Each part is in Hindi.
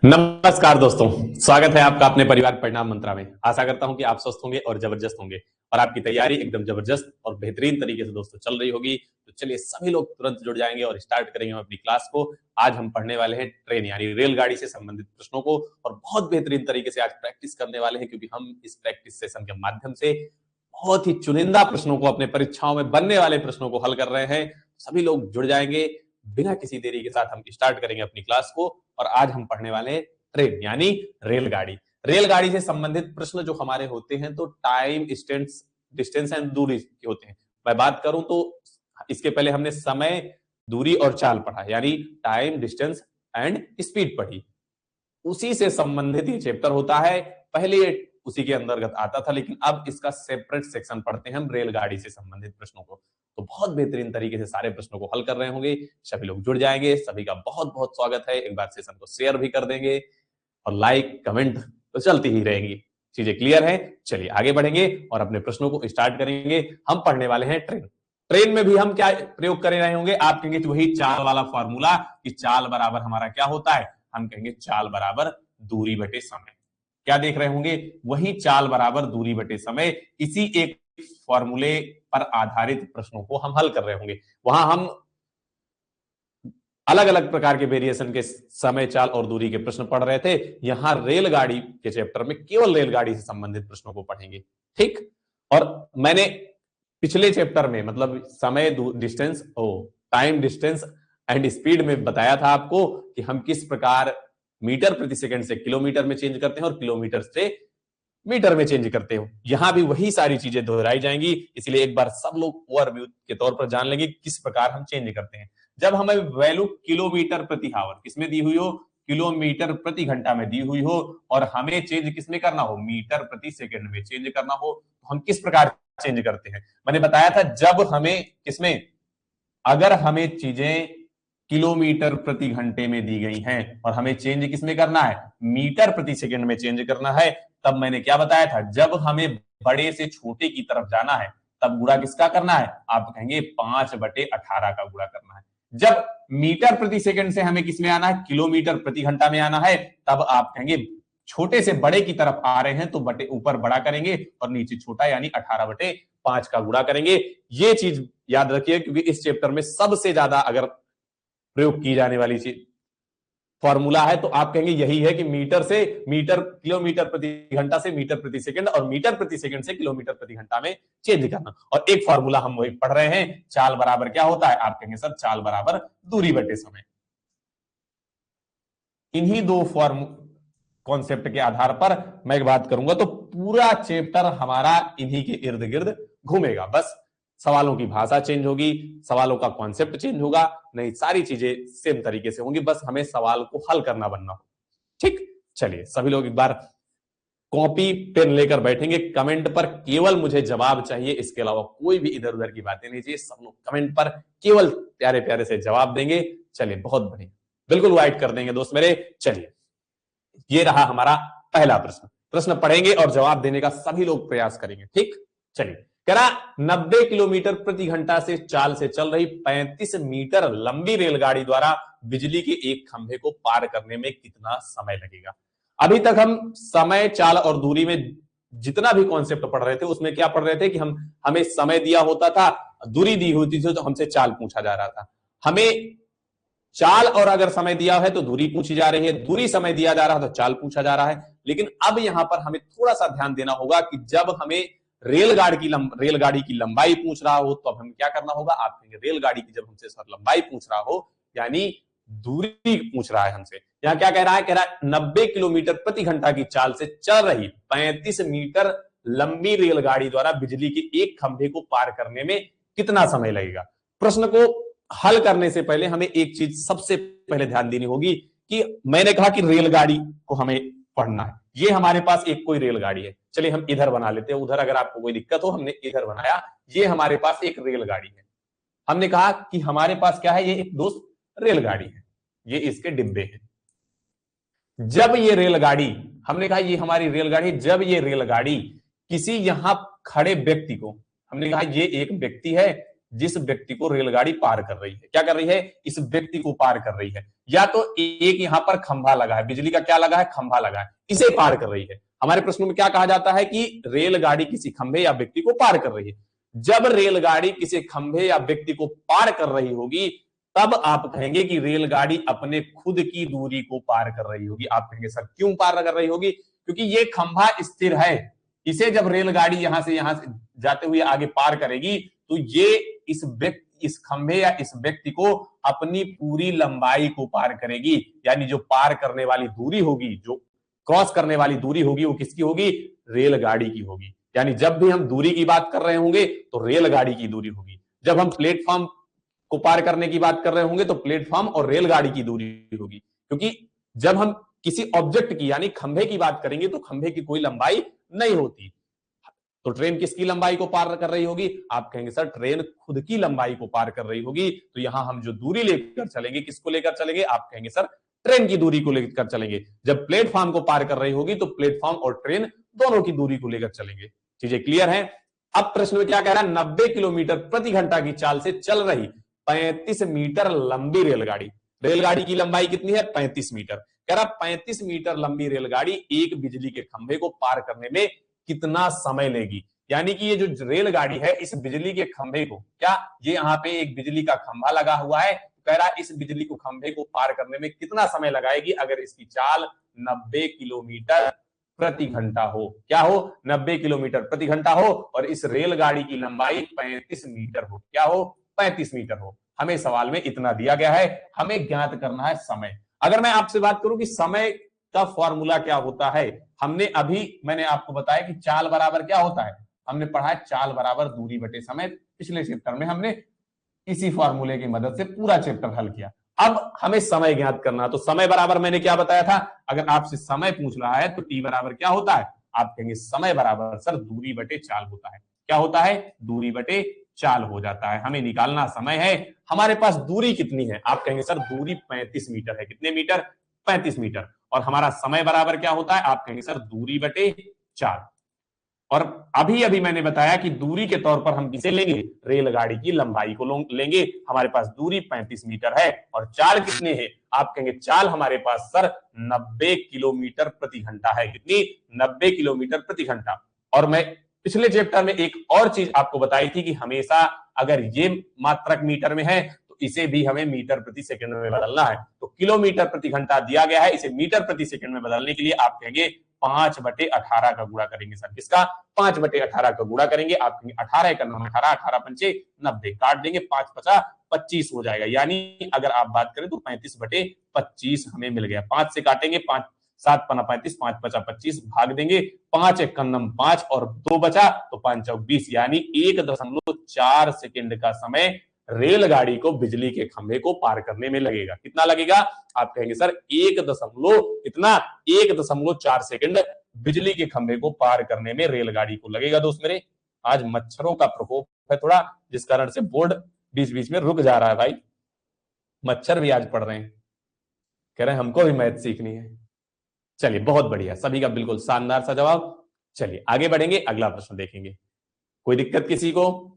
नमस्कार दोस्तों, स्वागत है आपका अपने परिवार परिणाम मंत्रा में। आशा करता हूं कि आप स्वस्थ होंगे और जबरदस्त होंगे और आपकी तैयारी एकदम जबरदस्त और बेहतरीन तरीके से दोस्तों चल रही होगी। तो चलिए सभी लोग तुरंत जुड़ जाएंगे और स्टार्ट करेंगे हम अपनी क्लास को। आज हम पढ़ने वाले हैं ट्रेन यानी रेलगाड़ी से संबंधित प्रश्नों को और बहुत बेहतरीन तरीके से आज प्रैक्टिस करने वाले हैं, क्योंकि हम इस प्रैक्टिस सेशन के माध्यम से बहुत ही चुनिंदा प्रश्नों को, अपने परीक्षाओं में बनने वाले प्रश्नों को हल कर रहे हैं। सभी लोग जुड़ जाएंगे। बिना किसी देरी के साथ हम स्टार्ट करेंगे अपनी क्लास को और आज हम पढ़ने वाले हैं ट्रेन यानी रेलगाड़ी। रेलगाड़ी से संबंधित प्रश्न जो हमारे होते हैं तो टाइम, डिस्टेंस एंड दूरी के होते हैं। मैं बात करूं तो इसके पहले हमने समय, दूरी और चाल पढ़ा, यानी टाइम, डिस्टेंस एंड स्पीड पढ़ी। उसी से संबंधित ये चैप्टर होता है। पहले ये उसी के अंतर्गत आता था, लेकिन अब इसका सेपरेट सेक्शन पढ़ते हैं हम रेलगाड़ी से संबंधित प्रश्नों को। तो बहुत बेहतरीन तरीके से सारे प्रश्नों को हल कर रहे होंगे। सभी लोग जुड़ जाएंगे। सभी का बहुत बहुत स्वागत है। एक बार सेशन को शेयर भी कर देंगे और लाइक कमेंट तो चलती ही रहेंगी। चीजें क्लियर है? चलिए आगे बढ़ेंगे और अपने प्रश्नों को स्टार्ट करेंगे। हम पढ़ने वाले हैं ट्रेन। ट्रेन में भी हम क्या प्रयोग कर रहे होंगे? आप कहेंगे वही चाल वाला फॉर्मूला कि चाल बराबर हमारा क्या होता है? हम कहेंगे चाल बराबर दूरी बटे समय। क्या देख रहे होंगे? वही चाल बराबर दूरी बटे समय। इसी एक फॉर्मूले पर आधारित प्रश्नों को हम हल कर रहे होंगे। वहां हम अलग अलग प्रकार के वेरिएशन के समय, चाल और दूरी के प्रश्न पढ़ रहे थे। यहां रेलगाड़ी के चैप्टर में केवल रेलगाड़ी से संबंधित प्रश्नों को पढ़ेंगे। ठीक। और मैंने पिछले चैप्टर में मतलब समय, distance, time, distance and speed में बताया था आपको कि हम किस प्रकार मीटर प्रति सेकंड से किलोमीटर में चेंज करते हैं और किलोमीटर से मीटर में चेंज करते हो। यहां भी वही सारी चीजें दोहराई जाएंगी, इसलिए एक बार सब लोग ओवरव्यू के तौर पर जान लेंगे किस प्रकार हम चेंज करते हैं। जब हमें वैल्यू किलोमीटर प्रति आवर किसमें दी हुई हो, किलोमीटर प्रति घंटा में दी हुई हो और हमें चेंज किसमें करना हो, मीटर प्रति सेकंड में चेंज करना हो, तो हम किस प्रकार चेंज करते हैं? मैंने बताया था जब हमें किसमें, अगर हमें चीजें किलोमीटर प्रति घंटे में दी गई हैं और हमें चेंज किसमें करना है, मीटर प्रति सेकंड में चेंज करना है, तब मैंने क्या बताया था, जब हमें बड़े से छोटे की तरफ जाना है तब गुणा किसका करना है? आप कहेंगे 5/18 का गुणा करना है। जब मीटर प्रति सेकंड से हमें किसमें आना है, किलोमीटर प्रति घंटा में आना है, तब आप कहेंगे छोटे से बड़े की तरफ आ रहे हैं तो बटे ऊपर बड़ा करेंगे और नीचे छोटा, यानी 18/5 का गुणा करेंगे। ये चीज याद रखिए, क्योंकि इस चैप्टर में सबसे ज्यादा अगर प्रयोग की जाने वाली चीज फॉर्मूला है तो आप कहेंगे यही है कि मीटर से मीटर, किलोमीटर प्रति घंटा से मीटर प्रति सेकंड और मीटर प्रति सेकंड से किलोमीटर प्रति घंटा में चेंज करना। और एक फॉर्मूला हम वही पढ़ रहे हैं, चाल बराबर क्या होता है? आप कहेंगे सर चाल बराबर दूरी बटे समय। इन्हीं दो फॉर्म कॉन्सेप्ट के आधार पर मैं एक बात करूंगा तो पूरा चैप्टर हमारा इन्हीं के इर्द गिर्द घूमेगा। बस सवालों की भाषा चेंज होगी, सवालों का कॉन्सेप्ट चेंज होगा, नहीं सारी चीजें सेम तरीके से होंगी, बस हमें सवाल को हल करना बनना हो। ठीक। चलिए सभी लोग एक बार कॉपी पेन लेकर बैठेंगे। कमेंट पर केवल मुझे जवाब चाहिए, इसके अलावा कोई भी इधर उधर की बातें नहीं चाहिए। सब लोग कमेंट पर केवल प्यारे प्यारे से जवाब देंगे। चलिए बहुत बढ़िया, बिल्कुल वाइट कर देंगे दोस्त मेरे। चलिए ये रहा हमारा पहला प्रश्न। प्रश्न पढ़ेंगे और जवाब देने का सभी लोग प्रयास करेंगे। ठीक। चलिए कह रहा 90 किलोमीटर प्रति घंटा से चाल से चल रही 35 मीटर लंबी रेलगाड़ी द्वारा बिजली के एक खंभे को पार करने में कितना समय लगेगा? अभी तक हम समय, चाल और दूरी में जितना भी कॉन्सेप्ट पढ़ रहे थे उसमें क्या पढ़ रहे थे कि हमें समय दिया होता था, दूरी दी होती थी तो हमसे चाल पूछा जा रहा था। हमें चाल और अगर समय दिया है तो दूरी पूछी जा रही है, दूरी समय दिया जा रहा है तो चाल पूछा जा रहा है। लेकिन अब यहां पर हमें थोड़ा सा ध्यान देना होगा कि जब हमें रेलगाड़ी की लंबाई पूछ रहा हो तो अब हमें क्या करना होगा? आप कहेंगे रेलगाड़ी की जब हमसे सर लंबाई पूछ रहा हो यानी दूरी पूछ रहा है हमसे। यहां क्या कह रहा है? कह रहा है 90 किलोमीटर प्रति घंटा की चाल से चल रही 35 मीटर लंबी रेलगाड़ी द्वारा बिजली के एक खंभे को पार करने में कितना समय लगेगा। प्रश्न को हल करने से पहले हमें एक चीज सबसे पहले ध्यान देनी होगी कि मैंने कहा कि रेलगाड़ी को हमें पढ़ना है। ये हमारे पास एक कोई रेलगाड़ी है, चलिए हम इधर बना लेते हैं, उधर अगर आपको कोई दिक्कत हो, हमने इधर बनाया। ये हमारे पास एक रेलगाड़ी है। हमने कहा कि हमारे पास क्या है, ये एक दोस्त रेलगाड़ी है, ये इसके डिब्बे हैं। जब ये रेलगाड़ी हमने कहा ये हमारी रेलगाड़ी, जब ये रेलगाड़ी किसी यहां खड़े व्यक्ति को, हमने कहा ये एक व्यक्ति है जिस व्यक्ति को रेलगाड़ी पार कर रही है, क्या कर रही है, इस व्यक्ति को पार कर रही है, या तो एक यहां पर खंभा लगा है, बिजली का क्या लगा है, खंभा लगा है, इसे पार कर रही है। हमारे प्रश्नों में क्या कहा जाता है कि रेलगाड़ी किसी खंभे या व्यक्ति को पार कर रही है। जब रेलगाड़ी किसी खंभे या व्यक्ति को पार कर रही होगी तब आप कहेंगे कि रेलगाड़ी अपने खुद की दूरी को पार कर रही होगी। आप कहेंगे सर क्यों पार कर रही होगी, क्योंकि ये खंभा स्थिर है, इसे जब रेलगाड़ी यहां से जाते हुए आगे पार करेगी तो ये इस खंभे या इस व्यक्ति को अपनी पूरी लंबाई को पार करेगी, यानी जो पार करने वाली दूरी होगी, जो क्रॉस करने वाली दूरी होगी, वो किसकी होगी, रेलगाड़ी की होगी। यानी जब भी हम दूरी की बात कर रहे होंगे तो रेलगाड़ी की दूरी होगी, जब हम प्लेटफॉर्म को पार करने की बात कर रहे होंगे तो प्लेटफॉर्म और रेलगाड़ी की दूरी होगी, क्योंकि जब हम किसी ऑब्जेक्ट की यानी खंभे की बात करेंगे तो खंभे की कोई लंबाई नहीं होती। तो ट्रेन किसकी लंबाई को पार कर रही होगी, आप कहेंगे सर ट्रेन खुद की लंबाई को पार कर रही होगी। तो यहां हम जो दूरी लेकर चलेंगे, किसको लेकर चलेंगे, आप कहेंगे सर ट्रेन की दूरी को लेकर चलेंगे। जब प्लेटफॉर्म को पार कर रही होगी तो प्लेटफॉर्म और ट्रेन दोनों की दूरी को लेकर चलेंगे। चीजें क्लियर है। अब प्रश्न में क्या कह रहा है, 90 किलोमीटर प्रति घंटा की चाल से चल रही 35 मीटर लंबी रेलगाड़ी, रेलगाड़ी की लंबाई कितनी है, 35 मीटर। कह रहा 35 मीटर लंबी रेलगाड़ी एक बिजली के खंभे को पार करने में कितना समय लेगी। यानी कि ये जो रेलगाड़ी है इस बिजली के खंभे को, क्या ये यहाँ पे एक बिजली का खंभा लगा हुआ है, कह रहा इस बिजली को खंभे को पार करने में कितना समय लगाएगी अगर इसकी चाल 90 किलोमीटर प्रति घंटा हो। क्या हो, 90 किलोमीटर प्रति घंटा हो और इस रेलगाड़ी की लंबाई 35 मीटर हो। क्या हो, 35 मीटर हो। हमें सवाल में इतना दिया गया है, हमें ज्ञात करना है समय। अगर मैं आपसे बात करूं कि समय का फॉर्मूला क्या होता है, मैंने आपको बताया कि चाल बराबर क्या होता है, हमने पढ़ा है चाल बराबर दूरी बटे समय। पिछले चैप्टर में हमने इसी फॉर्मूले की मदद से पूरा चैप्टर हल किया। अब हमें समय ज्ञात करना, तो समय बराबर मैंने क्या बताया था, अगर आपसे समय पूछ रहा है तो टी बराबर क्या होता है, आप कहेंगे समय बराबर सर दूरी बटे चाल होता है। क्या होता है, दूरी बटे चाल हो जाता है। हमें निकालना समय है, हमारे पास दूरी कितनी है, आप कहेंगे सर दूरी 35 मीटर है। कितने मीटर, 35 मीटर। और हमारा समय बराबर क्या होता है, आप कहेंगे सर दूरी बटे चाल। और अभी अभी मैंने बताया कि दूरी के तौर पर हम किसे लेंगे, रेलगाड़ी की लंबाई को लेंगे। हमारे पास दूरी 35 मीटर है और चाल कितने है, आप कहेंगे चाल हमारे पास सर 90 किलोमीटर प्रति घंटा है। कितनी, 90 किलोमीटर प्रति घंटा। और मैं पिछले चैप्टर में एक और चीज आपको बताई थी कि हमेशा अगर ये मात्रक मीटर में है तो इसे भी हमें मीटर प्रति सेकंड में बदलना है। तो किलोमीटर प्रति घंटा दिया गया है, इसे मीटर प्रति सेकंड में बदलने के लिए आप कहेंगे 5/18 का गुणा करेंगे। सर किसका, 5/18 का गुणा करेंगे। आप कहेंगे 18 का 18, 18 पंचे 90, काट देंगे 5×5 = 25 हो जाएगा। यानी अगर आप बात करें तो 35/25 हमें मिल गया। 5 से काटेंगे, 5 7 पना 35, 5×5 = 25, भाग देंगे 5 × 1 = 5 और 2 बचा तो 5 × 20, यानी 1.4 सेकंड का समय रेलगाड़ी को बिजली के खंभे को पार करने में लगेगा। कितना लगेगा, आप कहेंगे सर 1.4 सेकंड बिजली के खंभे को पार करने में रेलगाड़ी को लगेगा। दोस्त मेरे, आज मच्छरों का प्रकोप है थोड़ा, जिस कारण से बोर्ड बीच बीच में रुक जा रहा है। भाई मच्छर भी आज पढ़ रहे हैं, कह रहे हैं हमको भी मैथ सीखनी है। चलिए बहुत बढ़िया, सभी का बिल्कुल शानदार सा जवाब। चलिए आगे बढ़ेंगे, अगला प्रश्न देखेंगे। कोई दिक्कत किसी को?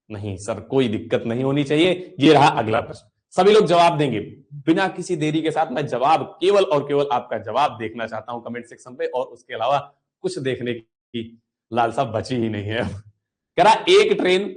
नहीं सर, कोई दिक्कत नहीं होनी चाहिए। ये रहा अगला प्रश्न, सभी लोग जवाब देंगे बिना किसी देरी के साथ। मैं जवाब केवल और केवल आपका जवाब देखना चाहता हूं कमेंट सेक्शन पे, और उसके अलावा कुछ देखने की लालसा बची ही नहीं है। कह रहा एक ट्रेन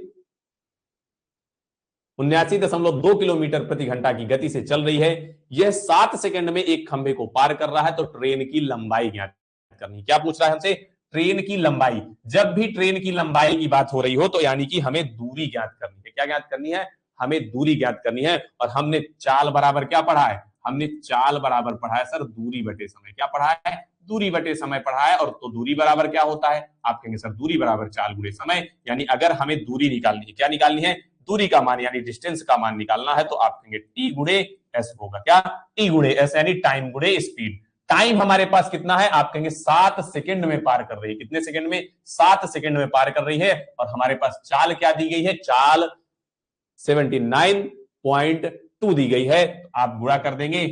79.2 किलोमीटर प्रति घंटा की गति से चल रही है, यह 7 सेकंड में एक खंभे को पार कर रहा है, तो ट्रेन की लंबाई ज्ञात करनी। क्या पूछ रहा है हमसे, ट्रेन की लंबाई। जब भी ट्रेन की लंबाई की बात हो रही हो तो यानी कि हमें दूरी ज्ञात करनी है। क्या ज्ञात करनी है, हमें दूरी ज्ञात करनी है। और हमने चाल बराबर क्या पढ़ा है, हमने चाल बराबर पढ़ा है सर दूरी बटे समय। क्या पढ़ा है, दूरी बटे समय पढ़ा है। और तो दूरी बराबर क्या होता है, आप कहेंगे सर दूरी बराबर चाल गुणे समय। यानी अगर हमें दूरी निकालनी है, क्या निकालनी है, दूरी का मान यानी डिस्टेंस का मान निकालना है, तो आप कहेंगे टी गुणे एस होगा। क्या, टी गुणे एस यानी टाइम गुणे स्पीड। टाइम हमारे पास कितना है, आप कहेंगे 7 सेकंड में पार कर रही है। कितने सेकंड में, 7 सेकंड में पार कर रही है। और हमारे पास चाल क्या दी गई है, चाल 79.2 दी गई है। आप गुणा कर देंगे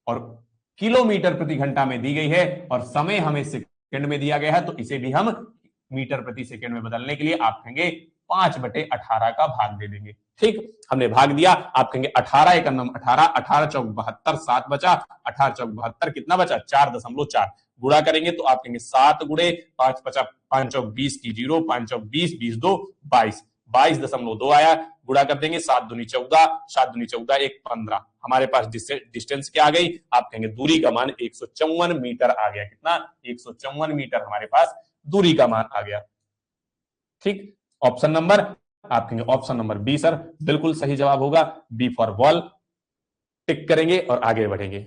और किलोमीटर प्रति घंटा में दी गई है और समय हमें सेकंड में दिया गया है, तो इसे भी हम मीटर प्रति सेकंड में बदलने के लिए आप कहेंगे 5/18 का भाग दे देंगे। ठीक, हमने भाग दिया। आप कहेंगे 18 एक 18, 18 चौक 72, 7 बचा, 18 चौक 72, कितना बचा 4.4। गुणा करेंगे तो आप कहेंगे 7 गुणे 5 बचा 5 चौक 20 की 0, 5 चौक 20, 20 2 22, 22.2 आया। गुणा कर देंगे 7 दूनी 14, 7 दूनी 14 1 15। हमारे पास डिस्टेंस क्या आ गई, आप कहेंगे दूरी का मान 154 मीटर आ गया। कितना, 154 मीटर हमारे पास दूरी का मान आ गया। ठीक, ऑप्शन नंबर, आप कहेंगे ऑप्शन नंबर बी सर बिल्कुल सही जवाब होगा। बी फॉर बॉल टिक करेंगे और आगे बढ़ेंगे।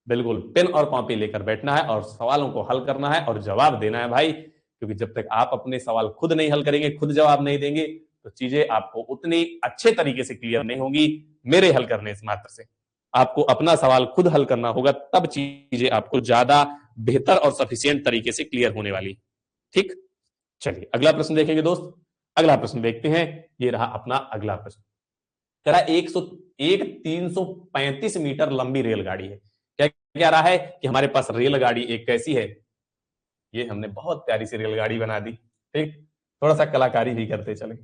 बिल्कुल पेन और कॉपी लेकर बैठना है और सवालों को हल करना है और जवाब देना है भाई, क्योंकि जब तक आप अपने सवाल खुद नहीं हल करेंगे, खुद जवाब नहीं देंगे, तो चीजें आपको उतनी अच्छे तरीके से क्लियर नहीं होंगी मेरे हल करने से मात्र से। आपको अपना सवाल खुद हल करना होगा, तब चीजें आपको ज्यादा बेहतर और सफिशिएंट तरीके से क्लियर होने वाली। ठीक, चलिए अगला प्रश्न देखेंगे दोस्त। अगला प्रश्न देखते हैं, ये रहा अपना अगला प्रश्न। कह एक 335 मीटर लंबी रेलगाड़ी है। क्या क्या रहा है कि हमारे पास रेलगाड़ी एक कैसी है, ये हमने बहुत प्यारी सी रेलगाड़ी बना दी। ठीक, थोड़ा सा कलाकारी भी करते चले।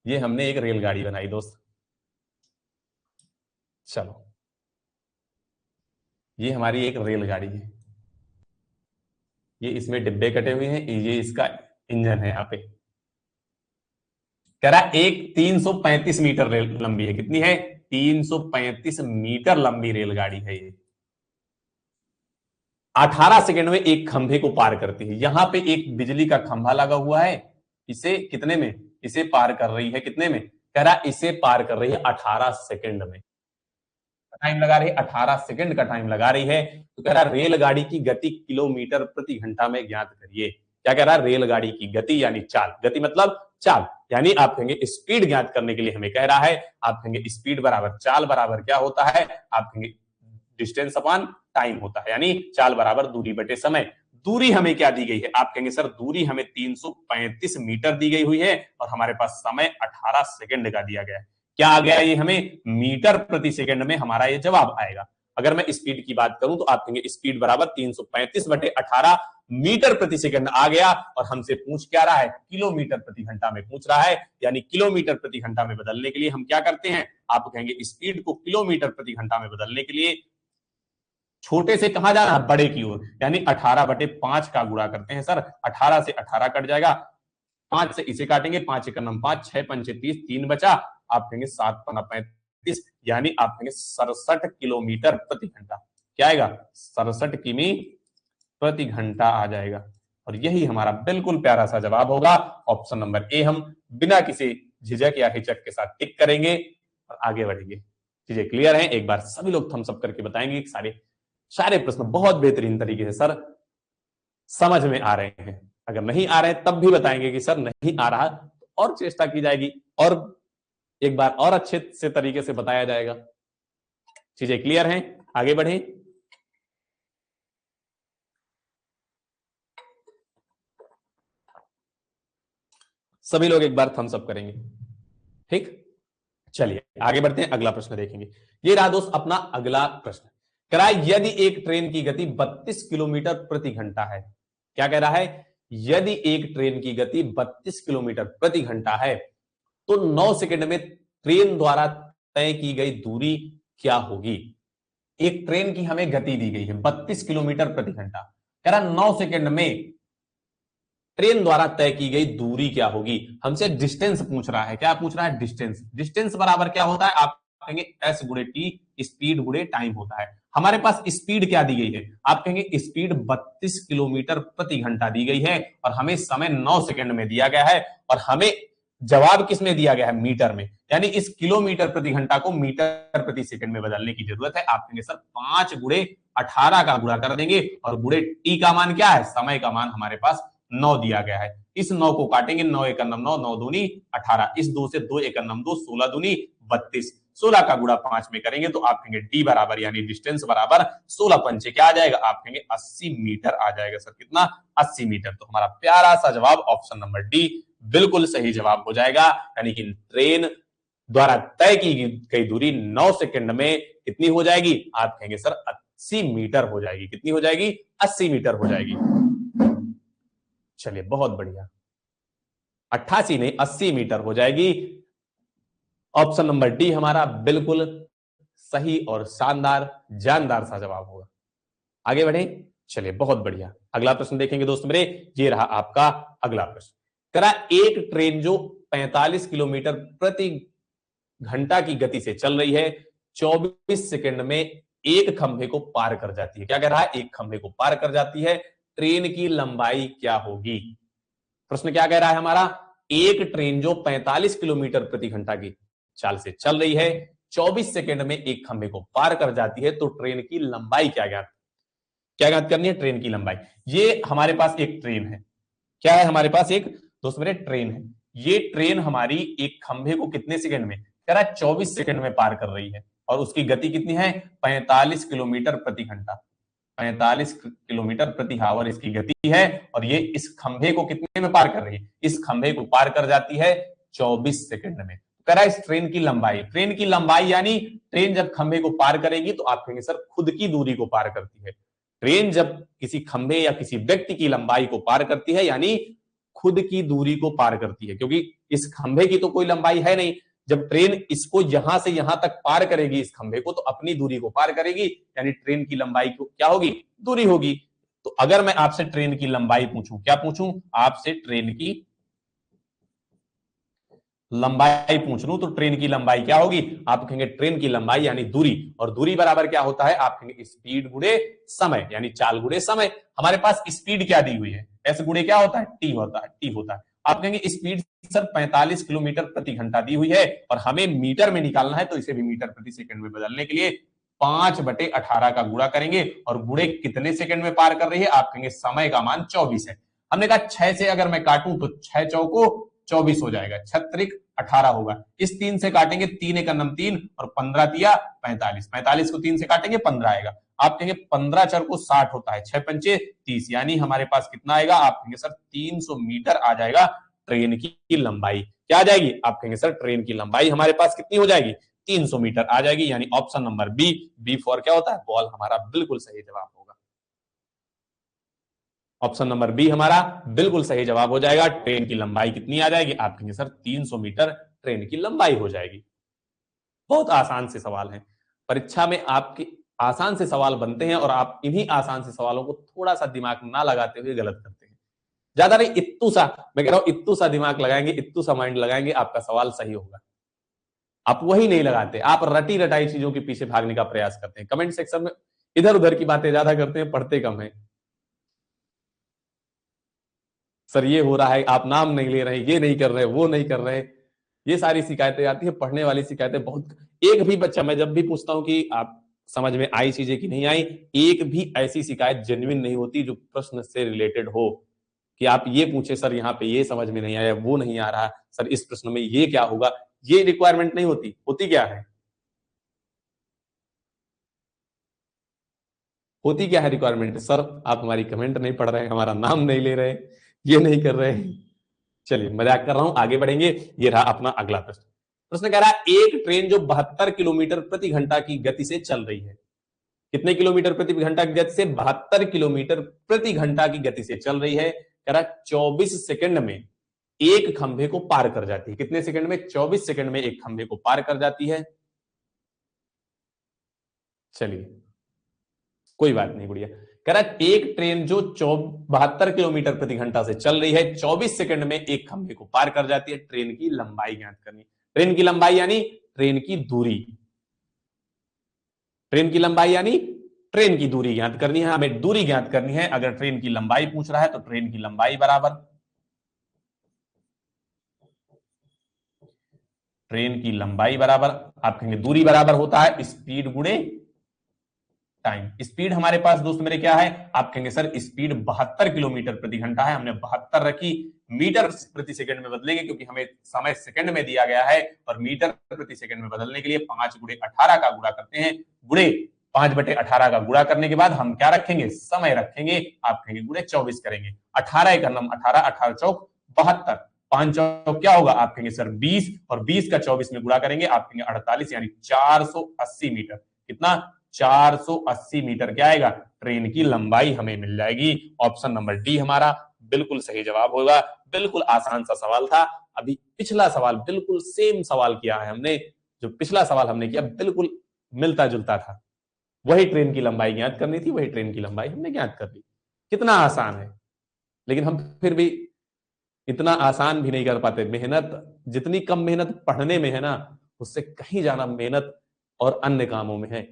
ये हमने एक रेलगाड़ी बनाई दोस्त। चलो, ये हमारी एक रेलगाड़ी है, ये इसमें डिब्बे कटे हुए हैं, ये इसका इंजन है। यहाँ पे कह रहा एक 335 मीटर रेल लंबी है। कितनी है, 335 मीटर लंबी रेलगाड़ी है ये। 18 सेकंड में एक खंभे को पार करती है। यहां पे एक बिजली का खंभा लगा हुआ है, इसे कितने में, इसे पार कर रही है कितने में, कह रहा इसे पार कर रही है 18 सेकंड में। टाइम लगा रही है 18 सेकंड का टाइम लगा रही है। तो कह रहा रेलगाड़ी की गति किलोमीटर प्रति घंटा में ज्ञात करिए। क्या कह रहा है, रेलगाड़ी की गति यानी चाल, गति मतलब चाल, यानी आप कहेंगे स्पीड ज्ञात करने के लिए हमें कह रहा है। आप कहेंगे स्पीड बराबर चाल बराबर क्या होता है, आप कहेंगे डिस्टेंस अपॉन टाइम होता है, यानी चाल बराबर दूरी बटे समय। दूरी हमें क्या दी गई है, आप कहेंगे सर दूरी हमें 335 मीटर दी गई हुई है और हमारे पास समय 18 सेकंड का दिया गया है। क्या आ गया, ये हमें मीटर प्रति सेकंड में हमारा ये जवाब आएगा। अगर मैं स्पीड की बात करूं तो आप कहेंगे स्पीड बराबर 335/18 मीटर प्रति सेकंड आ गया। और हमसे पूछ क्या रहा है, किलोमीटर प्रति घंटा में पूछ रहा है, यानी किलोमीटर प्रति घंटा में बदलने के लिए हम क्या करते हैं, आप कहेंगे स्पीड को किलोमीटर प्रति घंटा में बदलने के लिए छोटे से कहां जाना है, बड़े की ओर, यानी 18/5 का गुणा करते हैं सर। 18 से 18 कट जाएगा, 5 से इसे काटेंगे, 5 एक 5, 6 पंचे 30, 3 बचा। आप कहेंगे 7 पन्ना 35, यानी आप कहेंगे 67 किलोमीटर प्रति घंटा। क्या आएगा, 67 किमी प्रति घंटा आ जाएगा। और यही हमारा बिल्कुल प्यारा सा जवाब होगा। ऑप्शन नंबर ए हम बिना किसी झिझक या हिचक के साथ टिक करेंगे और आगे बढ़ेंगे। चीजें क्लियर हैं, एक बार सभी लोग थम्स अप करके बताएंगे सारे सारे प्रश्न बहुत बेहतरीन तरीके से सर समझ में आ रहे हैं। अगर नहीं आ रहे तब भी बताएंगे कि सर नहीं आ रहा, तो और चेष्टा की जाएगी और एक बार और अच्छे से तरीके से बताया जाएगा। चीजें क्लियर हैं, आगे बढ़े। सभी लोग एक बार थम्स अप करेंगे। ठीक, चलिए आगे बढ़ते हैं, अगला प्रश्न देखेंगे। ये रहा दोस्त अपना अगला प्रश्न। कह रहा है यदि एक ट्रेन की गति 32 किलोमीटर प्रति घंटा है। क्या कह रहा है, यदि एक ट्रेन की गति 32 किलोमीटर प्रति घंटा है तो 9 सेकंड में ट्रेन द्वारा तय की गई दूरी क्या होगी। एक ट्रेन की हमें गति दी गई है 32 किलोमीटर प्रति घंटा, कह रहा 9 सेकंड में ट्रेन द्वारा तय की गई दूरी क्या होगी। हमसे डिस्टेंस पूछ रहा है, क्या पूछ रहा है, डिस्टेंस। डिस्टेंस बराबर क्या होता है, आप कहेंगे एस गुणे टी, स्पीड गुणे टाइम होता है। हमारे पास स्पीड क्या दी गई है, आप कहेंगे स्पीड 32 किलोमीटर प्रति घंटा दी गई है और हमें समय 9 सेकंड में दिया गया है और हमें जवाब किस में दिया गया है, मीटर में, यानी इस किलोमीटर प्रति घंटा को मीटर प्रति सेकंड में बदलने की जरूरत है। आप कहेंगे सर 5 गुणे 18 का गुणा कर देंगे और गुणे टी का मान क्या है, समय का मान हमारे पास 9 दिया गया है। इस 9 को काटेंगे, 9 एक 9, 9 दूनी 18, इस 2 से 2 एक 2, 16 दूनी 32, 16 का गुणा 5 में करेंगे तो आप कहेंगे डी बराबर यानी डिस्टेंस बराबर 16 पंचे क्या आ जाएगा, आप कहेंगे 80 मीटर आ जाएगा। सर कितना, 80 मीटर। तो हमारा प्यारा सा जवाब ऑप्शन नंबर डी बिल्कुल सही जवाब हो जाएगा, यानी कि ट्रेन द्वारा तय की गई दूरी 9 सेकंड में कितनी हो जाएगी? आप कहेंगे सर 80 मीटर हो जाएगी। कितनी हो जाएगी? 80 मीटर हो जाएगी। चलिए बहुत बढ़िया, 88 नहीं 80 मीटर हो जाएगी। ऑप्शन नंबर डी हमारा बिल्कुल सही और शानदार जानदार सा जवाब होगा। आगे बढ़े, चलिए बहुत बढ़िया। अगला प्रश्न देखेंगे दोस्त मेरे, ये रहा आपका अगला प्रश्न। करा एक ट्रेन जो 45 किलोमीटर प्रति घंटा की गति से चल रही है, 24 सेकंड में एक खंभे को पार कर जाती है। क्या कह रहा है? एक खंभे को पार कर जाती है, ट्रेन की लंबाई क्या होगी? प्रश्न क्या कह रहा है हमारा? एक ट्रेन जो 45 किलोमीटर प्रति घंटा की चाल से चल रही है, 24 सेकंड में एक खंभे को पार कर जाती है, तो ट्रेन की लंबाई क्या ज्ञात करनी है? ट्रेन की लंबाई। ये हमारे पास एक ट्रेन है। क्या है हमारे पास? एक दोस्त मेरे ट्रेन है। ये ट्रेन हमारी एक खंभे को कितने सेकंड में? कह रहा है 24 सेकंड में पार कर रही है, और उसकी गति कितनी है? 45 किलोमीटर प्रति घंटा। 45 किलोमीटर प्रति आवर इसकी गति है, और ये इस खंभे को कितने में पार कर रही है? इस खंभे को पार कर जाती है 24 सेकंड में। कह रहा है इस ट्रेन की लंबाई, ट्रेन की लंबाई यानी ट्रेन जब खंभे को पार करेगी तो आप कहेंगे सर खुद की दूरी को पार करती है। ट्रेन जब किसी खंभे या किसी व्यक्ति की लंबाई को पार करती है यानी खुद की दूरी को पार करती है, क्योंकि इस खंभे की तो कोई लंबाई है नहीं। जब ट्रेन इसको यहां से यहां तक पार करेगी, इस खंभे को, तो अपनी दूरी को पार करेगी, यानी ट्रेन की लंबाई को क्या होगी? दूरी होगी। तो अगर मैं आपसे ट्रेन की लंबाई पूछूं, क्या पूछूं? आपसे ट्रेन की लंबाई पूछ लूं, तो ट्रेन की लंबाई क्या होगी? आप कहेंगे ट्रेन की लंबाई यानी दूरी, और दूरी बराबर क्या होता है? आप कहेंगे स्पीड गुणे समय, यानी चाल गुणे समय। हमारे पास स्पीड क्या दी हुई है? एस गुणे क्या होता है? टी होता है, टी होता है। आप कहेंगे स्पीड सर 45 किलोमीटर प्रति घंटा दी हुई है, और हमें मीटर में निकालना है, तो इसे भी मीटर प्रति सेकंड में बदलने के लिए 5/18 का गुणा करेंगे, और गुणे कितने सेकंड में पार कर रही है? आप कहेंगे समय का मान 24 है। हमने कहा 6 से अगर मैं काटूं तो 6 चौको 24 हो जाएगा, 6 18 होगा। इस 3 से काटेंगे, 3 एक अन्नम 3 और 15 तिया 45, 45 को 3 से काटेंगे 15 आएगा। आप कहेंगे 15 चर को 60 होता है, 6 पंचे 30, यानी हमारे पास कितना आएगा? आप कहेंगे सर 300 मीटर आ जाएगा ट्रेन की लंबाई। क्या आ जाएगी? आप कहेंगे सर ट्रेन की लंबाई हमारे पास कितनी हो जाएगी? 300 मीटर आ जाएगी, यानी option number B, B for क्या होता है? बॉल, हमारा बिल्कुल सही जवाब होगा। ऑप्शन नंबर बी हमारा बिल्कुल सही जवाब हो जाएगा। ट्रेन की लंबाई कितनी आ जाएगी? आप कहेंगे सर 300 मीटर ट्रेन की लंबाई हो जाएगी। बहुत आसान से सवाल हैं, परीक्षा में आपके आसान से सवाल बनते हैं, और आप इन्हीं आसान से सवालों को थोड़ा सा दिमाग ना लगाते हुए गलत करते हैं। ज्यादा नहीं, इत्तू सा, मैं कह रहा हूं इत्तू सा दिमाग लगाएंगे, इत्तू सा माइंड लगाएंगे, आपका सवाल सही होगा। आप वही नहीं लगाते, आप रटी रटाई चीजों के पीछे भागने का प्रयास करते हैं। कमेंट सेक्शन में इधर उधर की बातें ज्यादा करते हैं, पढ़ते कम है। सर ये हो रहा है, आप नाम नहीं ले रहे, ये नहीं कर रहे, वो नहीं कर रहे, ये सारी शिकायतें आती है। पढ़ने वाली शिकायतें बहुत, एक भी बच्चा, मैं जब भी पूछता हूं कि आप समझ में आई चीजें कि नहीं आई, एक भी ऐसी शिकायत जेन्युइन नहीं होती जो प्रश्न से रिलेटेड हो, कि आप ये पूछे सर यहाँ पे ये समझ में नहीं आया, वो नहीं आ रहा, सर इस प्रश्न में ये क्या होगा, ये रिक्वायरमेंट नहीं होती। होती क्या है? होती क्या है रिक्वायरमेंट? सर आप हमारी कमेंट नहीं पढ़ रहे हैं, हमारा नाम नहीं ले रहे, ये नहीं कर रहे। चलिए मजाक कर रहा हूं, आगे बढ़ेंगे। ये रहा अपना अगला प्रश्न। प्रश्न कह रहा है एक ट्रेन जो 72 किलोमीटर प्रति घंटा की गति से चल रही है, कितने किलोमीटर प्रति घंटा की गति से? 72 किलोमीटर प्रति घंटा की गति से चल रही है। कह रहा 24 सेकंड में एक खंभे को पार कर जाती है। कितने सेकंड में? 24 सेकंड में एक खंभे को पार कर जाती है। चलिए कोई बात नहीं गुड़िया। कह रहा है एक ट्रेन जो 72 किलोमीटर प्रति घंटा से चल रही है, 24 सेकंड में एक खंभे को पार कर जाती है। ट्रेन की लंबाई ज्ञात करनी। ट्रेन की लंबाई यानी ट्रेन की दूरी, ट्रेन की लंबाई यानी ट्रेन की दूरी ज्ञात करनी है, हमें दूरी ज्ञात करनी है। अगर ट्रेन की लंबाई पूछ रहा है तो ट्रेन की लंबाई बराबर आप कहेंगे दूरी बराबर होता है स्पीड गुणे टाइम। स्पीड हमारे पास दोस्त मेरे क्या है? आप कहेंगे सर स्पीड 72 किलोमीटर प्रति घंटा है, हमने 72 रखी, मीटर प्रति सेकंड में बदलेंगे क्योंकि हमें समय सेकंड में दिया गया है, और मीटर प्रति सेकंड में बदलने के लिए 5 गुणे 18 का गुणा करते हैं। गुणे 5/18 का गुणा करने के बाद हम क्या रखेंगे? समय रखेंगे। आप कहेंगे गुणे 24 करेंगे। 18 एक अन्नम 18, 18 चौक 72, 5 चौक क्या होगा, आप कहेंगे सर 20, और 20 का 24 में गुणा करेंगे आप कहेंगे 48, यानी 480 मीटर। कितना, 480 मीटर क्या आएगा, ट्रेन की लंबाई हमें मिल जाएगी। ऑप्शन नंबर डी हमारा बिल्कुल सही जवाब होगा। बिल्कुल आसान सा सवाल था। अभी पिछला सवाल बिल्कुल सेम सवाल किया है हमने, जो पिछला सवाल हमने किया बिल्कुल मिलता जुलता था। वही ट्रेन की लंबाई ज्ञात करनी थी, वही ट्रेन की लंबाई हमने ज्ञात कर ली। कितना आसान है, लेकिन हम फिर भी इतना आसान भी नहीं कर पाते। मेहनत, जितनी कम मेहनत पढ़ने में है ना, उससे कहीं ज्यादा मेहनत और अन्य कामों में है।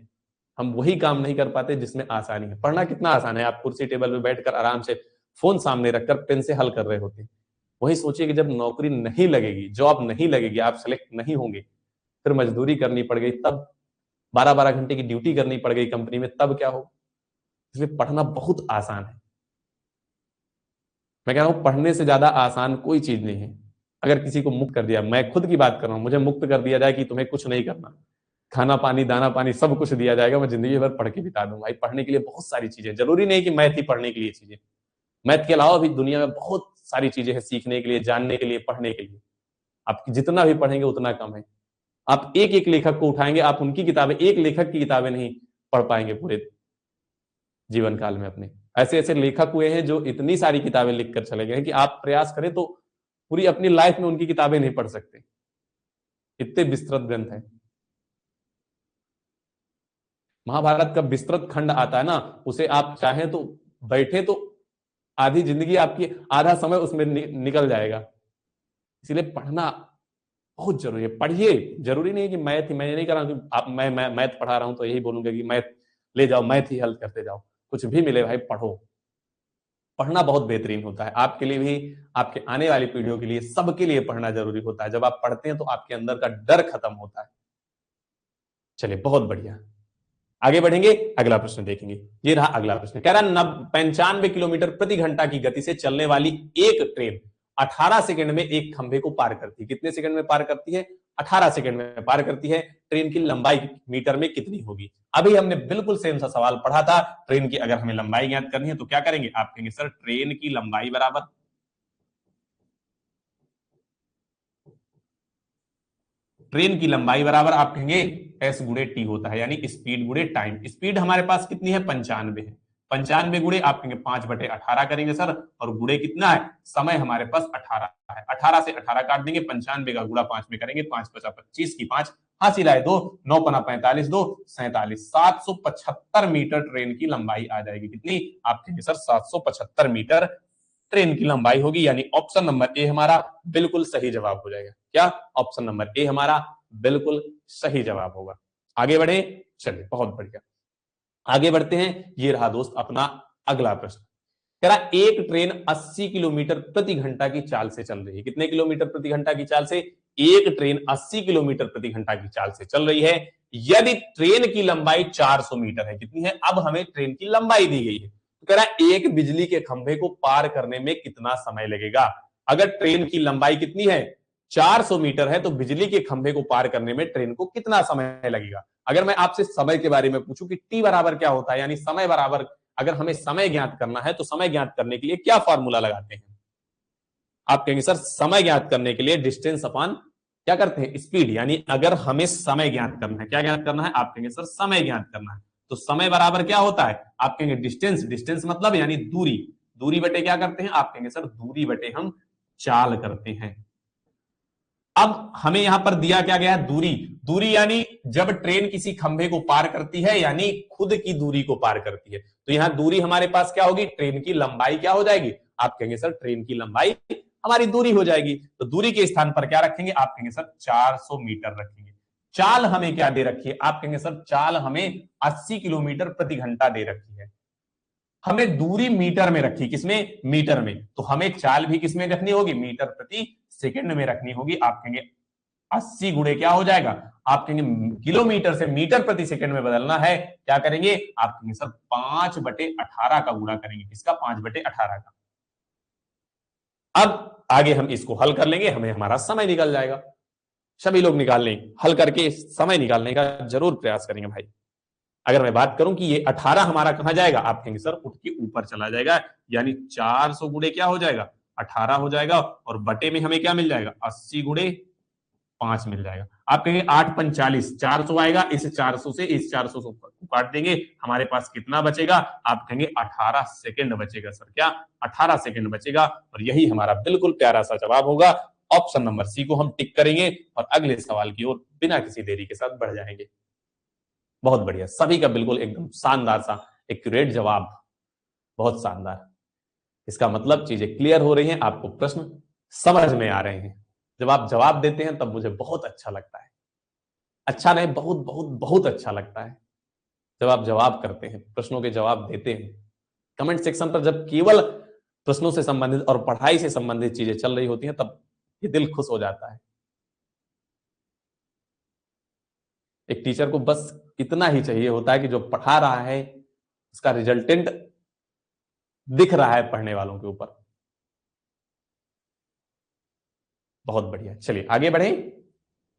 हम वही काम नहीं कर पाते जिसमें आसानी है। पढ़ना कितना आसान है, आप कुर्सी टेबल पे बैठकर आराम से फोन सामने रखकर पेन से हल कर रहे होते हैं। वही सोचिए कि जब नौकरी नहीं लगेगी, जॉब नहीं लगेगी, आप सेलेक्ट नहीं होंगे, फिर मजदूरी करनी पड़ गई, तब 12-12 घंटे की ड्यूटी करनी पड़ गई कंपनी में, तब क्या हो। इसलिए पढ़ना बहुत आसान है। मैं कह रहा हूं पढ़ने से ज्यादा आसान कोई चीज नहीं है। अगर किसी को मुक्त कर दिया, मैं खुद की बात कर रहा हूं, मुझे मुक्त कर दिया जाए कि तुम्हें कुछ नहीं करना, खाना पानी दाना पानी सब कुछ दिया जाएगा, मैं जिंदगी भर पढ़ के बिता दूंगा। भाई पढ़ने के लिए बहुत सारी चीजें, जरूरी नहीं कि मैथ ही पढ़ने के लिए चीजें। मैथ के अलावा भी दुनिया में बहुत सारी चीजें हैं सीखने के लिए, जानने के लिए, पढ़ने के लिए। आप जितना भी पढ़ेंगे उतना कम है। आप एक एक लेखक को उठाएंगे, आप उनकी किताबें, एक लेखक की किताबें नहीं पढ़ पाएंगे पूरे जीवन काल में अपने। ऐसे ऐसे लेखक हुए हैं जो इतनी सारी किताबें लिखकर चले गए हैं कि आप प्रयास करें तो पूरी अपनी लाइफ में उनकी किताबें नहीं पढ़ सकते, इतने विस्तृत ग्रंथ है। महाभारत का विस्तृत खंड आता है ना, उसे आप चाहें तो बैठे तो आधी जिंदगी आपकी, आधा समय उसमें निकल जाएगा। इसीलिए पढ़ना बहुत जरूरी है। पढ़िए, जरूरी नहीं कि मैथ ही, मैं नहीं कर रहा हूं कि आप मैं मैथ पढ़ा रहा हूं तो यही बोलूंगा कि मैथ ले जाओ, मैथ ही हल करते जाओ। कुछ भी मिले भाई पढ़ो। पढ़ना बहुत बेहतरीन होता है आपके लिए भी, आपके आने वाली पीढ़ियों के लिए, सबके लिए पढ़ना जरूरी होता है। जब आप पढ़ते हैं तो आपके अंदर का डर खत्म होता है। चलिए बहुत बढ़िया, आगे बढ़ेंगे, अगला प्रश्न देखेंगे। ये रहा अगला प्रश्न, कह रहा 95 किलोमीटर प्रति घंटा की गति से चलने वाली एक ट्रेन 18 सेकंड में एक खंभे को पार करती है। कितने सेकंड में पार करती है, 18 सेकंड में पार करती है। ट्रेन की लंबाई मीटर में कितनी होगी। अभी हमने बिल्कुल सेम सा सवाल पढ़ा था। ट्रेन की अगर हमें लंबाई ज्ञात करनी है तो क्या करेंगे, आप कहेंगे सर ट्रेन की लंबाई बराबर, ट्रेन की लंबाई बराबर आप कहेंगे एस गुणे टी होता है, यानी स्पीड गुणे टाइम। स्पीड हमारे पास कितनी है, 95 है। 95 गुणे आप कहेंगे 5/18 करेंगे सर, और गुणे कितना है, समय हमारे पास 18 है। 18 से 18 काट देंगे, 95 का गुणा 5 में करेंगे, 5×5 = 25 की 5 हासिल आए 2, 9×5 = 45, 2 47, 775 मीटर ट्रेन की लंबाई आ जाएगी। कितनी, आप कहेंगे सर 775 मीटर ट्रेन की लंबाई होगी, यानी ऑप्शन नंबर ए हमारा बिल्कुल सही जवाब हो जाएगा। क्या, ऑप्शन नंबर ए हमारा बिल्कुल सही जवाब होगा। आगे बढ़े, चलिए बहुत बढ़िया, आगे बढ़ते हैं। ये रहा दोस्त अपना अगला प्रश्न, कह रहा एक ट्रेन 80 किलोमीटर प्रति घंटा की चाल से चल रही है। कितने किलोमीटर प्रति घंटा की चाल से, एक ट्रेन 80 किलोमीटर प्रति घंटा की चाल से चल रही है। यदि ट्रेन की लंबाई 400 मीटर है, कितनी है, अब हमें ट्रेन की लंबाई दी गई है, तो कह रहा है एक बिजली के खंभे को पार करने में कितना समय लगेगा। अगर ट्रेन की लंबाई कितनी है, 400 मीटर है, तो बिजली के खंभे को पार करने में ट्रेन को कितना समय लगेगा। अगर मैं आपसे समय के बारे में पूछूं कि टी बराबर क्या होता है, यानी समय बराबर, अगर हमें समय ज्ञात करना है तो समय ज्ञात करने के लिए क्या फॉर्मूला लगाते हैं, आप कहेंगे सर समय ज्ञात करने के लिए डिस्टेंस अपॉन क्या करते हैं, स्पीड। यानी अगर हमें समय ज्ञात करना है, क्या ज्ञात करना है, आप कहेंगे सर समय ज्ञात करना है, तो समय बराबर क्या होता है, आप कहेंगे डिस्टेंस। डिस्टेंस मतलब यानी दूरी, दूरी बटे क्या करते हैं, आप कहेंगे सर दूरी बटे हम चाल करते हैं। अब हमें यहां पर दिया क्या गया है, दूरी। दूरी यानी जब ट्रेन किसी खंभे को पार करती है, यानी खुद की दूरी को पार करती है, तो यहां दूरी हमारे पास क्या होगी, ट्रेन की लंबाई क्या हो जाएगी, आप कहेंगे सर ट्रेन की लंबाई हमारी दूरी हो जाएगी। तो दूरी के स्थान पर क्या रखेंगे, आप कहेंगे सर 400 मीटर रखेंगे। चाल हमें क्या दे रखी है, आप कहेंगे सर चाल हमें 80 किलोमीटर प्रति घंटा दे रखी है। हमें दूरी मीटर में रखी, किसमें, मीटर में, तो हमें चाल भी किसमें रखनी होगी, मीटर प्रति सेकंड में रखनी होगी। आप कहेंगे 80 गुणे क्या हो जाएगा, आप कहेंगे किलोमीटर से मीटर प्रति सेकंड में बदलना है, क्या करेंगे, आप कहेंगे सर 5/18 का गुणा करेंगे, किसका, 5/18 का। अब आगे हम इसको हल कर लेंगे, हमें हमारा समय निकल जाएगा। सभी लोग निकाल लें, हल करके समय निकालने का जरूर प्रयास करेंगे भाई। अगर मैं बात करूं कि ये 18 हमारा कहां जाएगा, आप कहेंगे सर उठ के ऊपर चला जाएगा, यानी 400 गुणे क्या हो जाएगा, 18 हो जाएगा, और बटे में हमें क्या मिल जाएगा, 80 गुणे 5 मिल जाएगा। आप कहेंगे 8 पंच 40, 400 आएगा, इस 400 से इस 400 को काट देंगे, हमारे पास कितना बचेगा, आप कहेंगे 18 सेकंड बचेगा सर। क्या 18 सेकंड बचेगा, और यही हमारा बिल्कुल प्यारा सा जवाब होगा। ऑप्शन नंबर सी को हम टिक करेंगे और अगले सवाल की ओर बिना किसी देरी के साथ बढ़ जाएंगे। बहुत बढ़िया, सभी का बिल्कुल एकदम शानदार सा एक्यूरेट जवाब, बहुत शानदार। इसका मतलब चीजें क्लियर हो रही हैं, आपको प्रश्न समझ में आ रहे हैं। जब आप जवाब देते हैं तब मुझे बहुत अच्छा लगता है। अच्छा नहीं, बहुत बहुत बहुत अच्छा लगता है जब आप जवाब करते हैं, प्रश्नों के जवाब देते हैं। कमेंट सेक्शन पर जब केवल प्रश्नों से संबंधित और पढ़ाई से संबंधित चीजें चल रही होती हैं, तब ये दिल खुश हो जाता है। एक टीचर को बस इतना ही चाहिए होता है कि जो पढ़ा रहा है उसका रिजल्टेंट दिख रहा है पढ़ने वालों के ऊपर। बहुत बढ़िया, चलिए आगे बढ़े,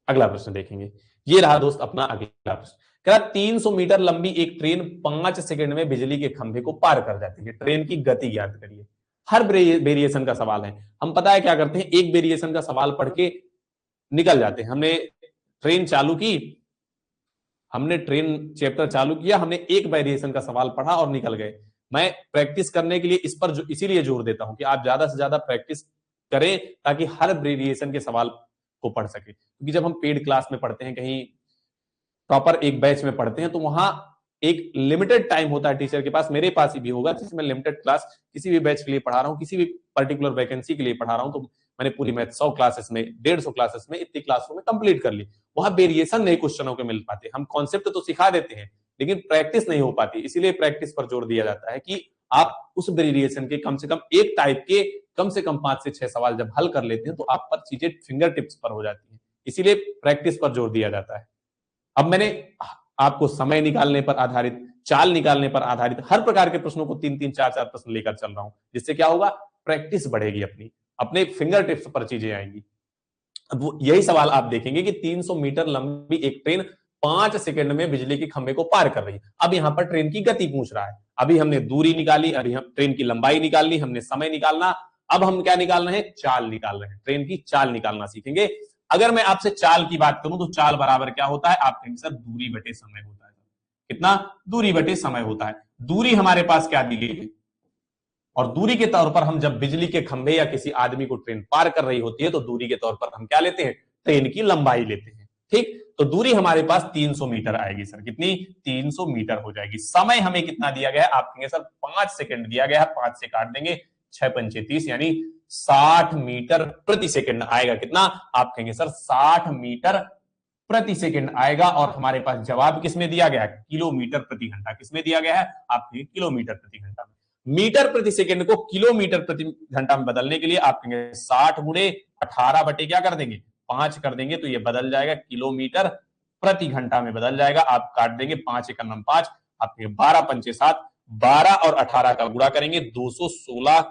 अगला प्रश्न देखेंगे। ये रहा दोस्त अपना अगला प्रश्न। कह 300 मीटर लंबी एक ट्रेन 5 सेकंड में बिजली के खंभे को पार कर जाती है, ट्रेन की गति ज्ञात करिए। हर वेरिएशन का सवाल है, हम पता है क्या करते हैं, एक वेरिएशन का सवाल पढ़ के निकल जाते हैं। हमने ट्रेन चालू की, हमने ट्रेन चैप्टर चालू किया, हमने एक वेरिएशन का सवाल पढ़ा और निकल गए। मैं प्रैक्टिस करने के लिए इस पर इसीलिए जोर देता हूं कि आप ज्यादा से ज्यादा प्रैक्टिस करें, ताकि हर वेरिएशन के सवाल को पढ़ सके। क्योंकि जब हम पेड क्लास में पढ़ते हैं, कहीं प्रॉपर एक बैच में पढ़ते हैं, तो वहां एक लिमिटेड टाइम होता है टीचर के पास, मेरे पास ही भी होगा, जिसमें लिमिटेड क्लास किसी भी बैच के लिए पढ़ा रहा हूं, किसी भी पर्टिकुलर वैकेंसी के लिए पढ़ा रहा हूं, तो मैंने पूरी मैथ 100 क्लासेस में, 150 क्लासेस में, इतनी क्लासों में कंप्लीट कर ली। वहां वेरिएशन नहीं क्वेश्चनों के मिल पाते, हम कॉन्सेप्ट तो सिखा देते हैं लेकिन प्रैक्टिस नहीं हो पाती। इसीलिए प्रैक्टिस पर जोर दिया जाता है कि आप उस वेरिएशन के कम से कम एक टाइप के कम से कम 5 से 6 सवाल जब हल कर लेते हैं, तो आप पर चीजें फिंगर टिप्स पर हो जाती है। इसीलिए प्रैक्टिस पर जोर दिया जाता है। अब मैंने आपको समय निकालने पर आधारित, चाल निकालने पर आधारित हर प्रकार के प्रश्नों को 3-3, 4-4 प्रश्न लेकर चल रहा हूं, जिससे क्या होगा, प्रैक्टिस बढ़ेगी, अपने फिंगर टिप्स पर चीजें आएंगी। अब यही सवाल आप देखेंगे कि 300 मीटर लंबी एक ट्रेन 5 सेकंड में बिजली के खंभे को पार कर रही है। अब यहां पर ट्रेन की गति पूछ रहा है। अभी हमने दूरी निकाली, अभी हम ट्रेन की लंबाई निकाल ली, हमने समय निकालना, अब हम क्या निकाल रहे हैं, चाल निकाल रहे हैं। ट्रेन की चाल निकालना सीखेंगे। अगर मैं आपसे चाल की बात करूं तो चाल बराबर क्या होता है, आप कहेंगे सर दूरी बटे समय होता है। कितना, दूरी बटे समय होता है। दूरी हमारे पास क्या दी गई है, और दूरी के तौर पर हम जब बिजली के खंभे या किसी आदमी को ट्रेन पार कर रही होती है, तो दूरी के तौर पर हम क्या लेते हैं, ट्रेन की लंबाई लेते हैं। ठीक, तो दूरी हमारे पास 300 मीटर आएगी सर। कितनी, 300 मीटर हो जाएगी। समय हमें कितना दिया गया है, आप कहेंगे सर 5 सेकंड दिया गया है, 5 से काट देंगे, 6 पंचे 30, यानी 60 मीटर प्रति सेकंड आएगा। कितना, आप कहेंगे सर 60 मीटर प्रति सेकंड आएगा। और हमारे पास जवाब किसमें दिया गया है, किलोमीटर प्रति घंटा। किसमें दिया गया है, आप कहेंगे किलोमीटर प्रति घंटा में। मीटर प्रति सेकंड को किलोमीटर प्रति घंटा में बदलने के लिए आप कहेंगे 60 गुणे 18 बटे क्या कर देंगे, 5 कर देंगे, तो ये बदल जाएगा किलोमीटर प्रति घंटा में बदल जाएगा। आप काट देंगे, 5 एकम 5, आप कहेंगे 12 पंचे 7, 12 और 18 का गुणा करेंगे, 216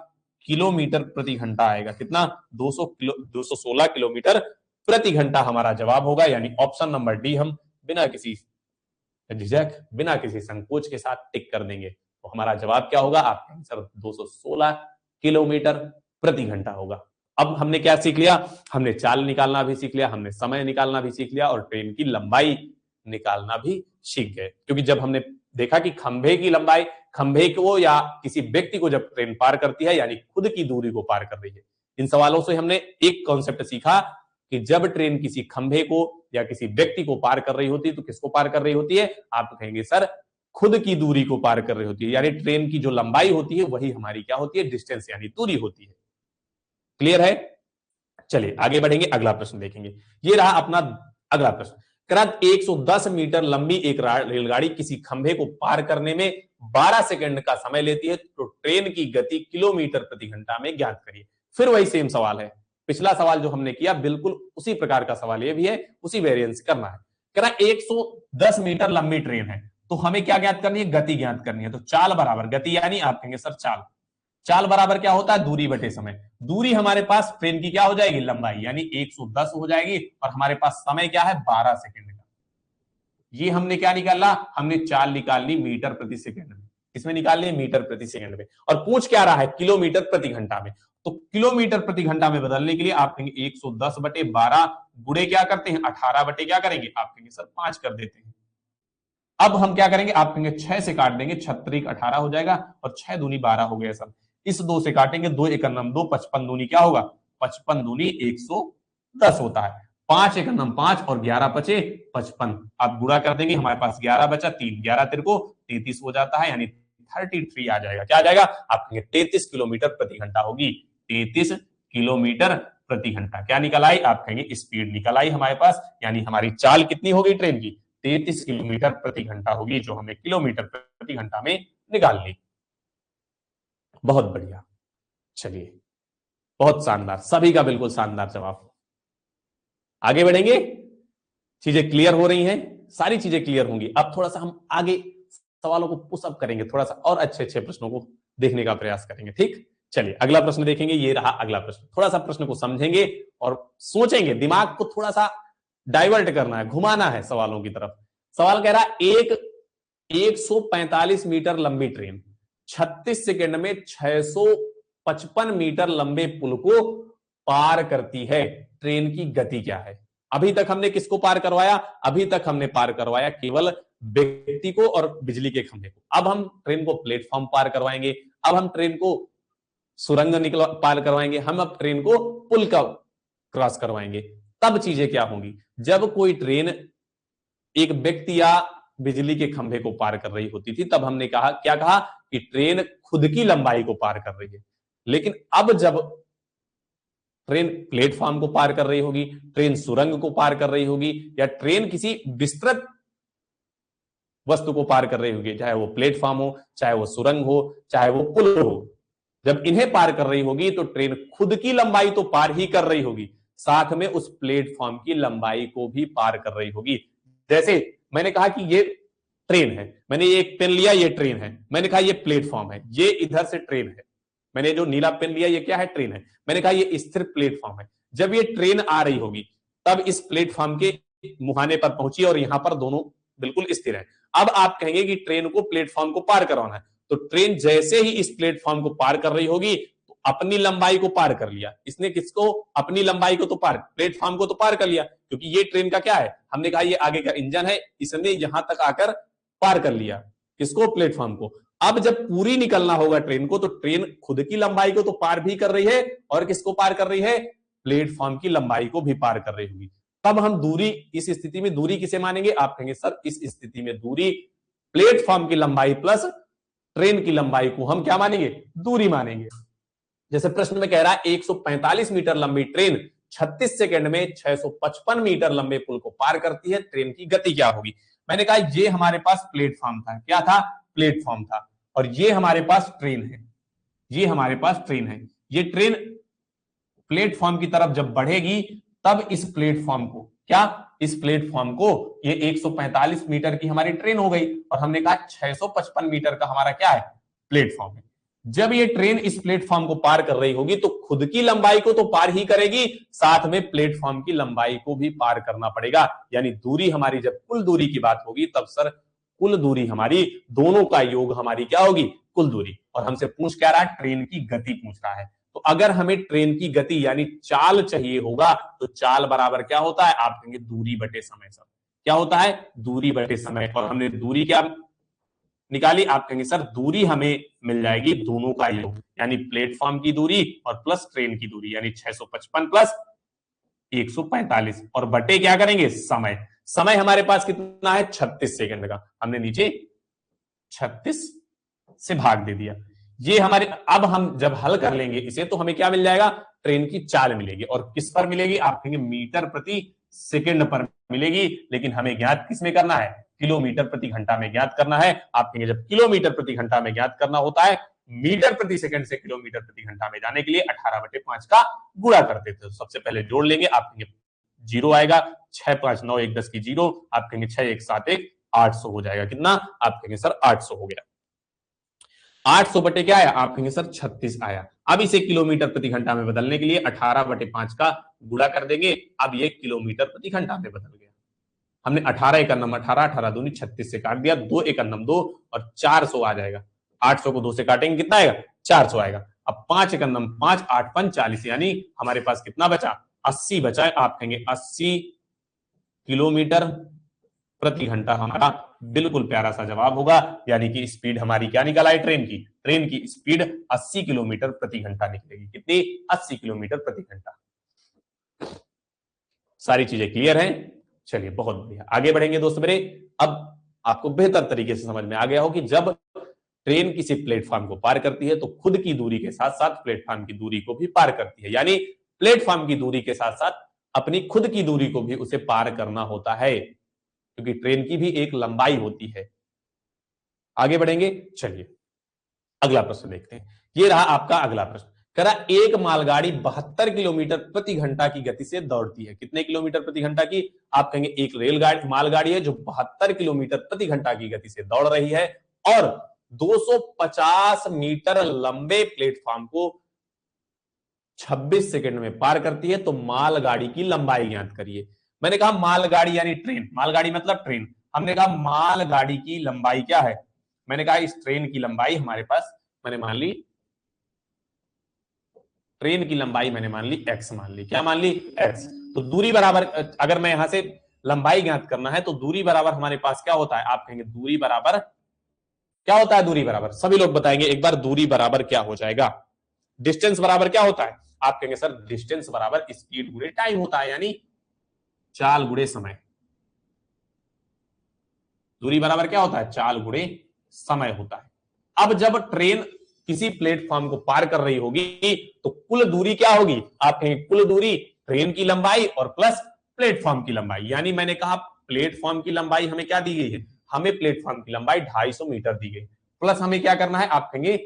किलोमीटर प्रति घंटा आएगा। कितना, 216 किलोमीटर प्रति घंटा हमारा जवाब होगा। यानी ऑप्शन नंबर डी हम बिना किसी झिझक, बिना किसी संकोच के साथ टिक कर देंगे। तो हमारा जवाब क्या होगा, आपका आंसर 216 किलोमीटर प्रति घंटा होगा। अब हमने क्या सीख लिया, हमने चाल निकालना भी सीख लिया, हमने समय निकालना भी सीख लिया, और ट्रेन की लंबाई निकालना भी सीख गए। क्योंकि जब हमने देखा कि खंभे की लंबाई, खंभे को या किसी व्यक्ति को जब ट्रेन पार करती है, यानी खुद की दूरी को पार कर रही है। इन सवालों से हमने एक कॉन्सेप्ट सीखा कि जब ट्रेन किसी खंभे को या किसी व्यक्ति को पार कर रही होती है, तो किसको पार कर रही होती है, आप कहेंगे सर खुद की दूरी को पार कर रही होती है। यानी ट्रेन की जो लंबाई होती है वही हमारी क्या होती है, डिस्टेंस यानी दूरी होती है। क्लियर है, चलिए आगे बढ़ेंगे, अगला प्रश्न देखेंगे। ये रहा अपना अगला प्रश्न। 110 मीटर लंबी एक रेलगाड़ी किसी खंभे को पार करने में 12 सेकंड का समय लेती है, तो ट्रेन की गति किलोमीटर प्रति घंटा में ज्ञात करिए। फिर वही सेम सवाल है, पिछला सवाल जो हमने किया बिल्कुल उसी प्रकार का सवाल ये भी है, उसी वेरिएंस करना है। 110 मीटर लंबी ट्रेन है, तो हमें क्या ज्ञात करनी है, गति ज्ञात करनी है। तो चाल बराबर गति, यानी आप कहेंगे सर चाल, चाल बराबर क्या होता है, दूरी बटे समय। दूरी हमारे पास ट्रेन की क्या हो जाएगी, लंबाई, यानी 110 हो जाएगी, और हमारे पास समय क्या है, 12 सेकंड का। ये हमने क्या निकाला, हमने चाल निकाल ली मीटर प्रति सेकंड में। इसमें निकाल लिए मीटर प्रति सेकंड में, और पूछ क्या रहा है किलोमीटर प्रति घंटा में। तो किलोमीटर प्रति घंटा में बदलने के लिए आप कहेंगे 110/12 गुणे क्या करते हैं 18 बटे क्या करेंगे आप कहेंगे सर 5 कर देते हैं। अब हम क्या करेंगे आप कहेंगे 6 से काट देंगे, 6 18 हो जाएगा और 6 दूनी 12 हो गया सर। इस 2 से काटेंगे 2 1 2, 55 दूनी क्या होगा 55 दूनी 110 होता है। 5 1 5 और 11 बचे 55, आप गुणा कर देंगे हमारे पास 11 बचा 3, 11 तेरे को 33 हो जाता है, यानी 33 आ जाएगा। क्या आ जाएगा आप कहेंगे 33 किलोमीटर प्रति घंटा होगी, 33 किलोमीटर प्रति घंटा। क्या निकल आई आप कहेंगे स्पीड निकल आई हमारे पास, यानी हमारी चाल कितनी होगी ट्रेन की 33 किलोमीटर प्रति घंटा होगी, जो हमने किलोमीटर प्रति घंटा में निकाल ली। बहुत बढ़िया, चलिए बहुत शानदार, सभी का बिल्कुल शानदार जवाब। आगे बढ़ेंगे, चीजें क्लियर हो रही हैं, सारी चीजें क्लियर होंगी। अब थोड़ा सा हम आगे सवालों को पुशअप करेंगे, थोड़ा सा और अच्छे अच्छे प्रश्नों को देखने का प्रयास करेंगे। ठीक, चलिए अगला प्रश्न देखेंगे। ये रहा अगला प्रश्न। थोड़ा सा प्रश्न को समझेंगे और सोचेंगे, दिमाग को थोड़ा सा डाइवर्ट करना है, घुमाना है सवालों की तरफ। सवाल कह रहा है एक 145 मीटर लंबी ट्रेन 36 सेकंड में 655 मीटर लंबे पुल को पार करती है, ट्रेन की गति क्या है? अभी तक हमने किसको पार करवाया? अभी तक हमने पार करवाया केवल व्यक्ति को और बिजली के खंभे को। अब हम ट्रेन को प्लेटफॉर्म पार करवाएंगे, अब हम ट्रेन को सुरंग पार करवाएंगे, हम अब ट्रेन को पुल का क्रॉस करवाएंगे। तब चीजें क्या होंगी? जब कोई ट्रेन एक व्यक्ति या बिजली के खंभे को पार कर रही होती थी, तब हमने कहा, क्या कहा कि ट्रेन खुद की लंबाई को पार कर रही है। लेकिन अब जब ट्रेन प्लेटफॉर्म को पार कर रही होगी, ट्रेन सुरंग को पार कर रही होगी, या ट्रेन किसी विस्तृत वस्तु को पार कर रही होगी, चाहे वो प्लेटफॉर्म हो, चाहे वो सुरंग हो, चाहे वो पुल हो, जब इन्हें पार कर रही होगी तो ट्रेन खुद की लंबाई तो पार ही कर रही होगी, साथ में उस प्लेटफॉर्म की लंबाई को भी पार कर रही होगी। जैसे मैंने कहा कि ये ट्रेन है, मैंने ये एक पेन लिया, ये ट्रेन है, मैंने कहा ये प्लेटफॉर्म है, ये इधर से ट्रेन है, मैंने जो नीला पेन लिया ये क्या है? ट्रेन है, मैंने कहा ये स्थिर प्लेटफॉर्म है। जब ये ट्रेन आ रही होगी तब इस प्लेटफॉर्म के मुहाने पर पहुंची और यहां पर दोनों बिल्कुल स्थिर है। अब आप कहेंगे कि ट्रेन को प्लेटफॉर्म को पार करवाना है, तो ट्रेन जैसे ही इस प्लेटफॉर्म को पार कर रही होगी तो अपनी लंबाई को पार कर लिया इसने। किसको? अपनी लंबाई को तो पार, प्लेटफॉर्म को तो पार कर लिया, क्योंकि ये ट्रेन का क्या है? हमने कहा ये आगे का इंजन है, इसने यहां तक आकर पार कर लिया किसको? प्लेटफॉर्म को। अब जब पूरी निकलना होगा ट्रेन को, तो ट्रेन खुद की लंबाई को तो पार भी कर रही है और किसको पार कर रही है? प्लेटफॉर्म की लंबाई को भी पार कर रही होगी। तब हम दूरी, इस स्थिति में दूरी किसे मानेंगे? आप कहेंगे सर इस स्थिति में दूरी प्लेटफॉर्म की लंबाई प्लस ट्रेन की लंबाई को हम क्या मानेंगे? दूरी मानेंगे। जैसे प्रश्न में कह रहा है 145 मीटर लंबी ट्रेन 36 सेकंड में 655 मीटर लंबे पुल को पार करती है, ट्रेन की गति क्या होगी? मैंने कहा ये हमारे पास प्लेटफॉर्म था। क्या था? प्लेटफॉर्म था। और ये हमारे पास ट्रेन है, ये हमारे पास ट्रेन है। ये ट्रेन प्लेटफॉर्म की तरफ जब बढ़ेगी तब इस प्लेटफॉर्म को क्या? इस प्लेटफॉर्म को, ये 145 मीटर की हमारी ट्रेन हो गई और हमने कहा 655 मीटर का हमारा क्या है? प्लेटफॉर्म है। जब ये ट्रेन इस प्लेटफॉर्म को पार कर रही होगी तो खुद की लंबाई को तो पार ही करेगी, साथ में प्लेटफॉर्म की लंबाई को भी पार करना पड़ेगा। यानी दूरी हमारी, जब कुल दूरी की बात होगी तब सर कुल दूरी हमारी, दोनों का योग हमारी क्या होगी? कुल दूरी। और हमसे पूछ क्या रहा है? ट्रेन की गति पूछ रहा है। तो अगर हमें ट्रेन की गति यानी चाल चाहिए होगा तो चाल बराबर क्या होता है? आप कहेंगे दूरी बटे समय। सर क्या होता है? दूरी बटे समय। और हमने दूरी क्या निकाली? आप कहेंगे सर दूरी हमें मिल जाएगी दोनों का योग, यानी प्लेटफॉर्म की दूरी और प्लस ट्रेन की दूरी, यानी 655 प्लस 145 और बटे क्या करेंगे? समय। समय हमारे पास कितना है? 36 सेकंड का। हमने नीचे 36 से भाग दे दिया। ये हमारे, अब हम जब हल कर लेंगे इसे तो हमें क्या मिल जाएगा? ट्रेन की चाल मिलेगी। और किस पर मिलेगी? आप कहेंगे मीटर प्रति सेकंड पर मिलेगी। लेकिन हमें ज्ञात किसमें करना है? किलोमीटर प्रति घंटा में ज्ञात करना है। आप कहेंगे जब किलोमीटर प्रति घंटा में ज्ञात करना होता है, मीटर प्रति सेकंड से किलोमीटर प्रति घंटा में जाने के लिए 18/5 का गुणा करते थे। तो सबसे पहले जोड़ लेंगे। आप कहेंगे 0 आएगा, 6 5 9 1 10 की 0, आप कहेंगे 6 1 7 1 800 हो जाएगा। कितना? आप कहेंगे सर 800 हो गया। 800 बटे क्या आया? आप कहेंगे सर 36 आया। अब इसे किलोमीटर प्रति घंटा में बदलने के लिए 18/5 का गुणा कर देंगे। अब ये किलोमीटर प्रति घंटा में बदल गया। हमने 18 1 18, 18 दूनी 36 से काट दिया, 2 1 2 और 400 आ जाएगा। 800 को 2 से काटेंगे कितना आएगा, 400 आएगा। अब 5 एकम 5, 8 5 40, यानी हमारे पास कितना बचा, 80 बचा है। आप कहेंगे 80 किलोमीटर प्रति घंटा हमारा बिल्कुल प्यारा सा जवाब होगा, यानी कि स्पीड हमारी क्या निकल आई, ट्रेन की स्पीड 80 किलोमीटर प्रति घंटा निकलेगी। कितनी, 80 किलोमीटर प्रति घंटा। सारी चीजें क्लियर हैं? चलिए बहुत बढ़िया, आगे बढ़ेंगे दोस्त मेरे। अब आपको बेहतर तरीके से समझ में आ गया हो कि जब ट्रेन किसी प्लेटफॉर्म को पार करती है तो खुद की दूरी के साथ साथ प्लेटफॉर्म की दूरी को भी पार करती है, यानी प्लेटफॉर्म की दूरी के साथ साथ अपनी खुद की दूरी को भी उसे पार करना होता है, क्योंकि ट्रेन की भी एक लंबाई होती है। आगे बढ़ेंगे, चलिए अगला प्रश्न देखते हैं। ये रहा आपका अगला प्रश्न। करा एक मालगाड़ी 72 किलोमीटर प्रति घंटा की गति से दौड़ती है। कितने किलोमीटर प्रति घंटा की, आप कहेंगे एक रेलगाड़ी मालगाड़ी है जो 72 किलोमीटर प्रति घंटा की गति से दौड़ रही है और 250 मीटर लंबे प्लेटफॉर्म को 26 सेकंड में पार करती है, तो मालगाड़ी की लंबाई ज्ञात करिए। मैंने कहा मालगाड़ी यानी ट्रेन, मालगाड़ी मतलब ट्रेन। हमने कहा मालगाड़ी की लंबाई क्या है, मैंने कहा इस ट्रेन की लंबाई हमारे पास, मैंने मान ली ट्रेन की लंबाई, मैंने मान ली x, मान ली क्या, मान ली x। तो दूरी बराबर, अगर मैं यहां से लंबाई ज्ञात करना है तो दूरी बराबर हमारे पास क्या होता है, आप कहेंगे दूरी बराबर क्या होता है, दूरी बराबर, सभी लोग बताएंगे एक बार, दूरी बराबर क्या हो जाएगा, डिस्टेंस बराबर क्या होता है, आप कहेंगे सर डिस्टेंस बराबर स्पीड गुणे टाइम होता है, यानी चाल गुणे समय। दूरी बराबर क्या होता है, चाल गुणे समय होता है। अब जब ट्रेन किसी प्लेटफॉर्म को पार कर रही होगी तो कुल दूरी क्या होगी, आप कहेंगे कुल दूरी ट्रेन की लंबाई और प्लस प्लेटफॉर्म की लंबाई, यानी मैंने कहा प्लेटफॉर्म की लंबाई हमें क्या दी गई है, हमें प्लेटफॉर्म की लंबाई 250 मीटर दी गई, प्लस हमें क्या करना है, आप कहेंगे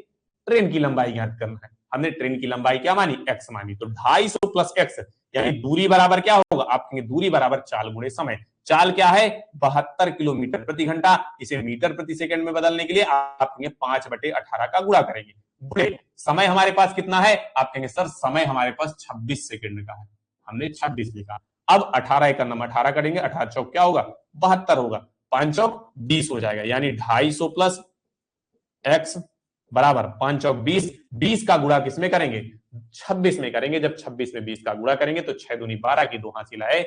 ट्रेन की लंबाई ज्ञात करना है। हमने ट्रेन की लंबाई क्या मानी, x मानी, तो 250 प्लस x, यानी दूरी बराबर क्या होगा, आप कहेंगे दूरी बराबर चाल गुणे समय। चाल क्या है, 72 किलोमीटर प्रति घंटा, इसे मीटर प्रति सेकंड में बदलने के लिए आप कहेंगे 5/18 का गुणा करेंगे, गुणे समय हमारे पास कितना है, आप कहेंगे सर समय हमारे पास 26 सेकंड का है, हमने 26 लिखा। अब 18 एक नंबर 18 करेंगे, 18 चौक क्या होगा, 72 होगा, 5 चौक 20 हो जाएगा, यानी 250 प्लस x बराबर 5 चौक 20, 20 का गुणा किसमें करेंगे, 26 में करेंगे। जब 26 में 20 का गुणा करेंगे तो 6 दूनी 12 की 2 हासिल है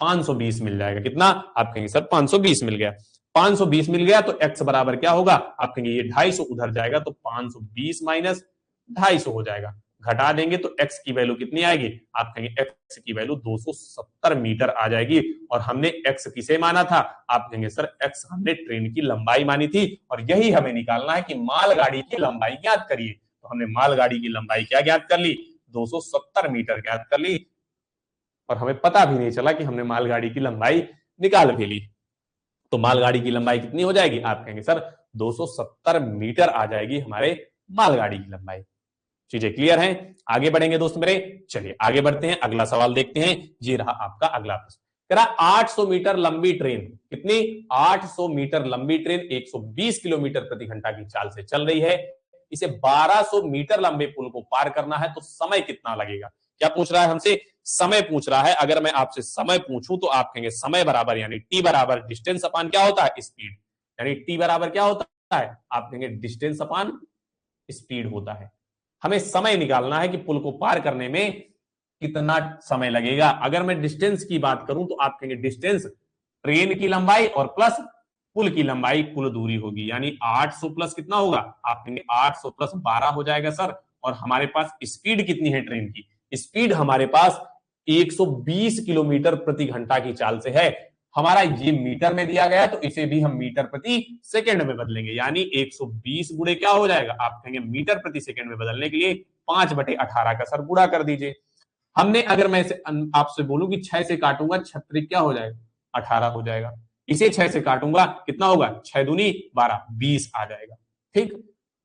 520 मिल जाएगा। कितना, आप कहेंगे सर 520 मिल गया। 520 मिल गया तो x बराबर क्या होगा, आप कहेंगे ये 250 उधर जाएगा तो 520 माइनस 250 हो जाएगा, घटा देंगे तो x की वैल्यू कितनी आएगी, आप कहेंगे x की वैल्यू 270 मीटर आ जाएगी। और हमने x किसे माना था, आप कहेंगे सर x हमने ट्रेन की लंबाई मानी थी और यही हमें निकालना है कि मालगाड़ी की लंबाई ज्ञात करिए। तो हमने मालगाड़ी की लंबाई क्या ज्ञात कर ली, 270 मीटर ज्ञात कर ली और हमें पता भी नहीं चला कि हमने मालगाड़ी की लंबाई निकाल भी ली। तो मालगाड़ी की लंबाई कितनी हो जाएगी, आप कहेंगे सर 270 मीटर आ जाएगी हमारे मालगाड़ी की लंबाई। चीजें क्लियर हैं? आगे बढ़ेंगे दोस्त मेरे, चलिए आगे बढ़ते हैं, अगला सवाल देखते हैं। ये रहा आपका अगला प्रश्न। कह रहा 800 मीटर लंबी ट्रेन, कितनी, 800 मीटर लंबी ट्रेन 120 किलोमीटर प्रति घंटा की चाल से चल रही है, इसे 1200 मीटर लंबे पुल को पार करना है तो समय कितना लगेगा। क्या पूछ रहा है हमसे, समय पूछ रहा है। अगर मैं आपसे समय पूछूं तो आप कहेंगे समय बराबर यानी टी बराबर डिस्टेंस अपान क्या होता है, स्पीड, यानी टी बराबर क्या होता है, आप कहेंगे डिस्टेंस अपान स्पीड होता है। हमें समय निकालना है कि पुल को पार करने में कितना समय लगेगा। अगर मैं डिस्टेंस की बात करूं तो आप कहेंगे डिस्टेंस ट्रेन की लंबाई और प्लस पुल की लंबाई कुल दूरी होगी, यानी 800 प्लस कितना होगा, आप कहेंगे 800 प्लस 12 हो जाएगा सर। और हमारे पास स्पीड कितनी है ट्रेन की, स्पीड हमारे पास 120 किलोमीटर प्रति घंटा की चाल से है। हमारा ये मीटर में दिया गया है तो इसे भी हम मीटर प्रति सेकंड में बदलेंगे, यानी 120 गुणे क्या हो जाएगा, आप कहेंगे मीटर प्रति सेकंड में बदलने के लिए 5/18 का सर गुणा कर दीजिए। हमने अगर मैं आपसे बोलूं कि 6 से काटूंगा 36 क्या हो जाएगा, 18 हो जाएगा। इसे 6 से काटूंगा कितना होगा, 6 दूनी 12, 20 आ जाएगा। ठीक,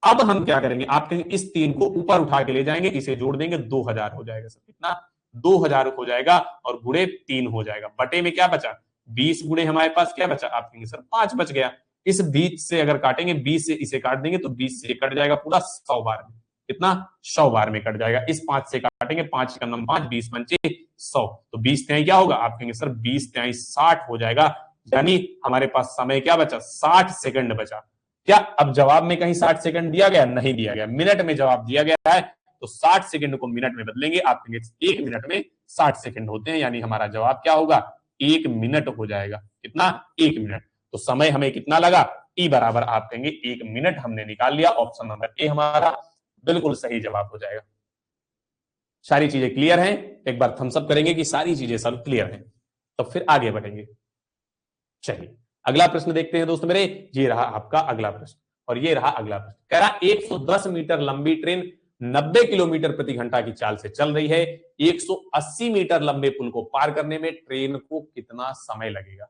अब हम क्या करेंगे, आप कहेंगे इस 3 को ऊपर उठा के ले जाएंगे, इसे जोड़ देंगे 2000 हो जाएगा सर। कितना, 2000 हो जाएगा और गुणे 3 हो जाएगा। बटे में क्या बचा, 20 गुणे हमारे पास क्या बचा, आप कहेंगे सर 5 बच गया। इस 20 से अगर काटेंगे, 20 से इसे काट देंगे तो 20 से कट जाएगा पूरा 100 बार में। कितना, 100 बार में कट जाएगा। इस 5 से काटेंगे, 5 का नंबर 5, 20 पंचे 100, तो 20 तिहाई क्या होगा, आप कहेंगे सर 20 तिहाई 60 हो जाएगा। यानी हमारे पास समय क्या बचा, 60 सेकंड बचा। क्या अब जवाब में कहीं 60 सेकंड दिया गया? नहीं दिया गया, मिनट में जवाब दिया गया है, तो 60 सेकंड को मिनट में बदलेंगे। आप कहेंगे 1 मिनट में 60 सेकंड होते हैं, यानी हमारा जवाब क्या होगा? 1 मिनट हो जाएगा। कितना? 1 मिनट। तो समय हमें कितना लगा? टी बराबर आप कहेंगे 1 मिनट हमने निकाल लिया। ऑप्शन नंबर ए हमारा बिल्कुल सही जवाब हो जाएगा। सारी चीजें क्लियर हैं? एक बार थम्स अप करेंगे कि सारी चीजें सब क्लियर हैं, तो फिर आगे बढ़ेंगे। चलिए अगला प्रश्न देखते हैं दोस्त मेरे। ये रहा आपका अगला प्रश्न, और ये रहा अगला प्रश्न। कह रहा 110 मीटर लंबी ट्रेन 90 किलोमीटर प्रति घंटा की चाल से चल रही है। 180 मीटर लंबे पुल को पार करने में ट्रेन को कितना समय लगेगा?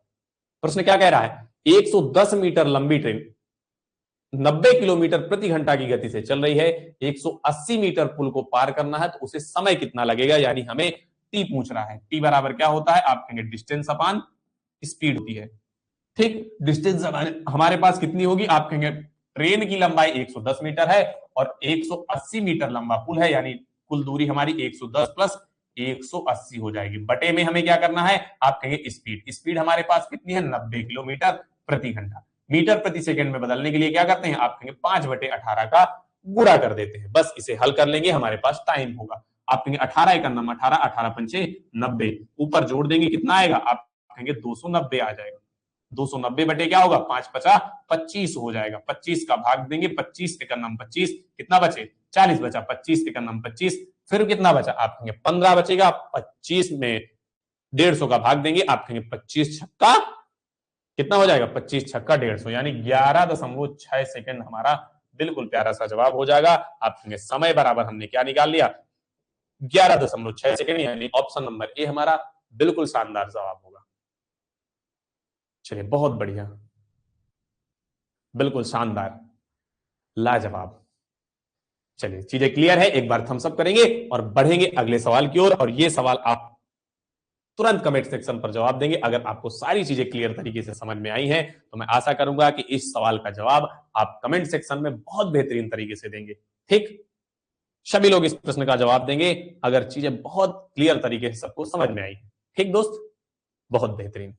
प्रश्न क्या कह रहा है? 110 मीटर लंबी ट्रेन 90 किलोमीटर प्रति घंटा की गति से चल रही है, 180 मीटर पुल को पार करना है, तो उसे समय कितना लगेगा? यानी हमें टी पूछ रहा है। टी बराबर क्या होता है? आप कहेंगे डिस्टेंस अपान स्पीड होती है। ठीक, डिस्टेंस हमारे पास कितनी होगी? आप कहेंगे ट्रेन की लंबाई 110 मीटर है और 180 मीटर लंबा पुल है, यानी कुल दूरी हमारी 110 प्लस 180 हो जाएगी। बटे में हमें क्या करना है? आप कहेंगे स्पीड। स्पीड हमारे पास कितनी है? 90 किलोमीटर प्रति घंटा। मीटर प्रति सेकंड में बदलने के लिए क्या करते हैं? आप कहेंगे 5/18 का गुणा कर देते हैं। बस इसे हल कर लेंगे, हमारे पास टाइम होगा। आप कहेंगे 18 एकम 18, 18 पंचे 90, ऊपर जोड़ देंगे कितना आएगा? आप कहेंगे 290 आ जाएगा। 290 बटे क्या होगा? 5×5 = 25 हो जाएगा। 25 का भाग देंगे, 25 एकम 25, कितना बचे? 40 बचा। 25 एकम 25, फिर कितना बचा? आप कहेंगे 15 बचेगा। 25 में 150 का भाग देंगे, आप कहेंगे 25 छक्का कितना हो जाएगा? 25 छक्का 150, यानी 11.6 सेकंड हमारा बिल्कुल प्यारा सा जवाब हो जाएगा। आप कहेंगे समय बराबर हमने क्या निकाल लिया? 11.6 सेकंड, यानी ऑप्शन नंबर ए हमारा बिल्कुल शानदार जवाब होगा। चलिए बहुत बढ़िया, बिल्कुल शानदार, लाजवाब। चलिए चीजें क्लियर है, एक बार थम्स अप करेंगे और बढ़ेंगे अगले सवाल की ओर। और ये सवाल आप तुरंत कमेंट सेक्शन पर जवाब देंगे। अगर आपको सारी चीजें क्लियर तरीके से समझ में आई हैं, तो मैं आशा करूंगा कि इस सवाल का जवाब आप कमेंट सेक्शन में बहुत बेहतरीन तरीके से देंगे। ठीक, सभी लोग इस प्रश्न का जवाब देंगे अगर चीजें बहुत क्लियर तरीके से सबको समझ में आई। ठीक दोस्त, बहुत बेहतरीन।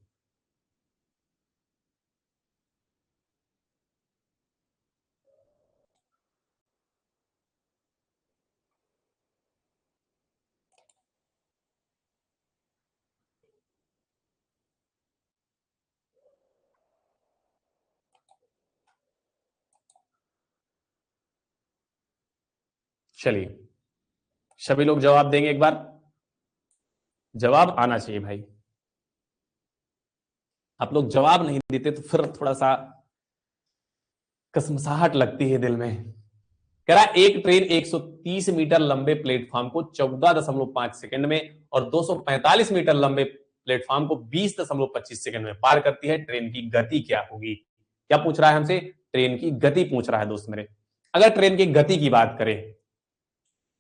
चलिए सभी लोग जवाब देंगे, एक बार जवाब आना चाहिए भाई। आप लोग जवाब नहीं देते तो फिर थोड़ा सा कसमसाहट लगती है दिल में। कह रहा एक ट्रेन 130 मीटर लंबे प्लेटफॉर्म को 14.5 सेकंड में और 245 मीटर लंबे प्लेटफॉर्म को 20.25 सेकंड में पार करती है। ट्रेन की गति क्या होगी? क्या पूछ रहा है हमसे? ट्रेन की गति पूछ रहा है दोस्त मेरे। अगर ट्रेन की गति की बात करें,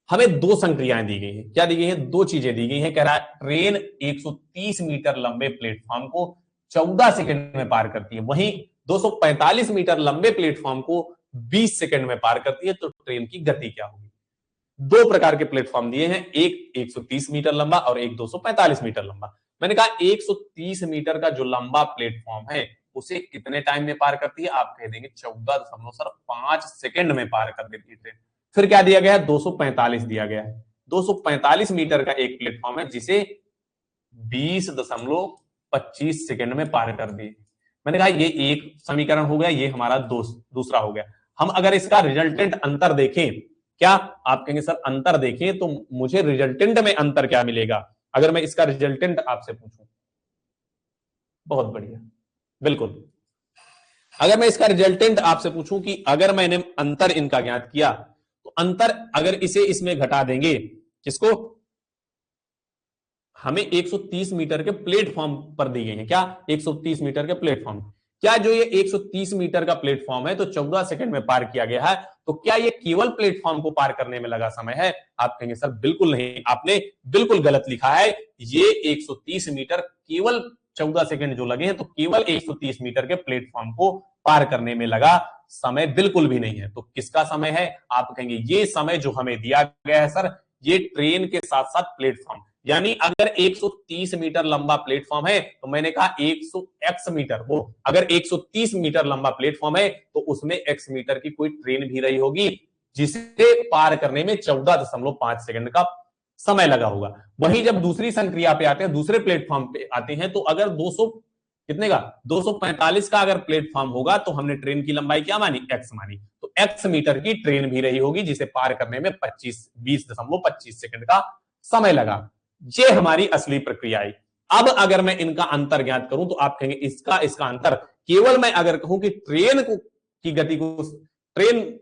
हमें दो संक्रियाएं दी गई हैं। क्या दी गई है? दो चीजें दी गई हैं। कह रहा है ट्रेन 130 मीटर लंबे प्लेटफॉर्म को 14 सेकंड में पार करती है, वहीं 245 मीटर लंबे प्लेटफॉर्म को 20 सेकंड में पार करती है। तो ट्रेन की गति क्या होगी? दो प्रकार के प्लेटफॉर्म दिए हैं, एक 130 मीटर लंबा और एक 245 मीटर लंबा। मैंने कहा 130 मीटर का जो लंबा प्लेटफॉर्म है उसे कितने टाइम में पार करती है? आप कह देंगे 14.5 सेकंड में पार कर देती है ट्रेन। फिर क्या दिया गया है? 245 दिया गया है। 245 मीटर का एक प्लेटफॉर्म है जिसे 20.25 सेकंड में पार कर दी। मैंने कहा ये एक समीकरण हो गया, ये हमारा दूसरा हो गया। हम अगर इसका रिजल्टेंट अंतर देखें, क्या आप कहेंगे सर अंतर देखें तो मुझे रिजल्टेंट में अंतर क्या मिलेगा? अगर मैं इसका रिजल्टेंट आपसे पूछूं, बहुत बढ़िया, बिल्कुल। अगर मैं इसका रिजल्टेंट आपसे पूछूं कि अगर मैंने अंतर इनका ज्ञात किया तो अंतर अगर इसे इसमें घटा देंगे, किसको? हमें 130 मीटर के प्लेटफॉर्म पर दी गई है। क्या? 130 मीटर के प्लेटफॉर्म। क्या जो ये 130 मीटर का प्लेटफॉर्म है तो 14 सेकंड में पार किया गया है, तो क्या ये केवल प्लेटफॉर्म को पार करने में लगा समय है? आप कहेंगे सर बिल्कुल नहीं, आपने बिल्कुल गलत लिखा है। ये 130 मीटर केवल 14 सेकंड जो लगे हैं, तो केवल 130 मीटर के प्लेटफॉर्म को पार करने में लगा समय बिल्कुल भी नहीं है। तो किसका समय है? आप कहेंगे ये समय जो हमें दिया गया है सर, ये ट्रेन के साथ साथ प्लेटफॉर्म, यानी अगर 130 मीटर लंबा प्लेटफॉर्म है तो मैंने कहा 100 एक्स मीटर, वो अगर 130 मीटर लंबा प्लेटफॉर्म है तो उसमें एक्स मीटर की कोई ट्रेन भी रही होगी जिसे पार करने में 14.5 सेकंड का समय लगा होगा। वहीं जब दूसरी संक्रिया पे आते हैं, दूसरे प्लेटफॉर्म पे आते हैं, तो अगर 200 कितने का 245 का अगर प्लेटफॉर्म होगा तो हमने ट्रेन की लंबाई क्या मानी, एक्स मानी, तो एक्स मीटर की ट्रेन भी रही होगी जिसे पार करने में 20.25 सेकंड का समय लगा। ये हमारी असली प्रक्रिया है। अब अगर मैं इनका अंतर ज्ञात करूं तो आप कहेंगे इसका अंतर, केवल मैं अगर कहूं कि ट्रेन को की गति को, ट्रेन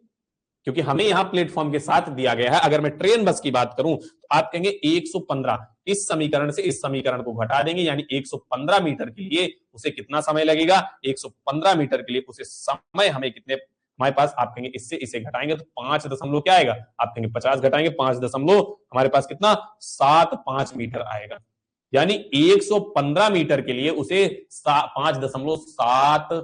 क्योंकि हमें यहां प्लेटफॉर्म के साथ दिया गया है, अगर मैं ट्रेन बस की बात करूं तो आप कहेंगे 115, इस समीकरण से इस समीकरण को घटा देंगे, यानी 115 मीटर के लिए उसे कितना समय लगेगा, 115 मीटर के लिए उसे समय हमें कितने हमारे पास, आप कहेंगे इससे इसे घटाएंगे तो 5 दशमलव क्या आएगा, आप कहेंगे 50 घटाएंगे 5 दशमलव हमारे पास कितना 75 मीटर आएगा। यानी 115 मीटर के लिए उसे 5.7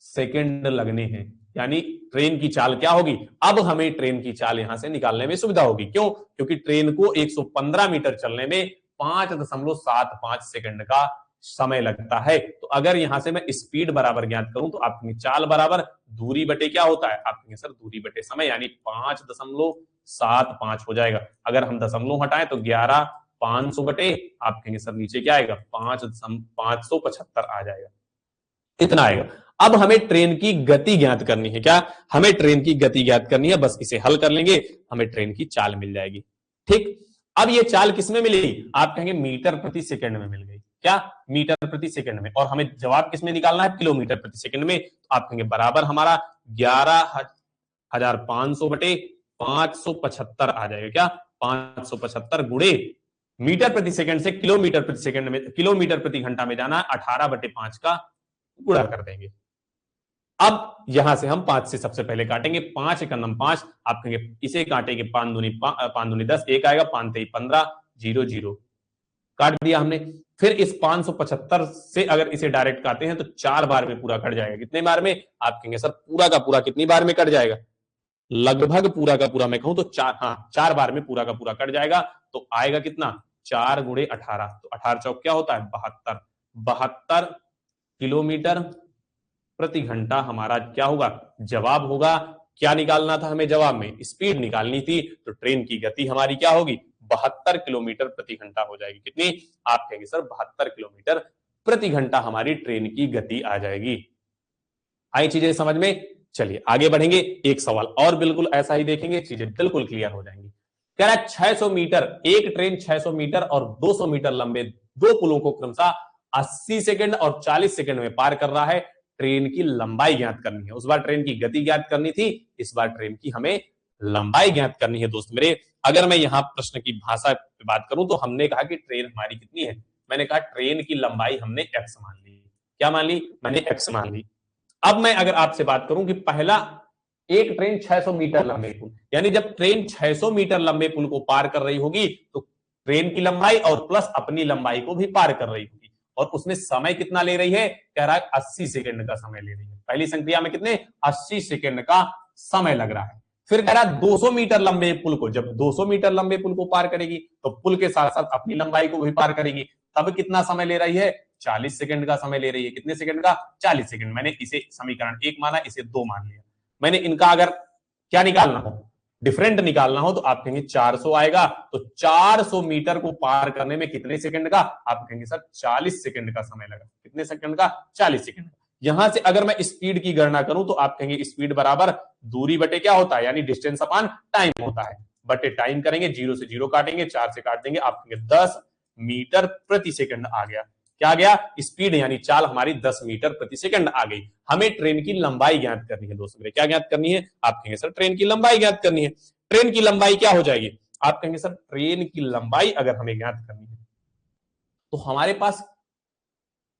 सेकेंड लगने हैं। यानी ट्रेन की चाल क्या होगी, अब हमें ट्रेन की चाल यहां से निकालने में सुविधा होगी। क्यों, क्योंकि ट्रेन को 115 मीटर चलने में 5.75 सेकंड का समय लगता है। तो अगर यहां से मैं स्पीड बराबर ज्ञात करूं तो आपकी चाल बराबर दूरी बटे क्या होता है, आप कहेंगे सर दूरी बटे समय, यानी 5.75 हो जाएगा। अगर हम दशमलव हटाएं तो 11/500 बटे, आप कहेंगे सर नीचे क्या आएगा 575 आ जाएगा, इतना आएगा। अब हमें ट्रेन की गति ज्ञात करनी है, क्या हमें ट्रेन की गति ज्ञात करनी है, बस इसे हल कर लेंगे हमें ट्रेन की चाल मिल जाएगी। ठीक, अब ये चाल किसमें मिलेगी, आप कहेंगे मीटर प्रति सेकंड में मिल गई, क्या मीटर प्रति सेकंड में, और हमें जवाब किसमें निकालना है, किलोमीटर प्रति सेकंड में। तो आप कहेंगे बराबर हमारा 11,500 बटे 575 आ जाएगा, क्या 575 गुणे मीटर प्रति सेकंड से किलोमीटर प्रति सेकंड में, किलोमीटर प्रति घंटा में जाना है, 18/5 का गुणा कर देंगे। अब यहां से हम 5 से सबसे पहले काटेंगे, 5 का नम 5, आप कहेंगे इसे काटेंगे 5 दूनी 10, एक आएगा 5 तेई 15, 0 0 काट दिया हमने। फिर इस 575 से अगर इसे डायरेक्ट काटते हैं तो 4 बार में पूरा कट जाएगा, कितने बार में, आप कहेंगे सर पूरा का पूरा कितनी बार में कट जाएगा, लगभग पूरा का पूरा मैं कहूं तो 4 बार में पूरा का पूरा कट जाएगा। तो आएगा कितना 4 गुणे 18, तो 18 चौक क्या होता है 72 किलोमीटर प्रति घंटा हमारा क्या होगा, जवाब होगा। क्या निकालना था हमें, जवाब में स्पीड निकालनी थी, तो ट्रेन की गति हमारी क्या होगी 72 किलोमीटर प्रति घंटा हो जाएगी। कितनी, आप कहेंगे सर 72 किलोमीटर प्रति घंटा हमारी ट्रेन की गति आ जाएगी। आई चीजें समझ में, चलिए आगे बढ़ेंगे, एक सवाल और बिल्कुल ऐसा ही देखेंगे, चीजें बिल्कुल क्लियर हो जाएंगी। कह रहा है 600 मीटर, एक ट्रेन 600 मीटर और 200 मीटर लंबे दो पुलों को क्रमशः 80 सेकंड और 40 सेकंड में पार कर रहा है, ट्रेन की लंबाई ज्ञात करनी है। उस बार ट्रेन की गति ज्ञात करनी थी, इस बार ट्रेन की हमें लंबाई ज्ञात करनी है। दोस्त मेरे, अगर मैं यहां प्रश्न की भाषा पे बात करूं तो हमने कहा कि ट्रेन हमारी कितनी है, मैंने कहा ट्रेन की लंबाई हमने एक्स मान ली, क्या मान ली, मैंने एक्स मान ली। अब मैं अगर आपसे बात करूं कि पहला एक ट्रेन 600 मीटर लंबे पुल, यानी जब ट्रेन 600 मीटर लंबे पुल को पार कर रही होगी तो ट्रेन की लंबाई और प्लस अपनी लंबाई को भी पार कर रही होगी, और उसमें समय कितना ले रही है, कह रहा है 80 सेकंड का समय ले रही है। पहली संक्रिया में कितने 80 सेकंड का समय लग रहा है। फिर कह रहा है 200 मीटर लंबे पुल को, जब 200 मीटर लंबे पुल को पार करेगी तो पुल के साथ साथ अपनी लंबाई को भी पार करेगी, तब कितना समय ले रही है, 40 सेकंड का समय ले रही है। कितने सेकंड का, 40 सेकंड। मैंने इसे समीकरण 1 माना, इसे 2 मान लिया। मैंने इनका अगर क्या निकालना हो, डिफरेंट निकालना हो, तो आप कहेंगे 400 आएगा, तो 400 मीटर को पार करने में कितने सेकंड का, आप कहेंगे सर 40 सेकंड का समय लगा। कितने सेकंड का, 40 सेकंड। यहां से अगर मैं स्पीड की गणना करूं तो आप कहेंगे स्पीड बराबर दूरी बटे क्या होता है, यानी डिस्टेंस अपॉन टाइम होता है, बटे टाइम करेंगे, 0 से 0 काटेंगे, 4 से काट देंगे, आप कहेंगे 10 मीटर प्रति सेकंड आ गया। क्या आ गया, स्पीड यानी चाल हमारी 10 मीटर प्रति सेकंड आ गई। हमें ट्रेन की लंबाई ज्ञात करनी है दोस्तों मेरे, क्या ज्ञात करनी है, आप कहेंगे सर ट्रेन की लंबाई ज्ञात करनी है। ट्रेन की लंबाई क्या हो जाएगी, आप कहेंगे सर ट्रेन की लंबाई अगर हमें ज्ञात करनी है तो हमारे पास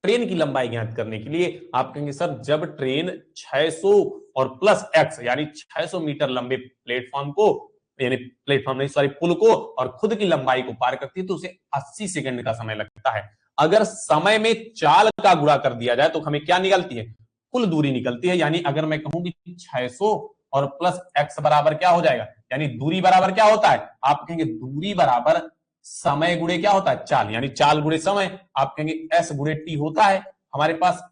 ट्रेन की लंबाई ज्ञात करने के लिए आप कहेंगे सर जब ट्रेन 600 और प्लस एक्स यानी 600 मीटर लंबे प्लेटफॉर्म को, यानी प्लेटफॉर्म नहीं सॉरी पुल को, और खुद की लंबाई को पार करती है तो उसे 80 सेकंड का समय लगता है। अगर समय में चाल का गुणा कर दिया जाए तो हमें क्या निकलती है, कुल दूरी निकलती है। यानी अगर मैं कहूं कि 600 और प्लस एक्स बराबर क्या हो जाएगा, यानी दूरी बराबर क्या होता है, आप कहेंगे दूरी बराबर समय गुणे क्या होता है, चाल, यानी चाल गुणे समय। आप कहेंगे एस गुणे टी होता है। हमारे पास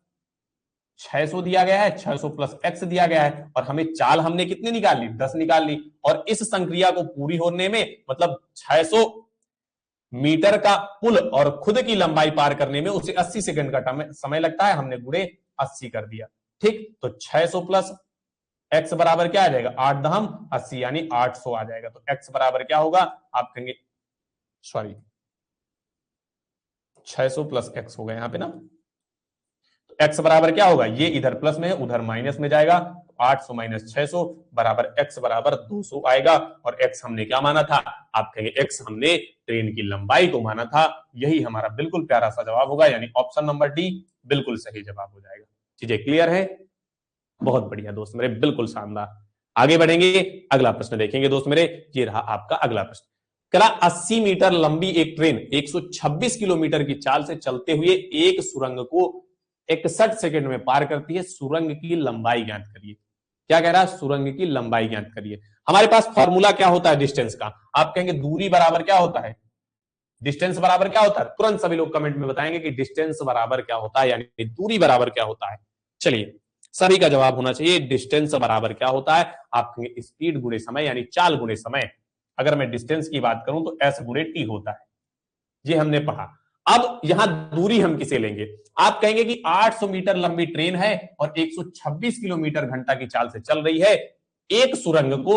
600 दिया गया है, 600 प्लस एक्स दिया गया है, और हमें चाल हमने कितनी निकाल ली, 10 निकाल ली। और इस संक्रिया को पूरी होने में, मतलब 600 मीटर का पुल और खुद की लंबाई पार करने में उसे 80 सेकंड का समय लगता है, हमने गुणे 80 कर दिया। ठीक, तो 600 प्लस एक्स बराबर क्या आ जाएगा, 8 दहम 80, यानी 800 आ जाएगा। तो एक्स बराबर क्या होगा, आप कहेंगे, सॉरी 600 प्लस एक्स होगा यहां पे ना, तो एक्स बराबर क्या होगा, ये इधर प्लस में है उधर माइनस में जाएगा, 800 माइनस 600 बराबर एक्स बराबर 200 आएगा। और एक्स हमने क्या माना था, आप कहेंगे एक्स हमने ट्रेन की लंबाई को माना था। यही हमारा बिल्कुल प्यारा सा जवाब होगा, यानी ऑप्शन नंबर डी बिल्कुल सही जवाब हो जाएगा। चीजें क्लियर है, बहुत बढ़िया दोस्त मेरे, बिल्कुल शानदार। आगे बढ़ेंगे, अगला प्रश्न देखेंगे दोस्त मेरे। ये रहा आपका अगला प्रश्न। कला 80 मीटर लंबी एक ट्रेन 126 किलोमीटर की चाल से चलते हुए एक सुरंग को 61 सेकंड में पार करती है, सुरंग की लंबाई ज्ञात करिए। क्या कह रहा है, सुरंग की लंबाई ज्ञात करिए। हमारे पास फॉर्मूला क्या होता है डिस्टेंस का, आप कहेंगे दूरी बराबर क्या होता है, डिस्टेंस बराबर क्या होता है, तुरंत सभी लोग कमेंट में बताएंगे कि डिस्टेंस बराबर क्या होता है, यानी दूरी बराबर क्या होता है। चलिए, सभी का जवाब होना चाहिए डिस्टेंस बराबर क्या होता है। आप कहेंगे स्पीड गुणे समय, यानी चाल गुणे समय। अगर मैं डिस्टेंस की बात करूं तो एस गुणे टी होता है, ये हमने पढ़ा। अब यहां दूरी हम किसे लेंगे, आप कहेंगे कि 800 मीटर लंबी ट्रेन है और 126 किलोमीटर घंटा की चाल से चल रही है, एक सुरंग को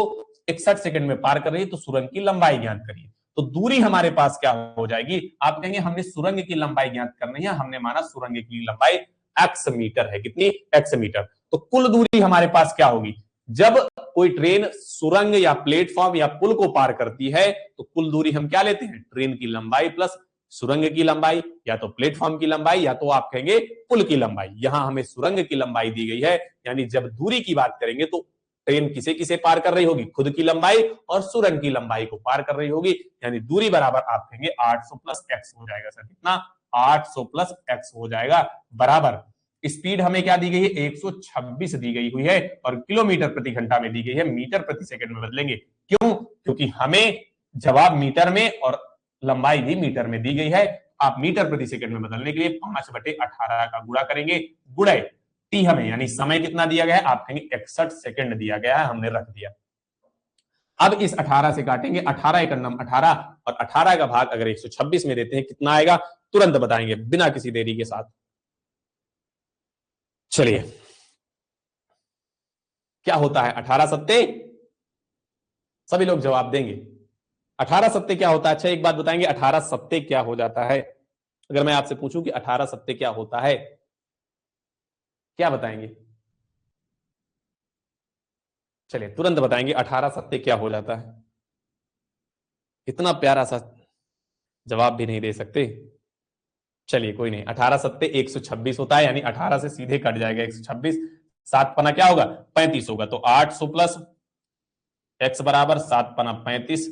61 सेकंड में पार कर रही है, तो सुरंग की लंबाई ज्ञात करिए। तो दूरी हमारे पास क्या हो जाएगी, आप कहेंगे हमने सुरंग की लंबाई ज्ञात करनी है, हमने माना सुरंग की लंबाई एक्स मीटर है, कितनी, एक्स मीटर। तो कुल दूरी हमारे पास क्या होगी, जब कोई ट्रेन सुरंग या प्लेटफॉर्म या पुल को पार करती है तो कुल दूरी हम क्या लेते हैं, ट्रेन की लंबाई प्लस सुरंग की लंबाई, या तो प्लेटफॉर्म की लंबाई या तो आप कहेंगे पुल की लंबाई। यहां हमें सुरंग की लंबाई दी गई है, यानी जब दूरी की बात करेंगे तो ट्रेन किसे किसे पार कर रही होगी, खुद की लंबाई और सुरंग की लंबाई को पार कर रही होगी, यानी दूरी बराबर आप कहेंगे 800 प्लस एक्स हो जाएगा। सर कितना, 800 प्लस एक्स हो जाएगा, बराबर स्पीड हमें क्या दी गई है, 126 दी गई हुई है, और किलोमीटर प्रति घंटा में दी गई है, मीटर प्रति सेकंड में बदलेंगे। क्यों, क्योंकि हमें जवाब मीटर में और लंबाई भी मीटर में दी गई है। आप मीटर प्रति सेकंड में बदलने के लिए 5/18 का गुणा करेंगे, गुणे टी हमें, यानी समय कितना दिया गया है, आप कहेंगे 61 सेकंड दिया गया है, हमने रख दिया। अब इस 18 से काटेंगे, 18 एक नम 18, और 18 का भाग अगर 126 में देते हैं कितना आएगा, तुरंत बताएंगे बिना किसी देरी के साथ। चलिए, क्या होता है 18 सत्ते, सभी लोग जवाब देंगे। 18 सत्ते क्या होता है, अच्छा एक बात बताएंगे, 18 सत्ते क्या हो जाता है, अगर मैं आपसे पूछूं कि 18 सत्ते क्या होता है, क्या बताएंगे, चलिए तुरंत बताएंगे 18 सत्ते क्या हो जाता है। इतना प्यारा सा जवाब भी नहीं दे सकते। चलिए कोई नहीं, 18 सत्ते 126 होता है, यानी 18 से सीधे कट जाएगा 126, 7 पना क्या होगा, 35 होगा। तो 800 प्लस एक्स बराबर 7 पना 35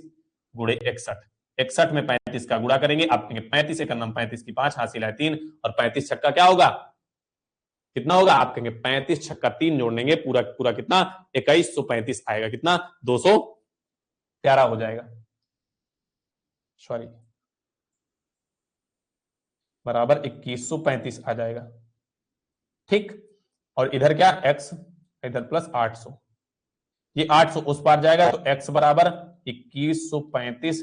गुणे 61, 61 में 35 का गुणा करेंगे, आप कहेंगे 35 एक नम 35 की 5 हासिल है 3, और 35 छक्का क्या होगा, कितना होगा, आप कहेंगे 35 छक्का 3 जोड़ लेंगे, पूरा पूरा कितना, 2135 आएगा, कितना, 200 प्यारा हो जाएगा, सॉरी बराबर 2135 आ जाएगा। ठीक, और इधर क्या, x इधर प्लस 800, ये 800 उस पार जाएगा, तो x बराबर 2135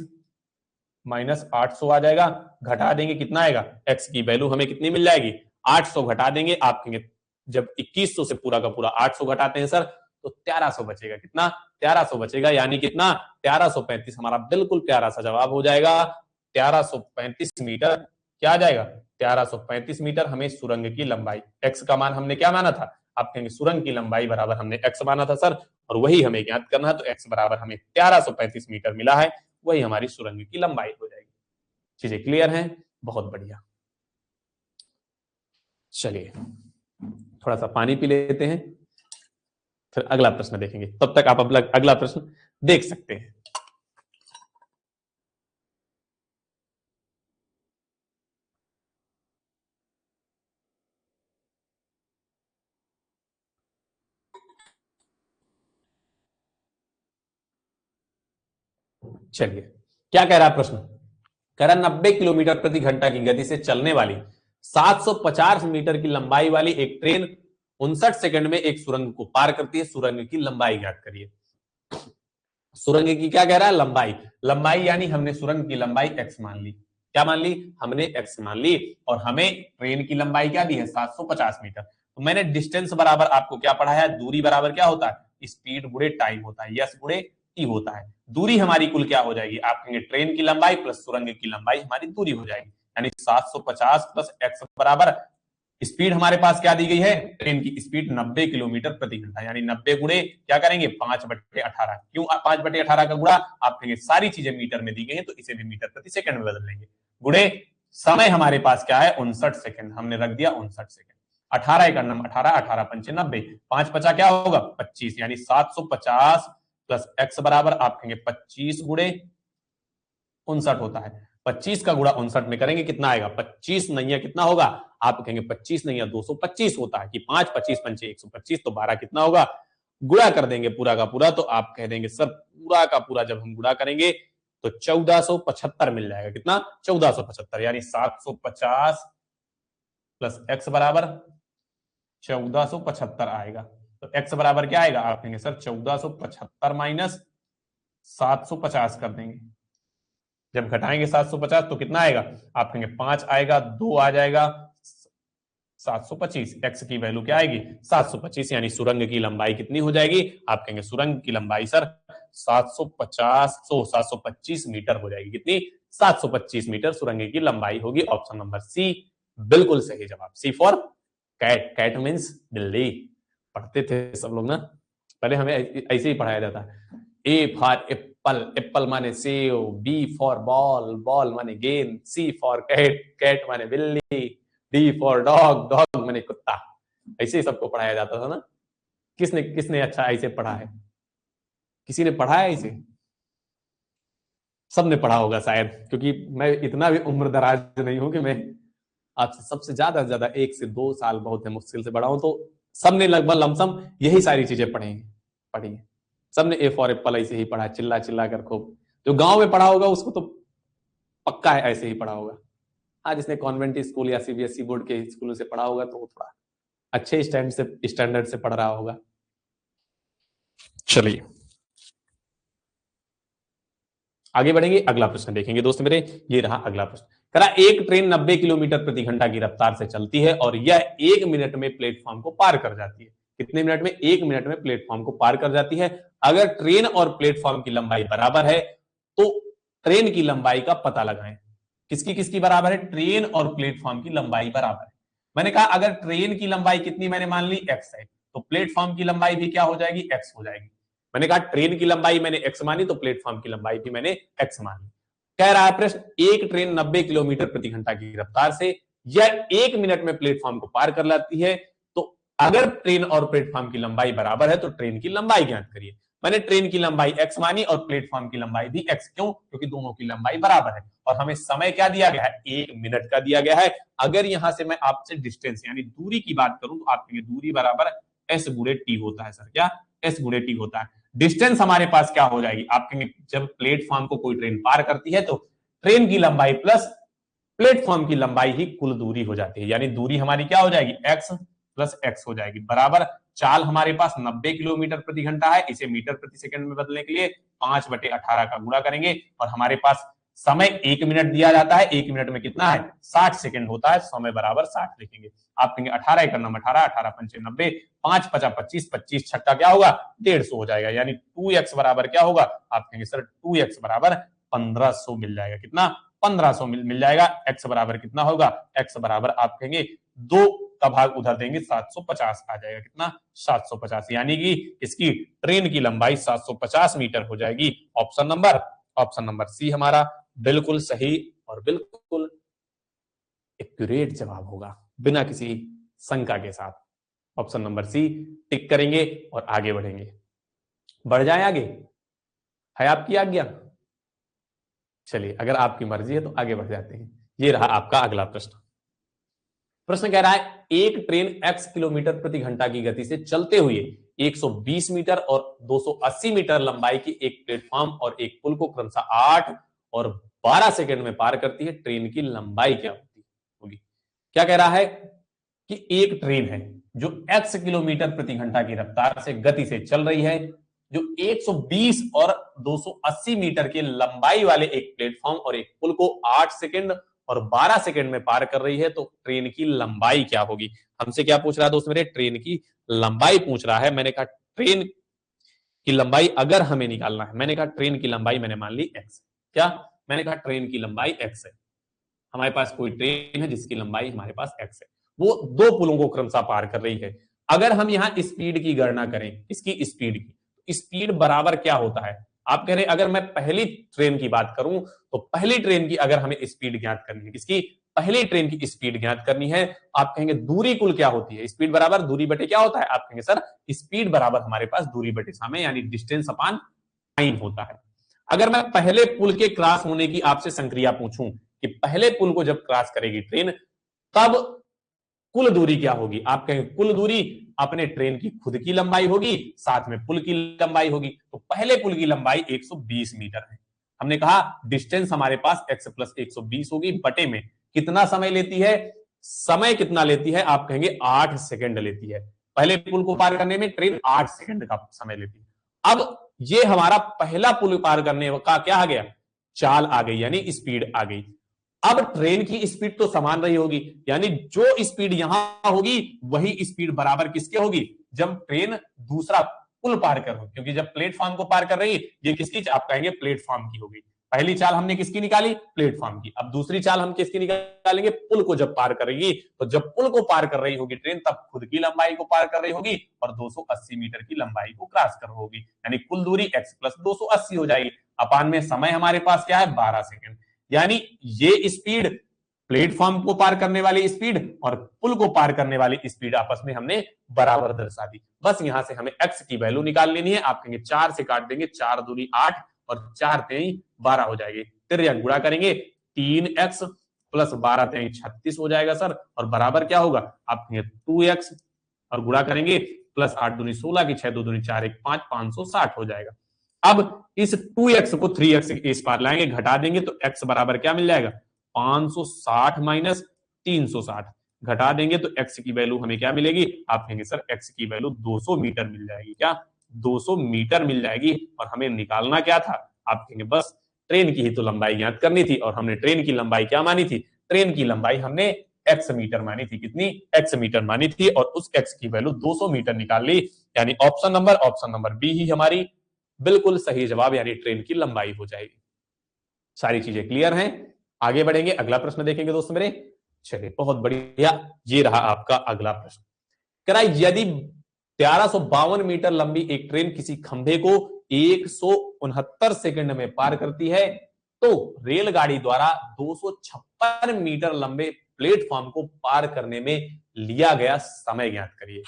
माइनस 800 आ जाएगा, घटा देंगे कितना आएगा, x की वैल्यू हमें कितनी मिल जाएगी, 800 घटा देंगे, आप कहेंगे जब 2100 से पूरा का पूरा 800 घटाते हैं सर तो 1300 बचेगा, कितना, 1300 बचेगा, यानी कितना, 1335 हमारा बिल्कुल प्यारा सा जवाब हो जाएगा। 1335 मीटर क्या आ जाएगा, 1335 मीटर हमें सुरंग की लंबाई, एक्स का मान हमने क्या माना था, आप कहेंगे सुरंग की लंबाई बराबर हमने एक्स माना था सर, और वही हमें ज्ञात करना है, तो एक्स बराबर हमें 1335 मीटर मिला है, वही हमारी सुरंग की लंबाई हो जाएगी। चीजें क्लियर हैं, बहुत बढ़िया। चलिए थोड़ा सा पानी पी लेते हैं, फिर अगला प्रश्न देखेंगे, तब तक आप अगला प्रश्न देख सकते हैं। चलिए, क्या कह रहा है प्रश्न, कह रहा 90 किलोमीटर प्रति घंटा की गति से चलने वाली 750 मीटर की लंबाई वाली एक ट्रेन 59 सेकंड में एक सुरंग को पार करती है। सुरंग की लंबाई ज्ञात करिए। सुरंग की क्या कह रहा है? लंबाई। लंबाई यानी हमने सुरंग की लंबाई x मान ली। क्या मान ली? हमने x मान ली। और हमें ट्रेन की लंबाई क्या दी है? 750 मीटर। तो मैंने डिस्टेंस बराबर आपको क्या पढ़ाया? दूरी बराबर क्या होता है? स्पीड गुणे टाइम होता है, यस गुणे टी होता है। दूरी हमारी कुल क्या हो जाएगी? आप कहेंगे ट्रेन की लंबाई प्लस सुरंग की लंबाई हमारी दूरी हो जाएगी, यानी 750 प्लस x बराबर स्पीड हमारे पास क्या दी गई है? ट्रेन की स्पीड 90 किलोमीटर प्रति घंटा, यानी 90 गुणे क्या करेंगे? 5/18। क्यों 5/18 का गुणा? आप कहेंगे सारी चीजें मीटर में दी गई है तो इसे भी मीटर प्रति सेकंड में बदल लेंगे। गुणे समय हमारे पास क्या है? 59 सेकंड, हमने रख दिया 59 सेकंड। 18 एक 18, 18 पंचे 90, 5 पचा क्या होगा? 25, यानी 750 प्लस एक्स बराबर आप कहेंगे 25 गुणे 59 होता है। 25 का गुणा 59 में करेंगे कितना आएगा? 25 नैया कितना होगा? आप कहेंगे 25 नैया 225 होता है कि 5 25 पंचे 125, तो 12 कितना होगा? गुणा कर देंगे पूरा का पूरा, तो आप कह देंगे सर पूरा का पूरा जब हम गुणा करेंगे तो 1475 मिल जाएगा। कितना? 1475, यानी 750 प्लस एक्स बराबर 1475 आएगा। तो एक्स बराबर क्या आएगा? आप कहेंगे सर 1475 माइनस 750 कर देंगे। जब घटाएंगे 750 तो कितना आएगा? आप कहेंगे 5 आएगा, 2 आ जाएगा, 725। एक्स की वैल्यू क्या आएगी? 725, यानी सुरंग की लंबाई कितनी हो जाएगी? आप कहेंगे सुरंग की लंबाई सर 725 मीटर हो जाएगी। कितनी? 725 मीटर सुरंग की लंबाई होगी। ऑप्शन नंबर सी बिल्कुल सही जवाब। सी फॉर कैट। कैट मीन्स बिल्ली। पढ़ते थे सब लोग ना, पहले हमें ऐसे ही पढ़ाया जाता है। ए फॉर एप्पल, एप्पल माने सेव, बी फॉर बॉल, बॉल माने गेंद, सी फॉर कैट, कैट माने बिल्ली, डी फॉर डॉग, डॉग माने कुत्ता। ऐसे ही सबको पढ़ाया जाता था ना। किसने किसने अच्छा ऐसे पढ़ा है? किसी ने पढ़ा है ऐसे? सबने पढ़ा होगा शायद, क्योंकि मैं इतना भी उम्र दराज नहीं हूं कि मैं आपसे सबसे ज्यादा 1 से 2 साल बहुत है मुश्किल से बड़ा हूं, तो सबने लगभग लमसम यही सारी चीजें पढ़ी है। सबने ए फॉर एप्पल ऐसे ही पढ़ा, चिल्ला चिल्ला कर खूब। जो गांव में पढ़ा होगा उसको तो पक्का है ऐसे ही पढ़ा होगा। हाँ, जिसने कॉन्वेंट स्कूल या सीबीएसई बोर्ड के स्कूलों से पढ़ा होगा तो वो थोड़ा अच्छे स्टैंडर्ड से पढ़ रहा होगा। चलिए आगे बढ़ेंगे, अगला प्रश्न देखेंगे दोस्त मेरे। ये रहा अगला प्रश्न। करा एक ट्रेन 90 किलोमीटर प्रति घंटा की रफ्तार से चलती है और यह 1 मिनट में प्लेटफॉर्म को पार कर जाती है। कितने मिनट में? 1 मिनट में प्लेटफॉर्म को पार कर जाती है। अगर ट्रेन और प्लेटफॉर्म की लंबाई बराबर है तो ट्रेन की लंबाई का पता लगाएं। किसकी किसकी बराबर है? ट्रेन और प्लेटफॉर्म की लंबाई बराबर है। मैंने कहा अगर ट्रेन की लंबाई कितनी मैंने मान ली? x है, तो प्लेटफॉर्म की लंबाई भी क्या हो जाएगी? x हो जाएगी। मैंने कहा ट्रेन की लंबाई मैंने x मानी तो प्लेटफॉर्म की लंबाई भी मैंने x मानी। कह रहा है प्रश्न एक ट्रेन 90 किलोमीटर प्रति घंटा की रफ्तार से यह 1 मिनट में प्लेटफॉर्म को पार कर लाती है, तो अगर ट्रेन और प्लेटफॉर्म की लंबाई बराबर है तो ट्रेन की लंबाई ज्ञात करिए। मैंने ट्रेन की लंबाई x मानी और प्लेटफॉर्म की लंबाई भी x। क्यों? क्योंकि दोनों की लंबाई बराबर है और हमें समय क्या दिया गया है? 1 मिनट का दिया गया है। अगर यहां से मैं आपसे डिस्टेंस यानी दूरी की बात करूं तो आप कहेंगे दूरी बराबर s गुणे टी होता है। सर क्या? s गुणे टी होता है। डिस्टेंस हमारे पास क्या हो जाएगी? आप कहेंगे जब प्लेटफॉर्म को कोई ट्रेन पार करती है तो ट्रेन की लंबाई प्लस प्लेटफॉर्म की लंबाई ही कुल दूरी हो जाती है, यानी दूरी हमारी क्या हो जाएगी? x प्लस x हो जाएगी बराबर। चाल हमारे पास 90 किलोमीटर प्रति घंटा है, इसे मीटर प्रति सेकंड में बदलने के लिए 5/18 का गुणा करेंगे और हमारे पास समय 1 मिनट दिया जाता है। 1 मिनट में कितना है? 60 सेकंड होता है। समय बराबर 60 लिखेंगे। आप कहेंगे 18 एक 18, 18 पंचे 90, 5 50 25, 25 छक्का क्या होगा? 150 हो जाएगा, यानी 2x बराबर क्या होगा? आप कहेंगे सर 2x बराबर 1500 मिल जाएगा। कितना? 1500 मिल जाएगा। x बराबर कितना होगा? x बराबर आप कहेंगे 2 का भाग उधर देंगे 750 आ जाएगा। कितना? 750, यानी कि इसकी ट्रेन की लंबाई 750 मीटर हो जाएगी। ऑप्शन नंबर सी हमारा बिल्कुल सही और बिल्कुल एक्यूरेट जवाब होगा, बिना किसी शंका के साथ। ऑप्शन नंबर सी टिक करेंगे और आगे बढ़ेंगे। बढ़ जाए आगे, है आपकी आज्ञा? चलिए अगर आपकी मर्जी है तो आगे बढ़ जाते हैं। ये रहा आपका अगला प्रश्न। प्रश्न कह रहा है एक ट्रेन x किलोमीटर प्रति घंटा की गति से चलते हुए 120 मीटर और 280 मीटर लंबाई की एक प्लेटफॉर्म और एक पुल को क्रमशः 8 और 12 सेकंड में पार करती है, ट्रेन की लंबाई क्या होगी। क्या कह रहा है कि एक ट्रेन है जो x किलोमीटर प्रति घंटा की रफ्तार से गति से चल रही है, जो 120 और 280 मीटर के लंबाई वाले एक प्लेटफॉर्म और एक पुल को 8 सेकंड और 12 सेकंड में पार कर रही है, तो ट्रेन की लंबाई क्या होगी। हमसे क्या पूछ रहा है दोस्त मेरे, ट्रेन की लंबाई पूछ रहा है। मैंने कहा ट्रेन की लंबाई अगर हमें निकालना है, मैंने कहा ट्रेन की लंबाई मैंने मान ली x। क्या, मैंने कहा ट्रेन की लंबाई x है। हमारे पास कोई ट्रेन है जिसकी लंबाई हमारे पास x है, वो दो पुलों को क्रमशः पार कर रही है। अगर हम यहां स्पीड की गणना करें, इसकी स्पीड की, स्पीड बराबर क्या होता है। आप कह रहे हैं अगर मैं पहली ट्रेन की बात करूं तो पहली ट्रेन की अगर हमें स्पीड ज्ञात करनी है, किसकी, पहली ट्रेन की स्पीड ज्ञात करनी है, आप कहेंगे दूरी कुल क्या होती है। स्पीड बराबर दूरी बटे क्या होता है, आप कहेंगे सर स्पीड बराबर हमारे पास दूरी बटे समय यानी डिस्टेंस अपॉन टाइम होता है। अगर मैं पहले पुल के क्रॉस होने की आपसे संक्रिया पूछूं कि पहले पुल को जब क्रॉस करेगी ट्रेन तब कुल दूरी क्या होगी, आप कहेंगे कुल दूरी अपने ट्रेन की खुद की लंबाई होगी साथ में पुल की लंबाई होगी। तो पहले पुल की लंबाई 120 मीटर है। हमने कहा डिस्टेंस हमारे पास x प्लस 120 होगी, बटे में कितना समय लेती है, समय कितना लेती है, आप कहेंगे 8 सेकंड लेती है। पहले पुल को पार करने में ट्रेन 8 सेकंड का समय लेती है। अब ये हमारा पहला पुल पार करने का क्या आ गया, चाल आ गई यानी स्पीड आ गई। अब ट्रेन की स्पीड तो समान रही होगी, यानी जो स्पीड यहां होगी वही स्पीड बराबर किसके होगी, जब ट्रेन दूसरा पुल पार कर हो, क्योंकि जब प्लेटफॉर्म को पार कर रही है, ये किसकी, आप कहेंगे प्लेटफॉर्म की होगी। पहली चाल हमने किसकी निकाली, प्लेटफॉर्म की। अब दूसरी चाल हम किसकी निकालेंगे, पुल को जब पार करेगी। तो जब पुल को पार कर रही होगी ट्रेन तब खुद की लंबाई को पार कर रही होगी और 280 मीटर की लंबाई को क्रॉस कर होगी, यानी कुल दूरी x प्लस 280 हो जाएगी। अपान में समय हमारे पास क्या है, 12 सेकंड। यानी ये स्पीड प्लेटफॉर्म को पार करने वाली स्पीड और पुल को पार करने वाली स्पीड आपस में हमने बराबर दर्शा दी। बस यहां से हमें x की वैल्यू निकाल लेनी है। आप कहेंगे 4 से काट देंगे, 4 दूनी 8 और 4 तेई 12 हो जाएगी। तिर्यक गुणा करेंगे 3x प्लस 12 तेई 36 हो जाएगा सर, और बराबर क्या होगा, आप कहेंगे 2x और गुणा करेंगे प्लस 8 दूनी 16 की 6 दूनी 4 1 5 560 हो जाएगा। अब इस 2x को 3x इस पार लाएंगे, घटा देंगे तो x बराबर क्या मिल जाएगा, 560 माइनस 360। घटा देंगे तो x की वैल्यू हमें क्या मिलेगी, आप कहेंगे सर x की वैल्यू 200 मीटर मिल जाएगी। क्या, 200 मीटर मिल जाएगी। और हमें निकालना क्या था, आप कहेंगे बस ट्रेन की ही तो लंबाई ज्ञात करनी थी, और हमने ट्रेन की लंबाई क्या मानी थी, ट्रेन की लंबाई हमने x मीटर मानी थी। कितनी, x मीटर मानी थी, और उस x की वैल्यू 200 मीटर निकाल ली। यानी ऑप्शन नंबर बी ही हमारी बिल्कुल सही जवाब, यानी ट्रेन की लंबाई हो जाएगी। सारी चीजें क्लियर हैं, आगे बढ़ेंगे, अगला प्रश्न देखेंगे दोस्तों मेरे। चलिए बहुत बढ़िया, ये रहा आपका अगला प्रश्न। कह रहा है यदि 1352 मीटर लंबी एक ट्रेन किसी खंभे को 169 सेकंड में पार करती है तो रेलगाड़ी द्वारा 256 मीटर लंबे प्लेटफॉर्म को पार करने में लिया गया समय ज्ञात करिए।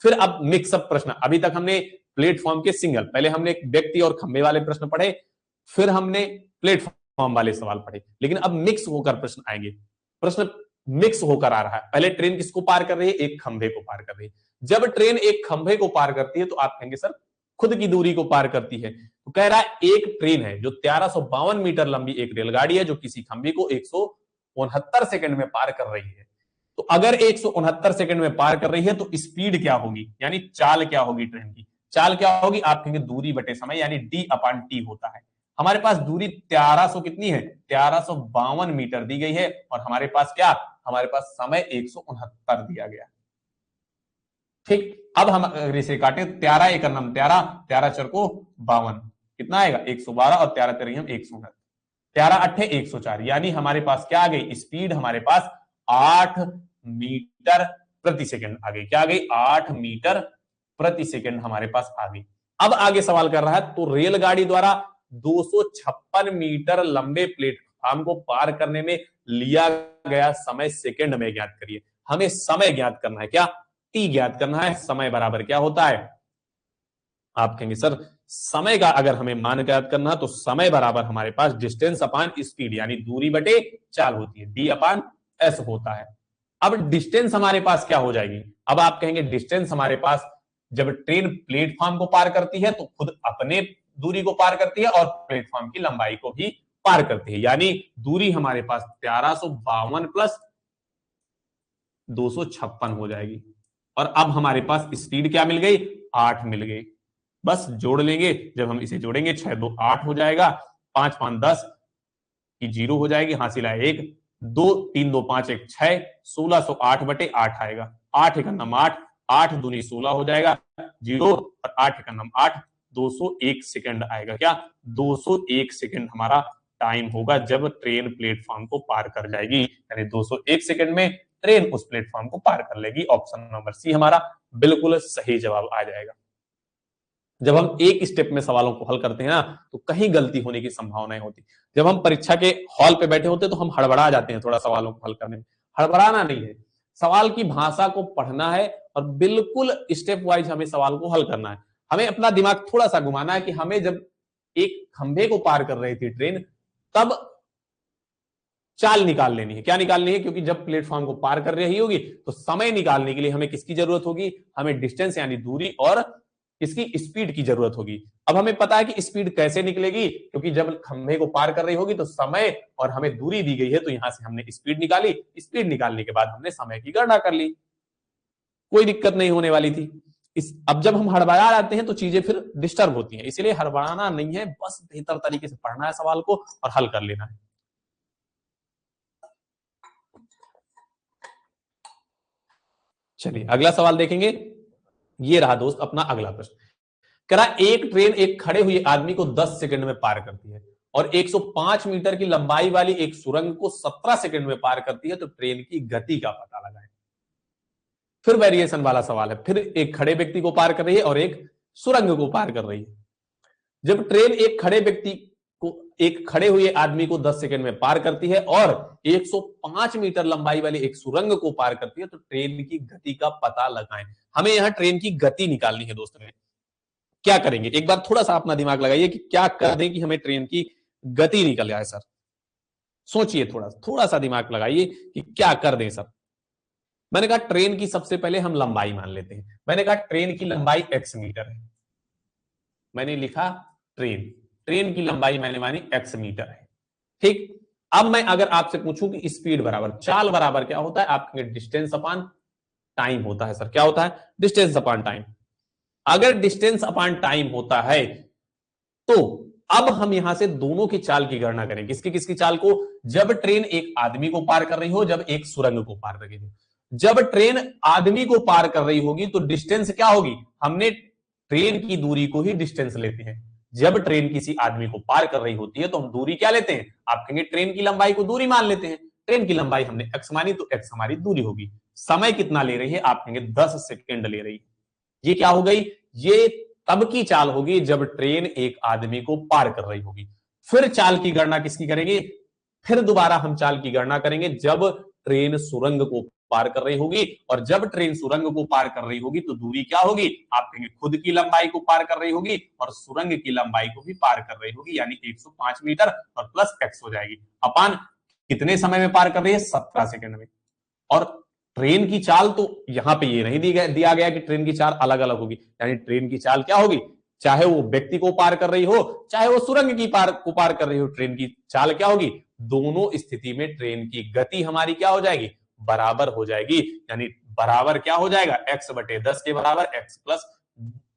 फिर अब मिक्सअप प्रश्न, अभी तक हमने प्लेटफॉर्म के सिंगल, पहले हमने एक व्यक्ति और खंभे वाले प्रश्न पढ़े, फिर हमने प्लेटफॉर्म वाले सवाल पढ़े, लेकिन अब मिक्स होकर प्रश्न आएंगे। प्रश्न मिक्स होकर आ रहा है। पहले ट्रेन किसको पार कर रही है, एक खंभे को पार कर रही है। जब ट्रेन एक खंभे को पार करती है तो आप कहेंगे सर खुद की दूरी को पार करती है। तो कह रहा है एक ट्रेन है जो 1352 मीटर लंबी एक रेलगाड़ी है जो किसी खंभे को 169 सेकंड में पार कर रही है। तो अगर 169 सेकंड में पार कर रही है तो स्पीड क्या होगी, यानी चाल क्या होगी, ट्रेन की चाल क्या होगी, आप कहेंगे दूरी बटे समय यानी d अपॉन टी होता है। हमारे पास दूरी 1300 कितनी है, 1352 मीटर दी गई है, और हमारे पास क्या, हमारे पास समय 169 दिया गया। ठीक, अब हम अगर इसे काटे 13 एक नम 13, 13 चर को 52, कितना आएगा 112, और 13 तेरह हम 169, 13 अट्ठे 104, यानी हमारे पास क्या आ गई, स्पीड हमारे पास 8 मीटर प्रति सेकंड आ गई। क्या आ गई, 8 मीटर प्रति सेकंड हमारे पास आ गई। अब आगे सवाल कर रहा है तो रेलगाड़ी द्वारा 256 मीटर लंबे प्लेटफॉर्म को पार करने में लिया गया समय सेकंड में ज्ञात करिए। हमें समय ज्ञात करना है, क्या, टी ज्ञात करना है। समय बराबर क्या होता है, आप कहेंगे सर समय का अगर हमें मान ज्ञात करना तो समय बराबर हमारे पास डिस्टेंस अपॉन स्पीड यानी दूरी बटे चाल होती है, डी अपॉन एस होता है। अब डिस्टेंस हमारे पास क्या हो जाएगी, अब आप कहेंगे डिस्टेंस हमारे पास जब ट्रेन प्लेटफॉर्म को पार करती है तो खुद अपने दूरी को पार करती है और प्लेटफॉर्म की लंबाई को भी पार करती है, यानी दूरी हमारे पास 1352 प्लस 256 हो जाएगी। और अब हमारे पास स्पीड क्या मिल गई, 8 मिल गई। बस जोड़ लेंगे, जब हम इसे जोड़ेंगे 6 2 8 हो जाएगा, 5 5 10 की 0 हो जाएगी, हासिल आया 1, 2 3 2 5 1 6, 1608 बटे 8 आएगा। 8 एक नम 8, 8 दूनी 16 हो जाएगा, 0 और 8 एक नम 8, 201 सेकंड आएगा। क्या 201 सेकंड हमारा टाइम होगा जब ट्रेन प्लेटफॉर्म को पार कर जाएगी, यानी 201 सेकंड में ट्रेन उस प्लेटफॉर्म को पार कर लेगी। ऑप्शन नंबर सी हमारा बिल्कुल सही जवाब आ जाएगा। जब हम एक स्टेप में सवालों को हल करते हैं ना, तो कहीं गलती होने की संभावनाएं होती। जब हम परीक्षा के हॉल पे बैठे होते हैं तो हम हड़बड़ा जाते हैं थोड़ा सवालों को हल करने में। हड़बड़ाना नहीं है, सवाल की भाषा को पढ़ना है और बिल्कुल स्टेप वाइज हमें सवाल को हल करना है। हमें अपना दिमाग थोड़ा सा घुमाना है कि हमें जब एक खंभे को पार कर रही थी ट्रेन, तब चाल निकाल लेनी है। क्या निकालनी है, क्योंकि जब प्लेटफॉर्म को पार कर रही होगी तो समय निकालने के लिए हमें किसकी जरूरत होगी, हमें डिस्टेंस यानी दूरी और इसकी स्पीड की जरूरत होगी। अब हमें पता है कि स्पीड कैसे निकलेगी, क्योंकि जब खंभे को पार कर रही होगी तो समय और हमें दूरी दी गई है, तो यहां से हमने स्पीड निकाली। स्पीड निकालने के बाद हमने समय की गणना कर ली, कोई दिक्कत नहीं होने वाली थी। अब जब हम हड़बड़ा जाते हैं तो चीजें फिर डिस्टर्ब होती हैं, इसलिए हड़बड़ाना नहीं है, बस बेहतर तरीके से पढ़ना है सवाल को और हल कर लेना है। चलिए अगला सवाल देखेंगे। ये रहा दोस्त अपना अगला प्रश्न। कह रहा एक ट्रेन एक खड़े हुए आदमी को 10 सेकंड में पार करती है और 105 मीटर की लंबाई वाली एक सुरंग को 17 सेकंड में पार करती है, तो ट्रेन की गति का पता लगाएं। फिर वेरिएशन वाला सवाल है, फिर एक खड़े व्यक्ति को पार कर रही है और एक सुरंग को पार कर रही है। जब ट्रेन एक खड़े व्यक्ति को, एक खड़े हुए आदमी को 10 सेकंड में पार करती है और 105 मीटर लंबाई वाली एक सुरंग को पार करती है, तो ट्रेन की गति का पता लगाएं। हमें यहां ट्रेन की गति निकालनी है दोस्तों। क्या करेंगे, एक बार थोड़ा सा अपना दिमाग लगाइए कि क्या कर दें कि हमें ट्रेन की गति निकल जाए। सर सोचिए, थोड़ा थोड़ा सा दिमाग लगाइए कि क्या कर दें सर। मैंने कहा ट्रेन की सबसे पहले हम लंबाई मान लेते हैं। मैंने कहा ट्रेन की लंबाई x मीटर है। मैंने लिखा ट्रेन, ट्रेन की लंबाई मैंने मानी x मीटर है। ठीक, अब मैं अगर आपसे पूछूं कि स्पीड बराबर चाल बराबर क्या होता है, आपके डिस्टेंस अपॉन टाइम होता है। सर क्या होता है, डिस्टेंस अपॉन टाइम। अगर डिस्टेंस अपॉन टाइम होता है तो अब हम यहां से दोनों की चाल की गणना करें। किसकी किसकी चाल को, जब ट्रेन एक आदमी को पार कर रही हो, जब एक सुरंग को पार कर रही हो। जब ट्रेन आदमी को पार कर रही होगी तो डिस्टेंस क्या होगी, हमने ट्रेन की दूरी को ही डिस्टेंस लेते हैं। जब ट्रेन किसी आदमी को पार कर रही होती है तो हम दूरी क्या लेते हैं, आप कहेंगे ट्रेन की लंबाई को दूरी मान लेते हैं। ट्रेन की लंबाई हमने x मानी तो x हमारी दूरी होगी। समय कितना ले रही है, आप कहेंगे 10 सेकंड ले रही है। ये क्या हो गई, ये तब की चाल होगी जब ट्रेन एक आदमी को पार कर रही होगी। फिर चाल की गणना किसकी करेंगे, फिर दोबारा हम चाल की गणना करेंगे जब ट्रेन सुरंग को पार कर रही होगी। और जब ट्रेन सुरंग को पार कर रही होगी तो दूरी क्या होगी, आप कहेंगे खुद की लंबाई को पार कर रही होगी और सुरंग की लंबाई को भी पार कर रही होगी, यानी 105 मीटर और प्लस x हो जाएगी। अपान कितने समय में पार कर रही है, 17 सेकंड में। और ट्रेन की चाल तो यहां पे ये नहीं दिया गया कि ट्रेन की चाल अलग अलग होगी, यानी ट्रेन की चाल क्या होगी, चाहे वो व्यक्ति को पार कर रही हो चाहे वो सुरंग की पार कर रही हो, ट्रेन की चाल क्या होगी, दोनों स्थिति में ट्रेन की गति हमारी क्या हो जाएगी, बराबर हो जाएगी। यानी बराबर क्या हो जाएगा, x बटे 10 के बराबर x प्लस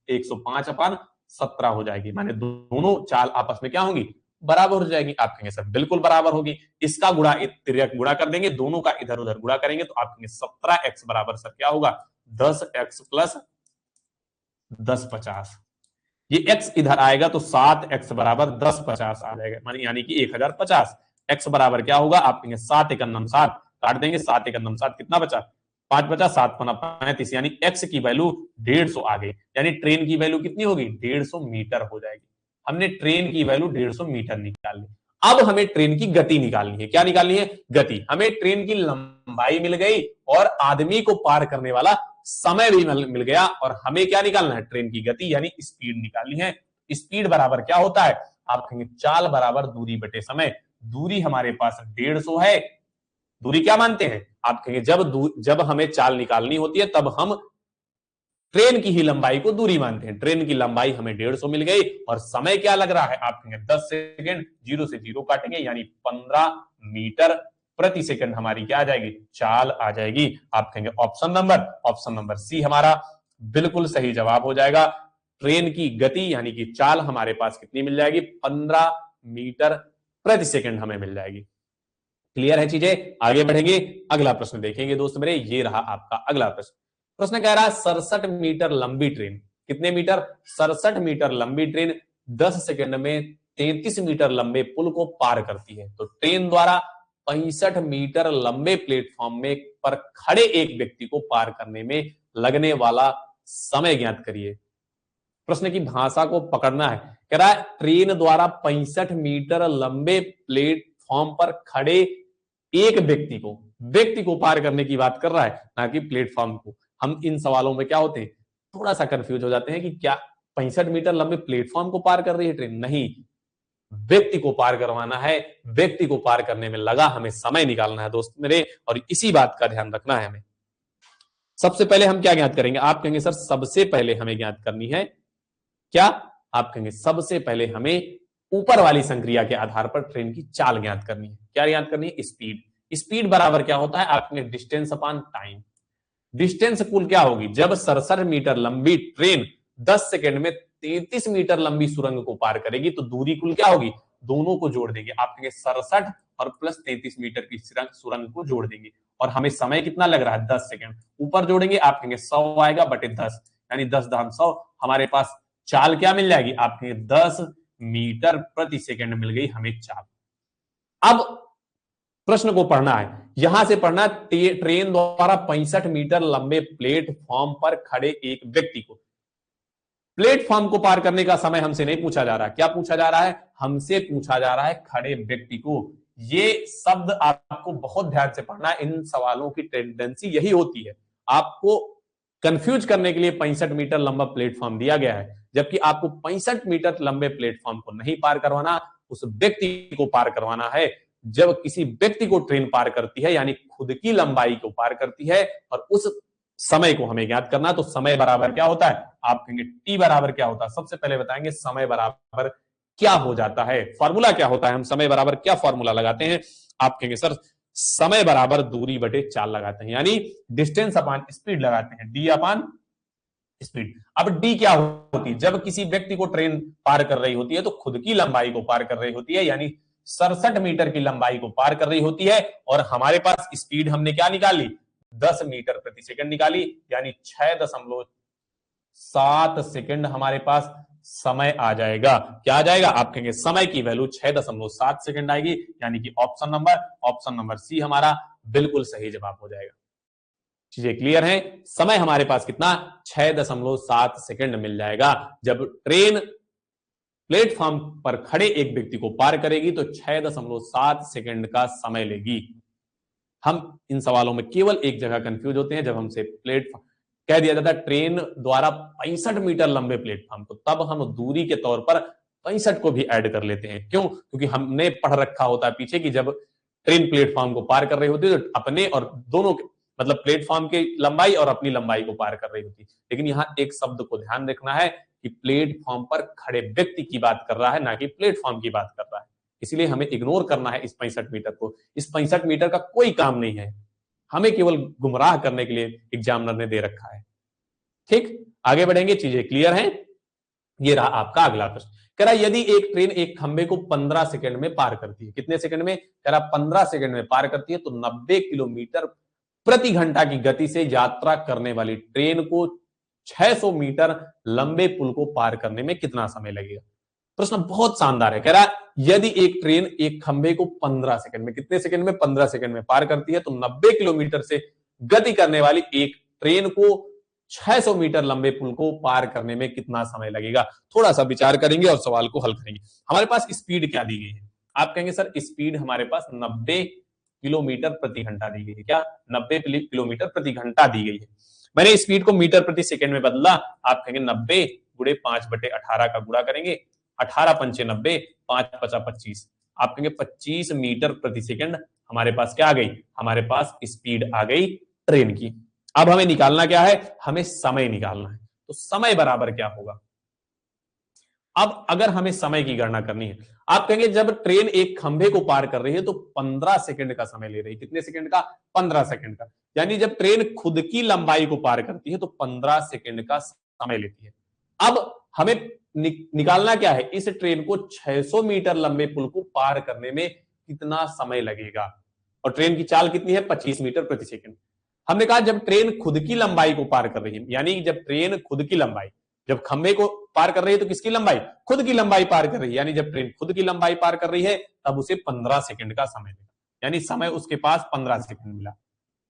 105 अपान 17 हो जाएगी। माने दोनों चाल आपस में क्या होंगी, बराबर हो जाएगी। आप कहेंगे सर बिल्कुल बराबर होगी, इसका गुणा तिर्यक गुणा कर देंगे, दोनों का इधर उधर गुणा करेंगे तो आप कहेंगे 17x बराबर सर क्या होगा, 10x प्लस 1050। ये x इधर आएगा तो 7x बराबर 1050 आ जाएगा, मानी यानी कि 1050। x बराबर क्या होगा, आप कहेंगे 7 एकम 7, काट देंगे 7 एकम 7, कितना बचा, 5 बचा, 7 पना 35, यानी x की वैल्यू 150 आ गई। यानी ट्रेन की वैल्यू कितनी होगी, 150 मीटर हो जाएगी। हमने ट्रेन की वैल्यू 150 मीटर निकाल ली। अब हमें ट्रेन की गति निकालनी है। क्या निकालनी है, गति। हमें ट्रेन की लंबाई मिल गई और आदमी को पार करने वाला समय भी मिल गया, और हमें क्या निकालना है, ट्रेन की गति यानी स्पीड निकालनी है। स्पीड बराबर क्या होता है, आप कहेंगे चाल बराबर दूरी बटे समय। दूरी हमारे पास 150 है, दूरी क्या मानते हैं, आप कहेंगे जब हमें चाल निकालनी होती है तब हम ट्रेन की ही लंबाई को दूरी मानते हैं। ट्रेन की लंबाई हमें 150 मिल गई और समय क्या लग रहा है, आप कहेंगे 10 सेकंड, 0 से 0 काटेंगे यानी 15 मीटर प्रति सेकंड हमारी क्या आ जाएगी, चाल आ जाएगी। आप कहेंगे ऑप्शन नंबर सी हमारा बिल्कुल सही जवाब हो जाएगा। ट्रेन की गति यानी कि चाल हमारे पास कितनी मिल जाएगी, 15 मीटर प्रति सेकंड हमें मिल जाएगी। क्लियर है चीजें, आगे बढ़ेंगे, अगला प्रश्न देखेंगे दोस्त मेरे। ये रहा आपका अगला प्रश्न। प्रश्न कह रहा है 67 मीटर लंबी ट्रेन, कितने मीटर, 67 मीटर लंबी ट्रेन 10 सेकंड में 33 मीटर लंबे पुल को पार करती है। तो ट्रेन द्वारा 65 मीटर लंबे प्लेटफॉर्म में पर खड़े एक व्यक्ति को पार करने में लगने वाला समय ज्ञात करिए। प्रश्न की भाषा को पकड़ना है। कह रहा है ट्रेन द्वारा 65 मीटर लंबे प्लेटफॉर्म पर खड़े एक व्यक्ति को पार करने की बात कर रहा है, ना कि प्लेटफॉर्म को। हम इन सवालों में क्या होते हैं, थोड़ा सा कंफ्यूज हो जाते हैं कि क्या 65 मीटर लंबे प्लेटफॉर्म को पार कर रही है ट्रेन, नहीं, व्यक्ति को पार करवाना है। व्यक्ति को पार करने में लगा हमें समय निकालना है दोस्त मेरे, और इसी बात का ध्यान रखना है हमें। सबसे पहले हम क्या ज्ञात करेंगे, आप कहेंगे सर सबसे पहले हमें ज्ञात करनी है क्या, आप कहेंगे सबसे पहले हमें ऊपर वाली संक्रिया के आधार पर ट्रेन की चाल ज्ञात करनी है। क्या ज्ञात करनी है, स्पीड। स्पीड बराबर क्या होता है, आप कहेंगे डिस्टेंस अपॉन टाइम। डिस्टेंस कुल क्या होगी, जब 67 मीटर लंबी ट्रेन 10 सेकंड में 33 मीटर लंबी सुरंग को पार करेगी तो दूरी कुल क्या होगी, दोनों को जोड़ देंगे। आप कहेंगे 67 और प्लस 33 मीटर की सुरंग को जोड़ देंगे और हमें समय कितना लग रहा है, 10 सेकंड। ऊपर जोड़ेंगे आप कहेंगे 100 आएगा बटे 10 यानी 10 दहम 100, हमारे पास चाल क्या मिल जाएगी, आप कहेंगे 10 मीटर प्रति सेकंड मिल गई हमें चाल। अब प्रश्न को पढ़ना है, यहां से पढ़ना, ट्रेन द्वारा 65 मीटर लंबे प्लेटफॉर्म पर खड़े एक व्यक्ति को, प्लेटफॉर्म को पार करने का समय हमसे नहीं पूछा जा रहा, क्या पूछा जा रहा है, हमसे पूछा जा रहा है खड़े व्यक्ति को। ये शब्द आपको बहुत ध्यान से पढ़ना है, इन सवालों की टेंडेंसी यही होती है, आपको कंफ्यूज करने के लिए 65 मीटर लंबा प्लेटफॉर्म दिया गया है, जबकि आपको 65 मीटर लंबे प्लेटफॉर्म को नहीं पार करवाना, उस व्यक्ति को पार करवाना है। जब किसी व्यक्ति को ट्रेन पार करती है यानी खुद की लंबाई को पार करती है, और उस समय को हमें ज्ञात करना, तो समय बराबर क्या होता है, आप कहेंगे टी बराबर क्या होता है, सबसे पहले बताएंगे समय बराबर क्या हो जाता है, फॉर्मूला क्या होता है, हम समय बराबर क्या फॉर्मूला लगाते हैं, आप कहेंगे सर समय बराबर दूरी बटे चाल लगाते हैं, यानी डिस्टेंस अपॉन स्पीड लगाते हैं, डी अपॉन स्पीड। अब डी क्या होती है, जब किसी व्यक्ति को ट्रेन पार कर रही होती है तो खुद की लंबाई को पार कर रही होती है, यानी 67 मीटर की लंबाई को पार कर रही होती है, और हमारे पास स्पीड हमने क्या निकाली, 10 मीटर प्रति सेकंड निकाली, यानी 6.7 सेकंड हमारे पास समय आ जाएगा। क्या आ जाएगा, आप कहेंगे समय की वैल्यू 6.7 सेकंड आएगी, यानी कि ऑप्शन नंबर सी हमारा बिल्कुल सही जवाब हो जाएगा। चीजें क्लियर हैं, समय हमारे पास कितना, 6.7 सेकंड मिल जाएगा। जब ट्रेन प्लेटफॉर्म पर खड़े एक व्यक्ति को पार करेगी तो 6.7 सेकंड का समय लेगी। हम इन सवालों में केवल एक जगह कंफ्यूज होते हैं, जब हमसे प्लेटफॉर्म कह दिया जाता है ट्रेन द्वारा 65 मीटर लंबे प्लेटफॉर्म को, तब हम दूरी के तौर पर 65 को भी ऐड कर लेते हैं। क्यों, क्योंकि हमने पढ़ रखा होता है पीछे कि जब ट्रेन प्लेटफॉर्म को पार कर रही होती है तो अपने और दोनों मतलब प्लेटफॉर्म की लंबाई और अपनी लंबाई को पार कर रही होती है। लेकिन यहाँ एक शब्द को ध्यान रखना है कि प्लेटफॉर्म पर खड़े व्यक्ति की बात कर रहा है, ना कि प्लेटफॉर्म की बात कर रहा है, इसलिए हमें इग्नोर करना है इस 65 मीटर को। इस 65 मीटर का कोई काम नहीं है, हमें केवल गुमराह करने के लिए एग्जामिनर ने दे रखा है। ठीक, आगे बढ़ेंगे, चीजें क्लियर हैं। ये रहा आपका अगला प्रश्न, कह रहा यदि एक ट्रेन एक खंबे को 15 सेकंड में पार करती है, कितने सेकंड में, कह रहा 15 सेकंड में पार करती है, तो 90 किलोमीटर प्रति घंटा की गति से यात्रा करने वाली ट्रेन को 600 मीटर लंबे पुल को पार करने में कितना समय लगेगा। प्रश्न बहुत शानदार है, कह रहा यदि एक ट्रेन एक खंबे को 15 सेकंड में, कितने सेकंड में, 15 सेकंड में पार करती है, तो 90 किलोमीटर से गति करने वाली एक ट्रेन को 600 मीटर लंबे पुल को पार करने में कितना समय लगेगा। थोड़ा सा विचार करेंगे और सवाल को हल करेंगे। हमारे पास स्पीड क्या दी गई है, आप कहेंगे सर स्पीड हमारे पास 90 किलोमीटर प्रति घंटा दी गई है। क्या, 90 किलोमीटर प्रति घंटा दी गई है। मैंने स्पीड को मीटर प्रति सेकंड में बदला, आप कहेंगे 90 गुणे 5/18 का गुणा करेंगे, 18 पंचे 90, 5 पचा 25, आप कहेंगे 25 मीटर प्रति सेकंड हमारे पास क्या आ गई, हमारे पास स्पीड आ गई ट्रेन की। अब हमें निकालना क्या है, हमें समय निकालना है। तो समय बराबर क्या होगा। अब अगर हमें समय की गणना करनी है, आप कहेंगे जब ट्रेन एक खंभे को पार कर रही है तो 15 सेकंड का समय ले रही है। कितने सेकंड का? 15 सेकंड का। यानी जब ट्रेन खुद की लंबाई को पार करती है तो 15 सेकंड का समय लेती है। अब हमें निकालना क्या है, इस ट्रेन को 600 मीटर लंबे पुल को पार करने में कितना समय लगेगा। और ट्रेन की चाल कितनी है? 25 मीटर प्रति सेकंड। हमने कहा जब ट्रेन खुद की लंबाई को पार कर रही है, यानी जब ट्रेन खुद की लंबाई, जब खंभे को पार कर रही है तो किसकी लंबाई? खुद की लंबाई पार कर रही है। यानी जब ट्रेन खुद की लंबाई पार कर रही है तब उसे 15 सेकंड का समय मिला, यानी समय उसके पास 15 सेकंड मिला।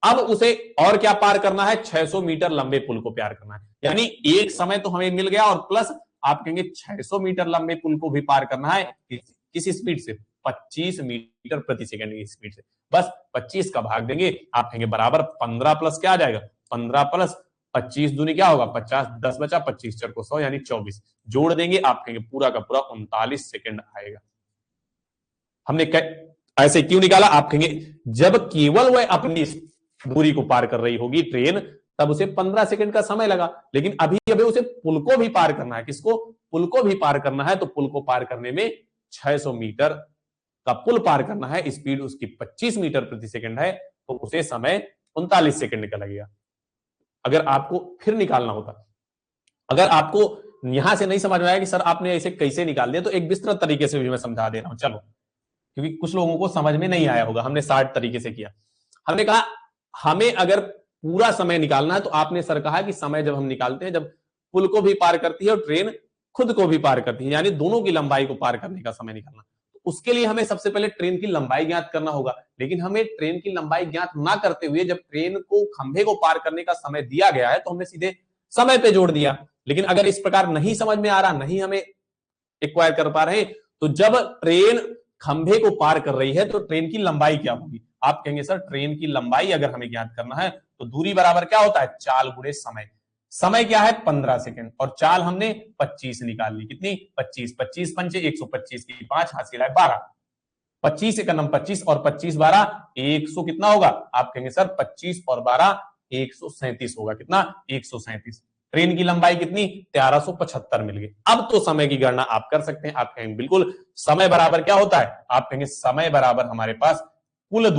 अब उसे और क्या पार करना है? 600 मीटर लंबे पुल को पार करना है। यानी एक समय तो हमें मिल गया और प्लस आप कहेंगे 600 मीटर लंबे पुल को भी पार करना है किस स्पीड से? 25 मीटर प्रति सेकंड की स्पीड से। बस 25 का भाग देंगे, आप कहेंगे बराबर 15 प्लस क्या आ जाएगा? 15 प्लस 25 दूनी क्या होगा? 50, 10 बचा, 25 4 को 100 यानी 24 जोड़ देंगे, आप कहेंगे पूरा का पूरा 39 सेकंड आएगा। हमने ऐसे क्यों निकाला? आप कहेंगे जब केवल वह अपनी दूरी को पार कर रही होगी ट्रेन, तब उसे 15 सेकंड का समय लगा, लेकिन अभी अभी उसे पुल को भी पार करना है। किसको? पुल को भी पार करना है। तो पुल को पार करने में 600 मीटर का पुल पार करना है, स्पीड उसकी 25 मीटर प्रति सेकंड है, तो उसे समय 39 सेकंड का लगेगा। अगर आपको फिर निकालना होता, अगर आपको यहां से नहीं समझ में आया कि सर आपने ऐसे कैसे निकाल दिया, तो एक विस्तृत तरीके से भी मैं समझा दे रहा हूं, चलो, क्योंकि कुछ लोगों को समझ में नहीं आया होगा। हमने 60 तरीके से किया। हमने कहा हमें अगर पूरा समय निकालना है तो आपने सर कहा कि समय जब हम निकालते हैं जब पुल को भी पार करती है और ट्रेन खुद को भी पार करती है, यानी दोनों की लंबाई को पार करने का समय निकालना। उसके लिए हमें सबसे पहले ट्रेन की लंबाई ज्ञात करना होगा, लेकिन हमें ट्रेन की लंबाई ज्ञात ना करते हुए जब ट्रेन को खंभे को पार करने का समय दिया गया है तो हमने सीधे समय पे जोड़ दिया। लेकिन अगर इस प्रकार नहीं समझ में आ रहा, नहीं हमें एक्वायर कर पा रहे, तो जब ट्रेन खंभे को पार कर रही है तो ट्रेन की लंबाई क्या होगी? आप कहेंगे सर ट्रेन की लंबाई अगर हमें ज्ञात करना है तो दूरी बराबर क्या होता है? चाल गुणे समय। समय क्या है? 15 सेकंड, और चाल हमने 25 निकाल ली। कितनी? 25। 25 पंचे 125 की 5 हासिल है 12। 25 एक नंबर 25 और 25 12 100 कितना होगा? आप कहेंगे सर 25 और 12 137 होगा। कितना? 137। ट्रेन की लंबाई कितनी? 1375 मिल गई। अब तो समय की गणना आप कर सकते हैं। आप कहेंगे बिल्कुल समय बराबर क्या होता है? आप कहेंगे समय बराबर हमारे पास कुल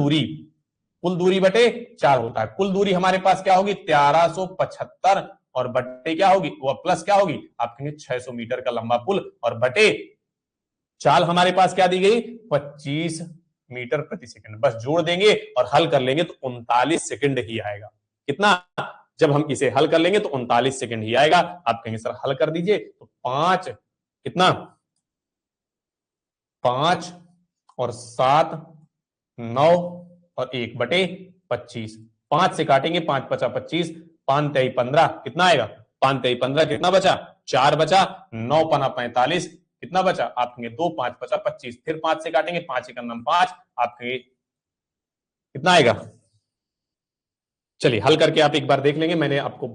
दूरी बटे 4 होता है। कुल दूरी हमारे पास क्या होगी? 1375 और बटे क्या होगी? वो प्लस क्या होगी? आप कहेंगे 600 मीटर का लंबा पुल और बटे चाल हमारे पास क्या दी गई? 25 मीटर प्रति सेकंड। बस जोड़ देंगे और हल कर लेंगे तो 39 सेकंड ही आएगा। कितना? जब हम इसे हल कर लेंगे तो 39 सेकंड ही आएगा। आप कहेंगे सर हल कर दीजिए, तो 5 कितना? 5 और 7 9 और 1 बटे 25। 5 से काटेंगे, 5 बचा 25, 5 तेई 15 कितना आएगा? 5 तेई 15 कितना बचा? 4 बचा, 9 पना 45 कितना बचा? आप कहेंगे 2 5 बचा 25। फिर 5 से काटेंगे, 5 एक 5, आप कहेंगे कितना आएगा? चलिए हल करके आप एक बार देख लेंगे। मैंने आपको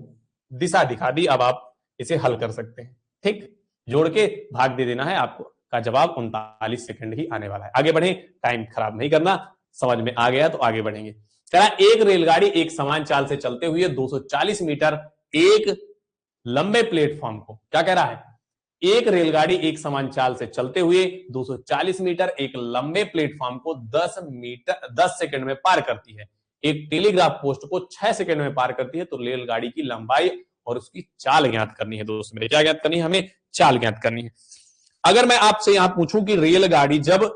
दिशा दिखा दी, अब आप इसे हल कर सकते हैं। ठीक, जोड़ के भाग दे देना है, आपको का जवाब 39 सेकंड ही आने वाला है। आगे बढ़े, टाइम खराब नहीं करना। समझ में आ गया तो आगे बढ़ेंगे। कह रहा एक रेलगाड़ी एक समान चाल से चलते हुए 240 मीटर एक लंबे प्लेटफॉर्म को, क्या कह रहा है? एक रेलगाड़ी एक समान चाल से चलते हुए 240 मीटर एक लंबे प्लेटफॉर्म को 10 सेकंड में पार करती है। एक टेलीग्राफ पोस्ट को 6 सेकंड में पार करती है, तो रेलगाड़ी की लंबाई और उसकी चाल ज्ञात करनी है। दोस्त मेरे, क्या ज्ञात करनी है? हमें चाल ज्ञात करनी है। अगर मैं आपसे यहां पूछूं कि रेलगाड़ी जब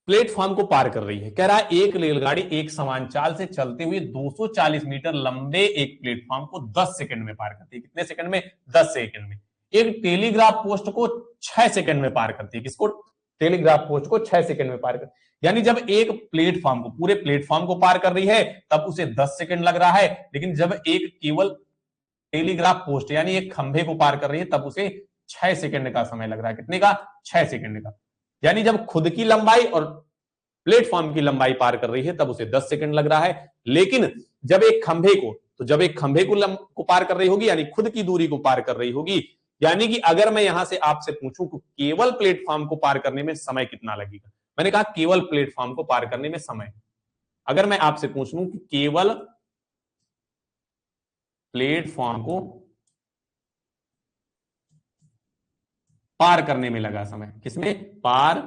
प्लेटफॉर्म को पार कर रही है, कह रहा है एक रेलगाड़ी एक समान चाल से चलते हुए 240 मीटर लंबे एक प्लेटफॉर्म को 10 सेकंड में पार करती है। कितने सेकंड में? 10 सेकंड में। एक टेलीग्राफ पोस्ट को 6 सेकंड में पार करती है। किसको? टेलीग्राफ पोस्ट को 6 सेकंड में पार करती है। यानी जब एक प्लेटफॉर्म को, पूरे प्लेटफॉर्म को पार कर रही है तब उसे 10 सेकंड लग रहा है, लेकिन जब एक केवल टेलीग्राफ पोस्ट यानी एक खंभे को पार कर रही है तब उसे 6 सेकंड का समय लग रहा है। कितने का? 6 सेकंड का। यानी जब खुद की लंबाई और प्लेटफॉर्म की लंबाई पार कर रही है तब उसे 10 सेकंड लग रहा है, लेकिन जब एक खंभे को, तो जब एक खंभे को पार कर रही होगी यानी खुद की दूरी को पार कर रही होगी, यानी कि अगर मैं यहां से आपसे पूछूं कि केवल प्लेटफॉर्म को पार करने में समय कितना लगेगा, मैंने कहा केवल प्लेटफॉर्म को पार करने में समय। अगर मैं आपसे पूछ लूं कि केवल प्लेटफॉर्म को पार करने में लगा समय। किसमें? पार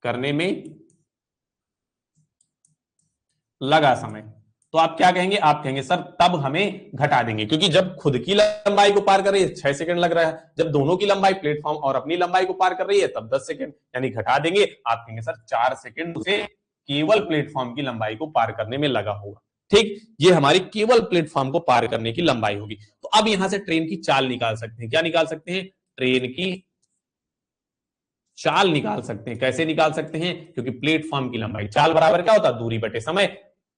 करने में लगा समय। तो आप क्या कहेंगे? आप कहेंगे सर तब हमें घटा देंगे, क्योंकि जब खुद की लंबाई को पार कर रही है 6 सेकंड लग रहा है, जब दोनों की लंबाई प्लेटफॉर्म और अपनी लंबाई को पार कर रही है तब 10 सेकंड, यानी घटा देंगे। आप कहेंगे सर 4 सेकंड उसे केवल प्लेटफॉर्म की लंबाई को पार करने में लगा होगा। ठीक, ये हमारी केवल प्लेटफॉर्म को पार करने की लंबाई होगी। तो अब यहां से ट्रेन की चाल निकाल सकते हैं। क्या निकाल सकते हैं? ट्रेन की चाल निकाल सकते हैं। कैसे निकाल सकते हैं? क्योंकि प्लेटफॉर्म की लंबाई, चाल बराबर क्या होता है? दूरी बटे समय।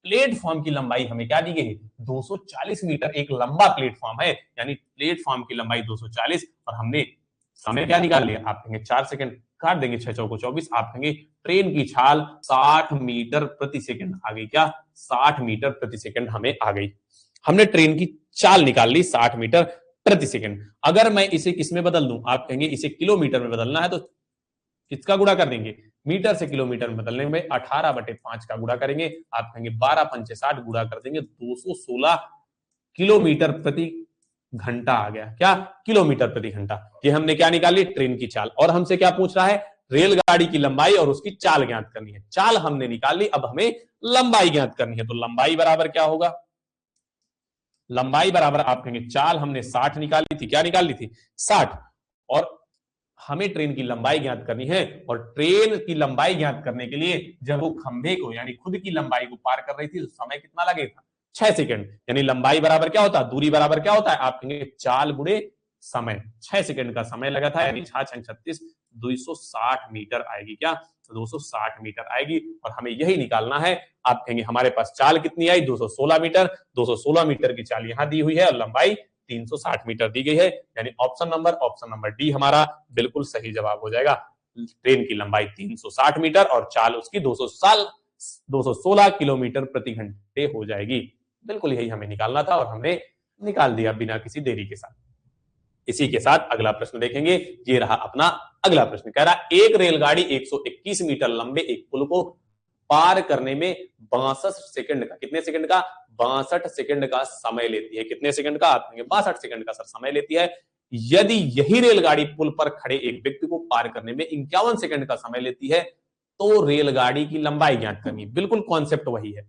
प्लेटफॉर्म की लंबाई हमें क्या दी गई है? 240 मीटर। एक लंबा प्लेटफॉर्म है, यानी प्लेटफॉर्म की लंबाई 240, और हमने समय क्या निकाल लिया? आप कहेंगे 4 सेकंड, काट देंगे 6 चौको 24। आप कहेंगे ट्रेन की चाल 60 मीटर प्रति सेकंड आ गई। क्या? 60 मीटर प्रति सेकंड हमें आ गई। हमने ट्रेन की चाल निकाल ली 60 मीटर प्रति सेकंड। अगर मैं इसे किसमें बदल दूं? आप कहेंगे इसे किलोमीटर में बदलना है, तो किसका गुणा कर देंगे? मीटर से किलोमीटर में बदलने में 18/5 का गुणा करेंगे। आप कहेंगे 12 पंचे 60 गुणा कर देंगे, 216 किलोमीटर प्रति घंटा आ गया। क्या? किलोमीटर प्रति घंटा। ये हमने क्या निकाली? ट्रेन की चाल। और हमसे क्या पूछ रहा है? रेलगाड़ी की लंबाई और उसकी चाल ज्ञात करनी है। चाल हमने निकाल ली, अब हमें लंबाई ज्ञात करनी है। तो लंबाई बराबर क्या होगा? लंबाई बराबर आप कहेंगे, चाल हमने 60 निकाली थी। क्या निकाली थी? 60। और हमें ट्रेन की लंबाई ज्ञात करनी है, और ट्रेन की लंबाई ज्ञात करने के लिए जब वो खंभे को यानी खुद की लंबाई को पार कर रही थी तो समय कितना लगेगा? 6 सेकंड। यानी लंबाई बराबर क्या होता है? दूरी बराबर क्या होता है? आप कहेंगे चाल गुणे समय। 6 सेकंड का समय लगा था, यानी 6 6 36, 260 मीटर आएगी। क्या? 260 मीटर आएगी। और हमें यही निकालना है। आप कहेंगे हमारे पास चाल कितनी आई? 216 मीटर। 216 मीटर की चाल यहां दी हुई है और लंबाई 360 मीटर दी गई है, यानी ऑप्शन नंबर डी हमारा बिल्कुल सही जवाब हो जाएगा। ट्रेन की लंबाई 360 मीटर और चाल उसकी 216 किलोमीटर प्रति घंटे हो जाएगी। बिल्कुल यही हमें निकालना था और हमने निकाल दिया बिना किसी देरी के साथ। इसी के साथ अगला प्रश्न देखेंगे। ये रहा अपना अगला प्रश्न। कह रहा एक रेलगाड़ी 121 मीटर लंबे एक पुल को पार करने में 62 सेकंड का, कितने सेकंड का? 62 सेकंड का समय लेती है। कितने सेकंड का? आप कहेंगे 62 सेकंड का सर समय लेती है। यदि यही रेलगाड़ी पुल पर खड़े एक व्यक्ति को पार करने में 51 सेकंड का समय लेती है तो रेलगाड़ी की लंबाई ज्ञात करनी। बिल्कुल कॉन्सेप्ट वही है।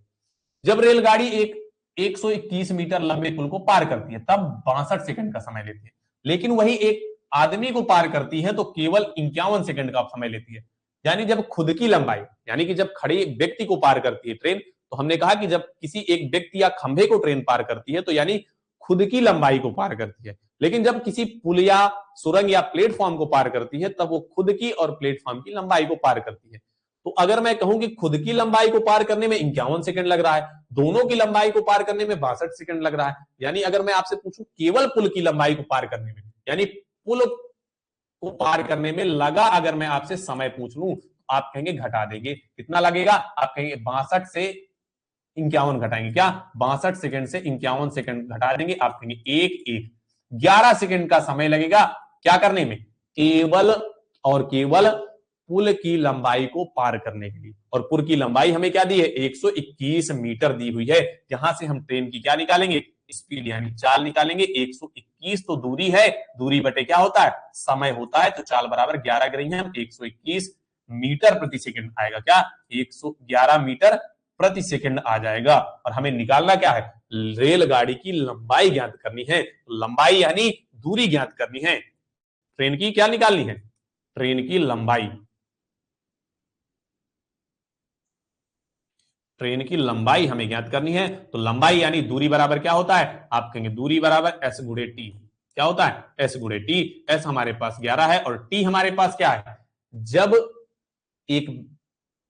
जब रेलगाड़ी एक 121 मीटर लंबे पुल को पार करती है तब 62 सेकंड का समय लेती है, लेकिन वही एक आदमी को पार करती है तो केवल 51 सेकंड का समय लेती है। यानी जब खुद की लंबाई, यानी कि जब खड़े व्यक्ति को पार करती है ट्रेन, तो हमने कहा कि जब किसी एक व्यक्ति या खंभे को ट्रेन पार करती है तो यानी खुद की लंबाई को पार करती है। लेकिन जब किसी पुल या सुरंग या प्लेटफॉर्म को पार करती है तब वो खुद की और प्लेटफॉर्म की लंबाई को पार करती है। तो अगर मैं कहूं कि खुद की लंबाई को पार करने में 51 सेकंड लग रहा है, दोनों की लंबाई को पार करने में 62 सेकंड लग रहा है, यानी अगर मैं आपसे पूछूं केवल पुल की लंबाई को पार करने में, यानी पुल को पार करने में लगा अगर मैं आपसे समय पूछ लूं, आप कहेंगे घटा देंगे। कितना लगेगा? आप कहेंगे 62 से 51 घटाएंगे। क्या? 62 सेकंड से 51 सेकंड घटा देंगे। आप कहेंगे 11 सेकंड का समय लगेगा क्या करने में? केवल और केवल पुल की लंबाई को पार करने के लिए। और पुल की लंबाई हमें क्या दी है? 121 मीटर दी हुई है। यहां से हम ट्रेन की क्या निकालेंगे? स्पीड यानी चाल निकालेंगे। 121 तो दूरी है, दूरी बटे क्या होता है? समय होता है। तो चाल बराबर 11 कर रही है हम, 121 मीटर प्रति सेकंड आएगा। क्या? 111 मीटर प्रति सेकंड आ जाएगा। और हमें निकालना क्या है? रेलगाड़ी की लंबाई ज्ञात करनी है। लंबाई यानी दूरी ज्ञात करनी है। ट्रेन की क्या निकालनी है? ट्रेन की लंबाई। ट्रेन की लंबाई हमें ज्ञात करनी है। तो लंबाई यानी दूरी बराबर क्या होता है? आप कहेंगे दूरी बराबर एस गुणे टी। क्या होता है? एस गुणे टी। एस हमारे पास 11 है और टी हमारे पास क्या है? जब एक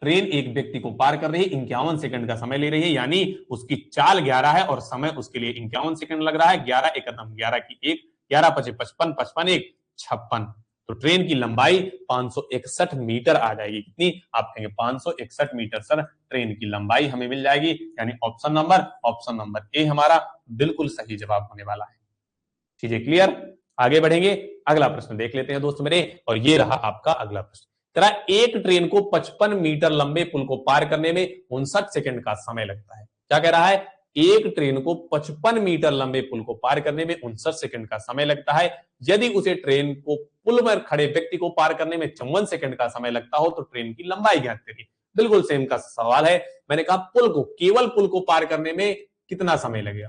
ट्रेन एक व्यक्ति को पार कर रही है, 51 सेकंड का समय ले रही है, यानी उसकी चाल 11 है और समय उसके लिए 51 सेकंड लग रहा है। 11 एकम 11 की 1, 11 पचे 55, 55 1 56। तो ट्रेन की लंबाई 561 मीटर आ जाएगी। कितनी? आप कहेंगे 561 मीटर सर ट्रेन की लंबाई हमें मिल जाएगी। यानी ऑप्शन नंबर ए हमारा बिल्कुल सही जवाब होने वाला है। चीजें क्लियर? आगे बढ़ेंगे, अगला प्रश्न देख लेते हैं दोस्त मेरे। और ये रहा आपका अगला प्रश्न। तेरा एक ट्रेन को 55 मीटर लंबे पुल को पार करने में 59 सेकंड का समय लगता है। क्या कह रहा है? एक ट्रेन को 55 मीटर लंबे पुल को पार करने में 59 सेकंड का समय लगता है। यदि उसे ट्रेन को पुल पर खड़े व्यक्ति को पार करने में 54 सेकंड का समय लगता हो तो ट्रेन की लंबाई ज्ञात करिए। बिल्कुल सेम का सवाल है। मैंने कहा पुल को, केवल पुल को पार करने में कितना समय लगेगा।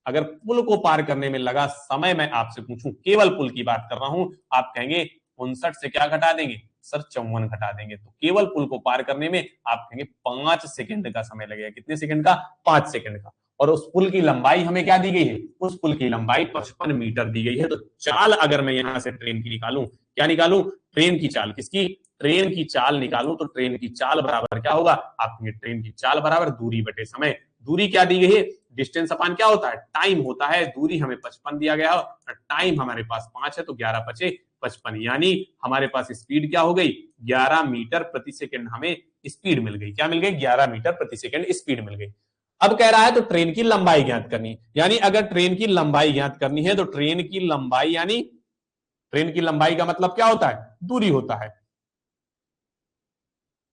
अगर पुल को पार करने में लगा समय मैं आपसे पूछूं, केवल पुल की बात कर रहा हूं, आप कहेंगे 59 से क्या घटा देंगे सर, 54 घटा देंगे। तो केवल पुल को पार करने में आप कहेंगे 5 सेकंड का समय लगेगा। कितने सेकंड का? 5 सेकंड का। और उस पुल की लंबाई हमें क्या दी गई है? उस पुल की लंबाई 55 मीटर दी गई है। तो चाल अगर मैं यहां से ट्रेन की निकालूं, क्या निकालूं? ट्रेन की चाल। किसकी? ट्रेन की चाल निकालूं तो ट्रेन की चाल बराबर क्या होगा? आप ट्रेन की चाल बराबर दूरी बटे समय। दूरी क्या दी गई है? डिस्टेंस अपान क्या होता है? टाइम होता है। दूरी हमें 55 दिया गया और टाइम हमारे पास 5 है, तो 11 बचे 55, यानी हमारे पास स्पीड क्या हो गई? 11 मीटर प्रति सेकंड हमें स्पीड मिल गई। क्या मिल गई? 11 मीटर प्रति सेकंड स्पीड मिल गई। अब कह रहा है तो ट्रेन की लंबाई ज्ञात करनी, यानी अगर ट्रेन की लंबाई ज्ञात करनी है तो ट्रेन की लंबाई, यानी ट्रेन की लंबाई का मतलब क्या होता है? दूरी होता है।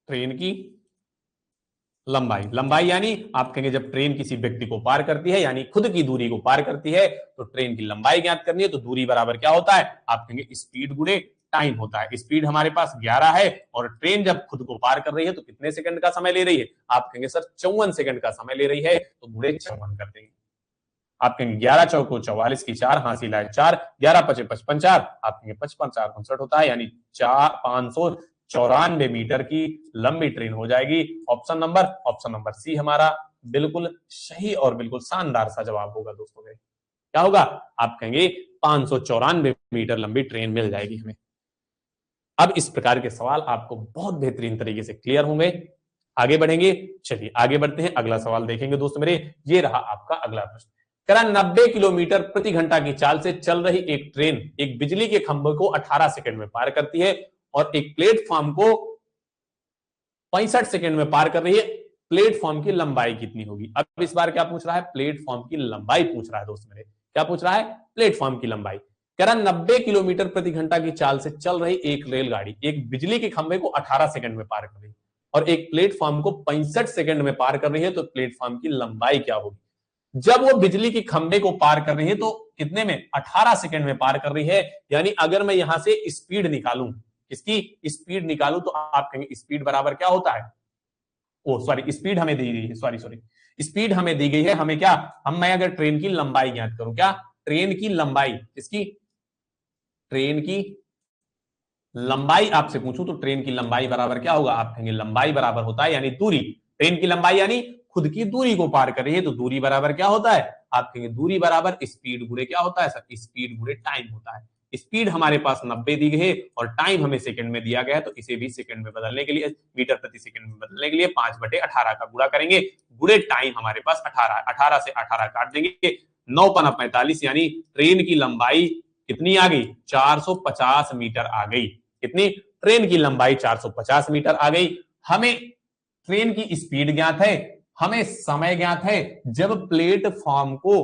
ट्रेन की लंबाई, लंबाई यानी आप कहेंगे जब ट्रेन किसी व्यक्ति को पार करती है, यानी खुद की दूरी को पार करती है, तो ट्रेन की लंबाई ज्ञात करनी है। तो दूरी बराबर क्या होता है? आप कहेंगे स्पीड गुणे टाइम होता है। स्पीड हमारे पास 11 है और ट्रेन जब खुद को पार कर रही है तो कितने सेकंड का समय ले रही है? आप कहेंगे सर 54 सेकंड का समय ले रही है, तो गुणे 54 कर देंगे। आप कहेंगे 11 चौको 44 की 4, हासिल है 4, 11 पचे 55 4, आप कहेंगे 55 4 59 होता है, यानी 594 मीटर की लंबी ट्रेन हो जाएगी। ऑप्शन नंबर सी हमारा बिल्कुल सही और बिल्कुल शानदार सा जवाब होगा दोस्तों। क्या होगा? आप कहेंगे 594 मीटर लंबी ट्रेन मिल जाएगी हमें। अब इस प्रकार के सवाल आपको बहुत बेहतरीन तरीके से क्लियर होंगे। आगे बढ़ेंगे, चलिए आगे बढ़ते हैं, अगला सवाल देखेंगे दोस्त मेरे। ये रहा आपका अगला प्रश्न। कह रहा 90 किलोमीटर प्रति घंटा की चाल से चल रही एक ट्रेन एक बिजली के खंभे को 18 सेकंड में पार करती है और एक प्लेटफॉर्म को 65 सेकंड में पार कर रही है। प्लेटफॉर्म की लंबाई कितनी होगी? अब इस बार क्या पूछ रहा है? प्लेटफॉर्म की लंबाई पूछ रहा है दोस्त मेरे। क्या पूछ रहा है? प्लेटफॉर्म की लंबाई। कह रहा 90 किलोमीटर प्रति घंटा की चाल से चल रही एक रेलगाड़ी एक बिजली के खंभे को 18 सेकंड में पार कर रही है और एक प्लेटफॉर्म को 65 सेकंड में पार कर रही है, तो प्लेटफॉर्म की लंबाई क्या होगी? जब वो बिजली के खंभे को पार कर रही है तो कितने में? 18 सेकंड में पार कर रही है। यानी अगर मैं यहां से स्पीड निकालूं, इसकी स्पीड निकालूं, तो आप कहेंगे स्पीड बराबर क्या होता है? ओ सॉरी, स्पीड हमें दी गई है, सॉरी स्पीड हमें दी गई है। हमें क्या, मैं अगर ट्रेन की लंबाई ज्ञात करूं, क्या ट्रेन की लंबाई, इसकी ट्रेन की लंबाई आपसे पूछूं तो ट्रेन की लंबाई बराबर क्या होगा? आप कहेंगे लंबाई बराबर होता है यानी दूरी। ट्रेन की लंबाई यानी खुद की दूरी को पार कर रही है, तो दूरी बराबर क्या होता है? आप कहेंगे दूरी बराबर स्पीड गुणे क्या होता है सर? स्पीड गुणे टाइम होता है। स्पीड हमारे पास 90 दी गई है और टाइम हमें सेकंड में दिया गया है, तो इसे भी सेकंड में बदलने के लिए, मीटर प्रति सेकंड में बदलने के लिए 5/18 का गुणा करेंगे। गुणे टाइम हमारे पास 18 से 18 काट देंगे, 9 पना 45, यानी ट्रेन की लंबाई कितनी आ गई? 450 मीटर आ गई। कितनी? ट्रेन की लंबाई 450 मीटर आ गई। हमें ट्रेन की स्पीड ज्ञात है, हमें समय ज्ञात है। जब प्लेटफॉर्म को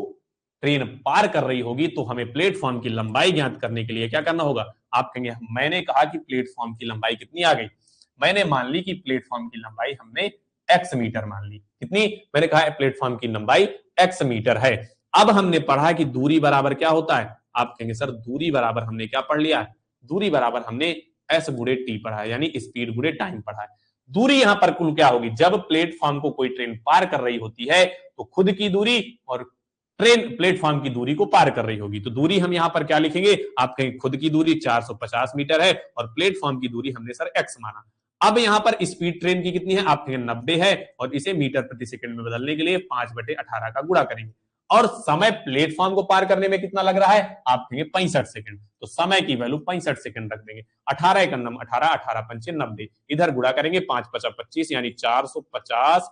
ट्रेन पार कर रही होगी तो हमें प्लेटफॉर्म की लंबाई ज्ञात करने के लिए क्या करना होगा? आप कहेंगे मैंने कहा कि प्लेटफॉर्म की लंबाई कितनी आ गई? मैंने मान ली कि प्लेटफॉर्म की लंबाई हमने एक्स मीटर मान ली। कितनी? मैंने कहा प्लेटफॉर्म की लंबाई एक्स मीटर है। अब हमने पढ़ा कि दूरी बराबर क्या होता है? आप कहेंगे सर दूरी बराबर हमने क्या पढ़ लिया? दूरी बराबर हमने एस गुणे टी पढ़ा है, यानी स्पीड गुणे टाइम पढ़ा है। दूरी यहां पर कुल क्या होगी? जब प्लेटफॉर्म को कोई ट्रेन पार कर रही होती है तो खुद की दूरी और ट्रेन प्लेटफॉर्म की दूरी को पार कर रही होगी, तो दूरी हम यहां पर क्या लिखेंगे? आप कहेंगे खुद की दूरी 450 मीटर है और प्लेटफॉर्म की दूरी हमने सर एक्स माना। अब यहां पर स्पीड ट्रेन की कितनी है? आप कहेंगे 90 है और इसे मीटर प्रति सेकंड में बदलने के लिए 5/18 का गुणा करेंगे। और समय प्लेटफॉर्म को पार करने में कितना लग रहा है? आप कहेंगे 65 सेकंड, तो समय की वैल्यू 65 सेकंड रख देंगे। 18 एक 18, 18 पंचे 90, इधर गुणा करेंगे 5 5 25, यानी 450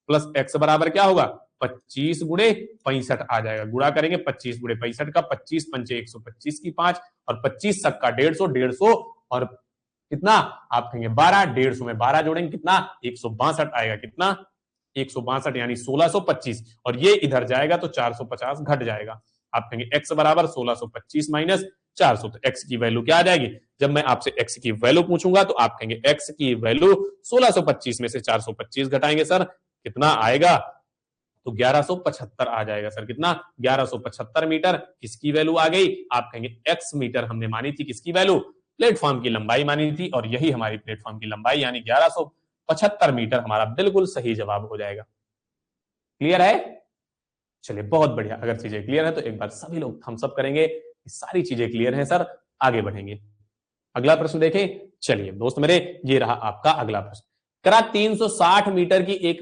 प्लस एक्स बराबर क्या होगा? 25 गुणे 65 आ जाएगा। गुणा करेंगे 25 गुणे 65 का, 25 पंचे 125 की 5 और 25 सबका 150, 150 और कितना? आप कहेंगे 12, 150 में 12 जोड़ेंगे कितना? 162 आएगा। कितना? 162, यानी 1625, और ये इधर जाएगा तो 450 घट जाएगा। आप कहेंगे x बराबर 1625 माइनस 400, तो x की वैल्यू क्या आ जाएगी? जब मैं आपसे x की वैल्यू पूछूंगा तो आप कहेंगे x की वैल्यू 1625 में से 425 घटाएंगे सर, कितना आएगा? तो 1175 आ जाएगा सर। कितना? 1175 मीटर। किसकी वैल्यू आ गई? आप कहेंगे एक्स मीटर हमने मानी थी। किसकी वैल्यू? प्लेटफॉर्म की लंबाई मानी थी, और यही हमारी प्लेटफॉर्म की लंबाई यानी 1175 मीटर हमारा बिल्कुल सही जवाब हो जाएगा। क्लियर है? चलिए बहुत बढ़िया। अगर चीजें क्लियर है तो एक बार सभी लोग थम्स अप करेंगे। सारी चीजें क्लियर हैं सर, आगे बढ़ेंगे। अगला प्रश्न देखें। चलिए दोस्त मेरे, ये रहा आपका अगला प्रश्न। करा 360 मीटर की एक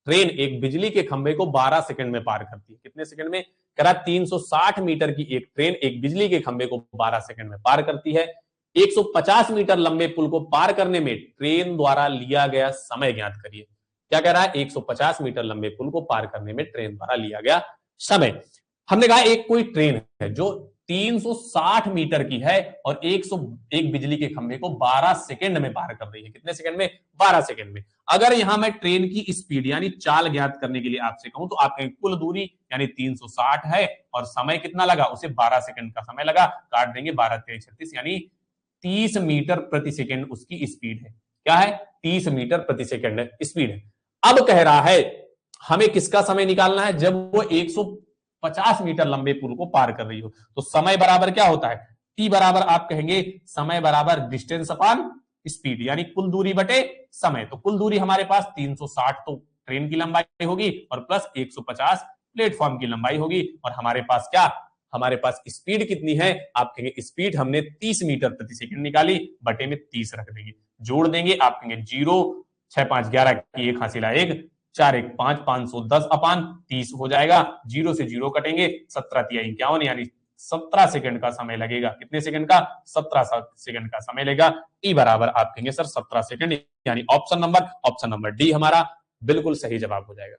ट्रेन एक बिजली के खंभे को 12 सेकंड में पार करती है। कितने सेकंड में? करा 360 मीटर की एक ट्रेन एक बिजली के खंभे को 12 सेकंड में पार करती है। 150 मीटर लंबे पुल को पार करने में ट्रेन द्वारा लिया गया समय ज्ञात करिए। क्या कह रहा है? 150 मीटर लंबे पुल को पार करने में ट्रेन द्वारा लिया गया समय। हमने कहा एक कोई ट्रेन है जो 360 मीटर की है और 101 बिजली के खंभे को 12 सेकंड में पार कर रही है। कितने सेकंड में? 12 सेकंड में। अगर यहां मैं ट्रेन की स्पीड यानी चाल ज्ञात करने के लिए आपसे कहूं तो आप कहेंगे कुल दूरी यानी 360 है और समय कितना लगा? उसे 12 सेकंड का समय लगा। काट देंगे 12 3 36 यानी 30 मीटर प्रति सेकंड उसकी स्पीड है। क्या है? 30 मीटर प्रति सेकंड स्पीड है। अब कह रहा है हमें किसका समय निकालना है? जब वो 150 मीटर लंबे पुल को पार कर रही हो तो समय बराबर क्या होता है? टी बराबर आप कहेंगे समय बराबर डिस्टेंस अपॉन स्पीड यानी कुल दूरी बटे समय। तो कुल दूरी हमारे पास 360 तो ट्रेन की लंबाई होगी और प्लस 150 प्लेटफॉर्म की लंबाई होगी, और हमारे पास क्या? हमारे पास स्पीड कितनी है? आप कहेंगे स्पीड हमने 30 मीटर प्रति सेकंड निकाली, बटे में 30 रख देंगे, जोड़ देंगे। आप कहेंगे 0 6 5 11 की एक हासिला 1 4 1 5 510 अपान 30 हो जाएगा। 0 से 0 कटेंगे, 17 तिया 51 यानी 17 सेकंड का समय लगेगा। कितने सेकंड का? 17 सेकंड का समय लेगा। टी बराबर आप कहेंगे सर 17 सेकंड यानी ऑप्शन नंबर डी हमारा बिल्कुल सही जवाब हो जाएगा।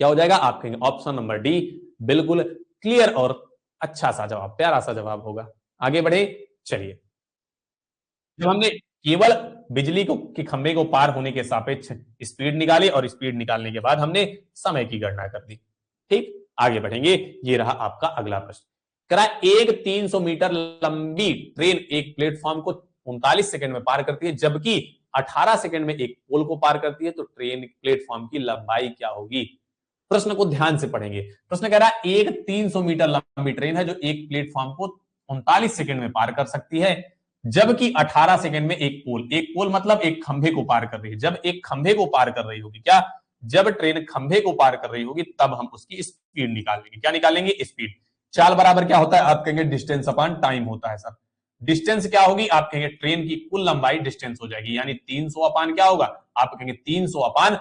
क्या हो जाएगा? आप कहेंगे ऑप्शन नंबर डी बिल्कुल क्लियर और अच्छा सा जवाब, प्यारा सा जवाब होगा। आगे बढ़े। चलिए, जब हमने केवल बिजली को के खंभे को पार होने के सापेक्ष स्पीड निकाली और स्पीड निकालने के बाद हमने समय की गणना कर दी। ठीक, आगे बढ़ेंगे। ये रहा आपका अगला प्रश्न। करा एक 300 मीटर लंबी ट्रेन एक प्लेटफॉर्म को 39 सेकंड में पार करती है, जबकि 18 सेकंड में एक पोल को पार करती है, तो ट्रेन प्लेटफॉर्म की लंबाई क्या होगी? प्रश्न को ध्यान से पढ़ेंगे। प्रश्न कह रहा है एक 300 मीटर लंबी ट्रेन है जो एक प्लेटफॉर्म को 39 सेकंड में पार कर सकती है, जबकि 18 सेकंड में एक पोल मतलब एक खंभे को पार कर रही है। जब एक खंभे को पार कर रही होगी, क्या? जब ट्रेन खंभे को पार कर रही होगी तब हम उसकी स्पीड निकालेंगे। क्या निकालेंगे? स्पीड। चाल बराबर क्या होता है? आप कहेंगे डिस्टेंस अपॉन टाइम होता है सर। डिस्टेंस क्या होगी? आप कहेंगे ट्रेन की कुल लंबाई डिस्टेंस हो जाएगी, यानी 300 अपान क्या होगा? आप कहेंगे 300 अपान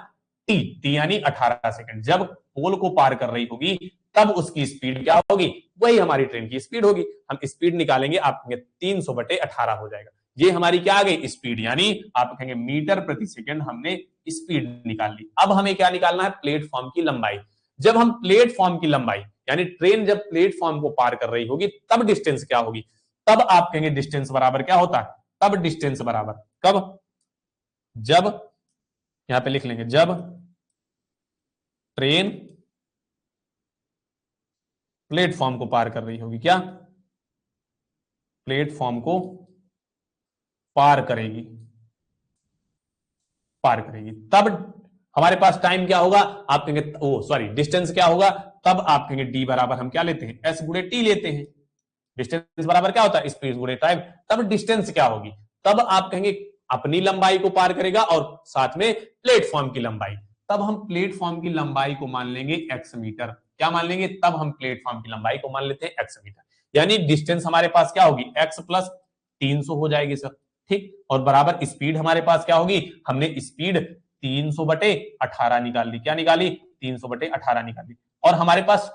टी यानी 18 सेकंड। जब पोल को पार कर रही होगी तब उसकी स्पीड क्या होगी? वही हमारी ट्रेन की स्पीड होगी। हम स्पीड निकालेंगे, आप कहेंगे 300 बटे 18 हो जाएगा। ये हमारी क्या आ गई? स्पीड, यानी आप कहेंगे मीटर प्रति सेकंड हमने स्पीड निकाल ली। अब हमें क्या निकालना है? प्लेटफॉर्म की लंबाई। जब हम प्लेटफॉर्म की लंबाई यानी ट्रेन जब प्लेटफॉर्म को पार कर रही होगी तब डिस्टेंस क्या होगी? तब आप कहेंगे डिस्टेंस बराबर क्या होता है? तब डिस्टेंस बराबर कब? जब, यहां पे लिख लेंगे, जब ट्रेन प्लेटफॉर्म को पार कर रही होगी। क्या? प्लेटफॉर्म को पार करेगी तब हमारे पास टाइम क्या होगा? आप कहेंगे डिस्टेंस क्या होगा? तब आप कहेंगे डी बराबर हम क्या लेते हैं? एस गुणे टी लेते हैं। डिस्टेंस बराबर क्या होता है? स्पेस गुणे टाइम। तब डिस्टेंस क्या होगी? तब आप कहेंगे अपनी लंबाई को पार करेगा और साथ में प्लेटफॉर्म की लंबाई। तब हम प्लेटफॉर्म की लंबाई को मान लेंगे एक्स मीटर। क्या मान लेंगे? तब हम प्लेटफॉर्म की लंबाई को मान लेते हैं एक्स मीटर, यानी डिस्टेंस हमारे पास क्या होगी? एक्स प्लस 300 हो जाएगी सर। ठीक, और बराबर स्पीड हमारे पास क्या होगी? हमने स्पीड 300 बटे 18 निकाल ली। क्या निकाली? 300 बटे 18 निकाली। और हमारे पास